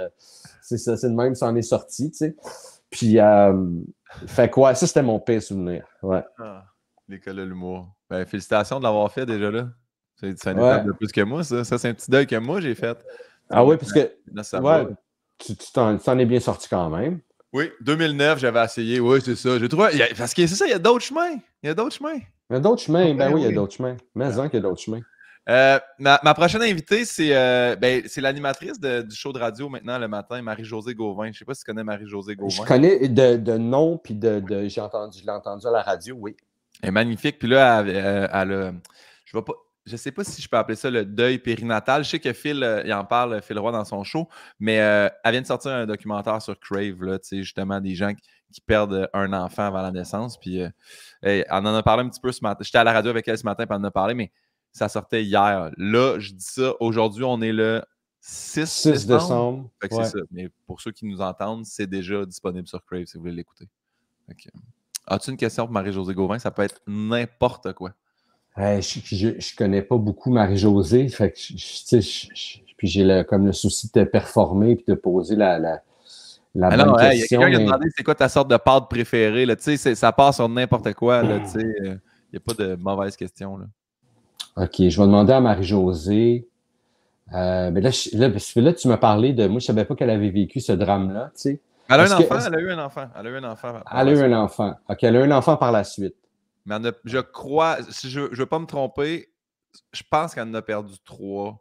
c'est ça, c'est de même, ça en est sorti, tu sais. Puis, fait quoi, ça, c'était mon pire souvenir. Ouais. L'école de l'humour. Ben, félicitations de l'avoir fait déjà là. C'est une étape de plus que moi, ça. Ça, c'est un petit deuil que moi, j'ai fait. Ah oui, parce que tu t'en es bien sorti quand même. Oui, 2009, j'avais essayé. Oui, c'est ça. J'ai trouvé. Parce que c'est ça, il y a d'autres chemins. Il y a d'autres chemins. Il y a d'autres chemins. Ben oui, il y a d'autres chemins. Mais qu'il y a d'autres chemins. Ma prochaine invitée, c'est l'animatrice du show de radio maintenant le matin, Marie-Josée Gauvin. Je ne sais pas si tu connais Marie-Josée Gauvin. Je connais de nom, puis je l'ai entendu à la radio, oui. Elle est magnifique. Puis là, elle a. Je ne sais pas si je peux appeler ça le deuil périnatal. Je sais que Phil, il en parle, Phil Roy, dans son show, mais elle vient de sortir un documentaire sur Crave, là, justement, des gens qui perdent un enfant avant la naissance. Puis elle en a parlé un petit peu ce matin. J'étais à la radio avec elle ce matin, puis elle en a parlé, mais ça sortait hier. Là, je dis ça, aujourd'hui, on est le 6 décembre. Fait que c'est ça. Mais pour ceux qui nous entendent, c'est déjà disponible sur Crave si vous voulez l'écouter. As-tu une question pour Marie-Josée Gauvin? Ça peut être n'importe quoi. Je connais pas beaucoup Marie-Josée, fait que puis j'ai comme le souci de te performer et de poser la bonne question. Il y a quelqu'un qui a demandé c'est quoi ta sorte de pâte préférée. Là, ça part sur n'importe quoi. Il n'y a pas de mauvaise question. Là. OK, je vais demander à Marie-Josée. Mais là, tu m'as parlé de... Moi, je ne savais pas qu'elle avait vécu ce drame-là, tu sais. Elle a eu un enfant. Elle a eu un enfant. OK, elle a eu un enfant par la suite. Mais je crois, si je ne veux pas me tromper, je pense qu'elle en a perdu 3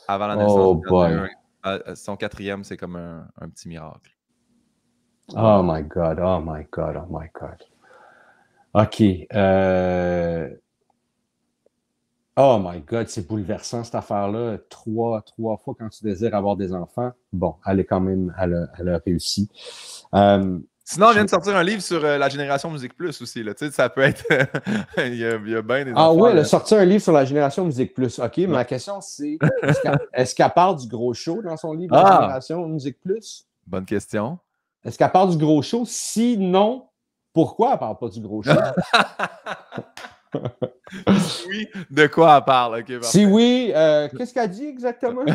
avant la naissance. Oh boy. Son 4e, c'est comme un petit miracle. Oh my God. OK. Oh my God, c'est bouleversant cette affaire-là. 3 fois quand tu désires avoir des enfants. Bon, elle a réussi. Sinon, on vient de sortir un livre sur la génération Musique Plus aussi. Là. Tu sais, ça peut être. il y a bien des enfants. Ah oui, elle a sorti un livre sur la génération Musique Plus. OK, mais ma question, c'est est-ce qu'elle parle du gros show dans son livre, La génération Musique Plus? Bonne question. Est-ce qu'elle parle du gros show? Sinon, pourquoi elle ne parle pas du gros show? Si oui, de quoi elle parle? Okay, si oui, qu'est-ce qu'elle dit exactement? Mais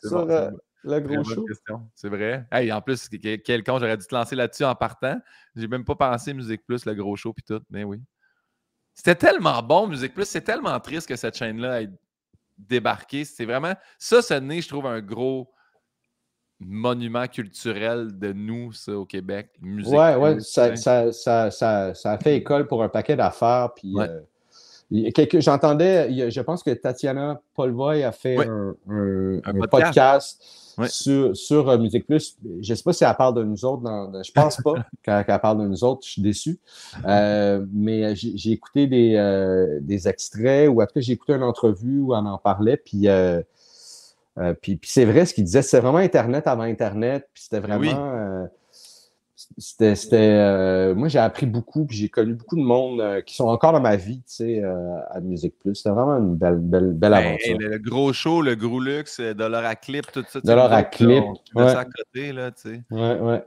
c'est sur, bon. Le gros show. Question. C'est vrai. Hey, en plus, quel con, j'aurais dû te lancer là-dessus en partant. J'ai même pas pensé Musique Plus, le gros show puis tout. Mais oui. C'était tellement bon, Musique Plus. C'est tellement triste que cette chaîne-là ait débarqué. C'est vraiment... Ça, ce n'est, je trouve, un gros monument culturel de nous, ça, au Québec. Musique Plus, ça a fait école pour un paquet d'affaires. Puis... J'entendais, je pense que Tatiana Polvoy a fait un podcast sur Musique Plus. Je ne sais pas si elle parle de nous autres. Je ne pense pas qu'elle parle de nous autres. Je suis déçu. Mais j'ai écouté des extraits ou après j'ai écouté une entrevue où on en parlait. Puis c'est vrai ce qu'il disait. C'était vraiment Internet avant Internet. Puis c'était vraiment... moi, j'ai appris beaucoup, puis j'ai connu beaucoup de monde qui sont encore dans ma vie, tu sais, à Musique Plus. C'était vraiment une belle aventure. Le gros show, le gros luxe, Dollar à Clip, tout ça. Dollar à Clip. Ça à côté, là, tu sais. Ouais.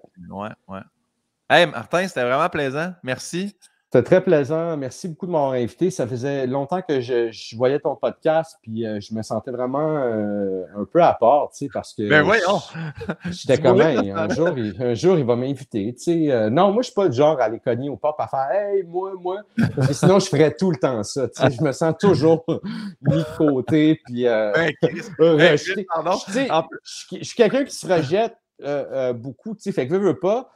Hey, Martin, c'était vraiment plaisant. Merci. C'était très plaisant. Merci beaucoup de m'avoir invité. Ça faisait longtemps que je voyais ton podcast, puis je me sentais vraiment un peu à part, tu sais, parce que voyons! J'étais comme, un jour, il va m'inviter, tu sais. Non, moi, je suis pas le genre à aller cogner au pop à faire « Hey, moi! » Parce que sinon, je ferais tout le temps ça, tu sais. Je me sens toujours mis de côté, puis rejeté. Je suis quelqu'un qui se rejette beaucoup. Fait que veux pas,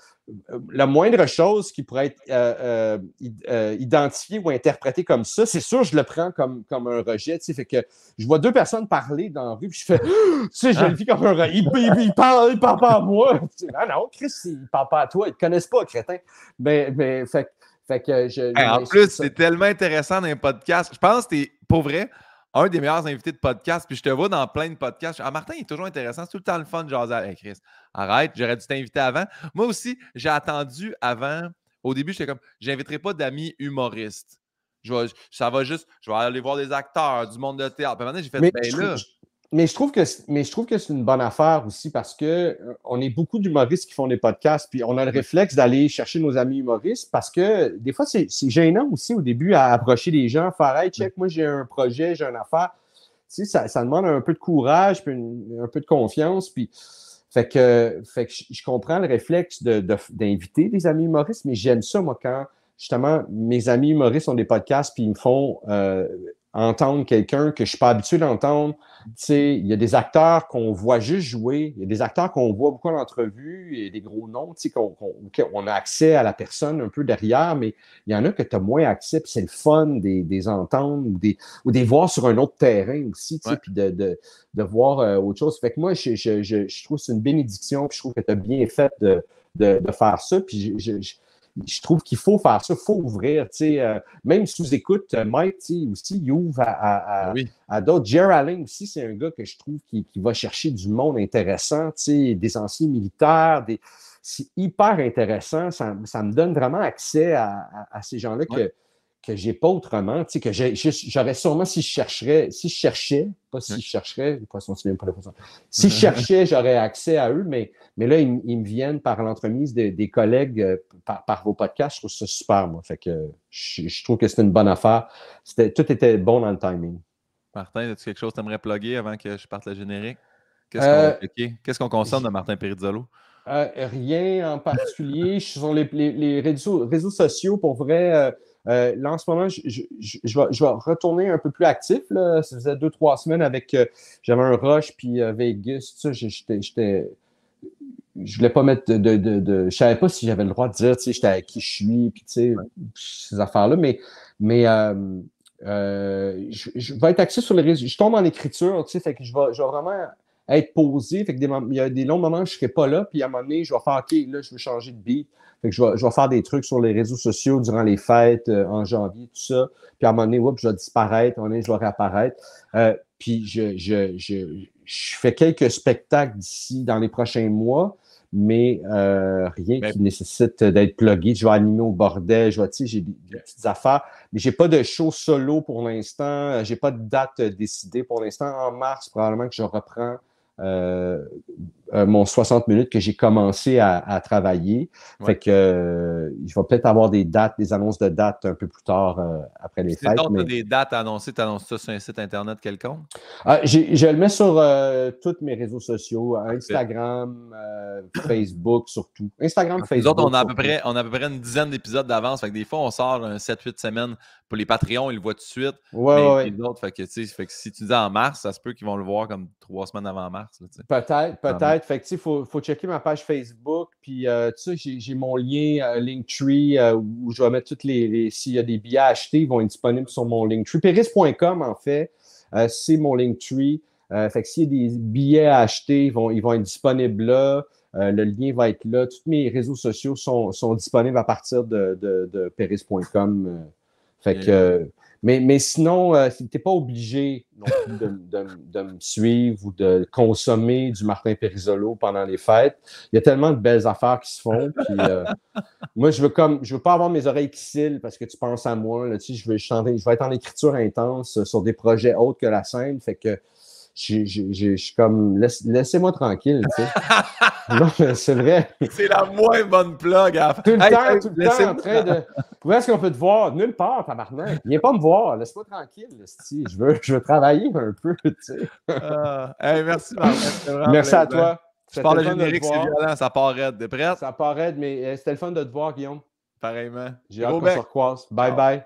la moindre chose qui pourrait être identifiée ou interprétée comme ça, c'est sûr, je le prends comme un rejet. Fait que je vois deux personnes parler dans la rue, puis je fais, je le vis comme un rejet. Il parle pas à moi. Ah non, Chris, il parle pas à toi. Ils te connaissent pas, crétin. Fait que en plus, c'est tellement intéressant dans un podcast. Je pense que t'es, pour vrai, un des meilleurs invités de podcast. Puis je te vois dans plein de podcasts. Ah, Martin, il est toujours intéressant. C'est tout le temps le fun de jaser. Hey, Chris, arrête, j'aurais dû t'inviter avant. Moi aussi, j'ai attendu avant. Au début, j'étais comme, j'inviterai pas d'amis humoristes. Ça va juste, je vais aller voir des acteurs, du monde de théâtre. Puis maintenant, j'ai fait, mais je trouve que c'est une bonne affaire aussi parce que on est beaucoup d'humoristes qui font des podcasts, puis on a le réflexe d'aller chercher nos amis humoristes parce que des fois, c'est gênant aussi au début à approcher les gens, faire hey, check, moi j'ai un projet, j'ai une affaire. Tu sais, ça demande un peu de courage, puis un peu de confiance. Puis fait que je comprends le réflexe d'inviter des amis humoristes, mais j'aime ça, moi, quand justement mes amis humoristes ont des podcasts, puis ils me font entendre quelqu'un que je ne suis pas habitué d'entendre. Il y a des acteurs qu'on voit juste jouer, il y a des acteurs qu'on voit beaucoup en entrevue, et des gros noms, qu'on a accès à la personne un peu derrière, mais il y en a que tu as moins accès, puis c'est le fun des entendre ou des voir sur un autre terrain aussi, puis de voir autre chose. Fait que moi, je trouve que c'est une bénédiction, puis je trouve que tu as bien fait de faire ça, puis je trouve qu'il faut faire ça, il faut ouvrir. Même sous-écoute, Mike aussi, il ouvre à d'autres. Jerry Allen aussi, c'est un gars que je trouve qui va chercher du monde intéressant, des anciens militaires. C'est hyper intéressant. Ça me donne vraiment accès à ces gens-là que je n'ai pas autrement. Que j'aurais sûrement, si je chercherais, pas si je chercherais, les poissons se viennent pas les poissons. Si je cherchais, j'aurais accès à eux, mais là, ils me viennent par l'entremise des collègues par vos podcasts. Je trouve ça super, moi. Fait que je trouve que c'est une bonne affaire. Tout était bon dans le timing. Martin, as-tu quelque chose que tu aimerais plugger avant que je parte le générique? Qu'est-ce qu'on consomme de Martin Perizzolo? Rien en particulier. Je suis sur les réseaux sociaux pour vrai. Là, en ce moment, je vais retourner un peu plus actif. Là. Ça faisait 2-3 semaines avec. J'avais un rush puis Vegas. Tout ça, je voulais pas mettre je savais pas si j'avais le droit de dire, j'étais avec qui je suis, puis ces affaires-là. Mais je vais être axé sur les réseaux. Je tombe en écriture, fait que je vais vraiment être posé. Fait que il y a des longs moments où je ne serai pas là, puis à un moment donné, je vais faire OK, là, je veux changer de beat. Fait que je vais faire des trucs sur les réseaux sociaux durant les fêtes, en janvier, tout ça. Puis à un moment donné, je vais disparaître, à un moment donné, je vais réapparaître. Puis je fais quelques spectacles d'ici dans les prochains mois, mais rien qui nécessite d'être plugué. Je vais animer au bordel, j'ai des petites affaires, mais j'ai pas de show solo pour l'instant. J'ai pas de date décidée pour l'instant. En mars, probablement que je reprends mon 60 minutes que j'ai commencé à travailler. Fait que je vais peut-être avoir des annonces de dates un peu plus tard après les fêtes. Si tu as des dates à annoncer, tu annonces ça sur un site internet quelconque? Je le mets sur tous mes réseaux sociaux, Instagram, Facebook surtout. Instagram, Facebook. Nous autres, on a à peu près une dizaine d'épisodes d'avance. Fait que des fois, on sort un 7-8 semaines pour les Patreons, ils le voient tout de suite. Mais les autres, fait que si tu dis en mars, ça se peut qu'ils vont le voir comme 3 semaines avant mars. Là, peut-être. Fait que il faut checker ma page Facebook. Puis j'ai mon lien Linktree où je vais mettre toutes s'il y a des billets à acheter, ils vont être disponibles sur mon Linktree. Peris.com, en fait, c'est mon Linktree. Fait que s'il y a des billets à acheter, ils vont être disponibles là. Le lien va être là. Tous mes réseaux sociaux sont disponibles à partir de peris.com. Fait que, mais sinon, tu n'es pas obligé non plus de me suivre ou de consommer du Martin Perizzolo pendant les fêtes. Il y a tellement de belles affaires qui se font. Puis, moi, je veux pas avoir mes oreilles qui cillent parce que tu penses à moi. Là, je vais être en écriture intense sur des projets autres que la scène. Fait que je suis comme, laissez-moi tranquille, tu sais. Non, mais c'est vrai. C'est la moins bonne plug. Tout le temps en train de... Où est-ce qu'on peut te voir? Nulle part, tabarnak. Viens pas me voir. Laisse-moi tranquille, je veux travailler un peu, tu sais. Merci, Martin. Merci à toi. Je parle de générique, c'est violent. Ça part raide. T'es prête? Ça part raide, mais c'était le fun de te voir, Guillaume. Pareillement. J'ai hâte qu'on se recroise. Bye.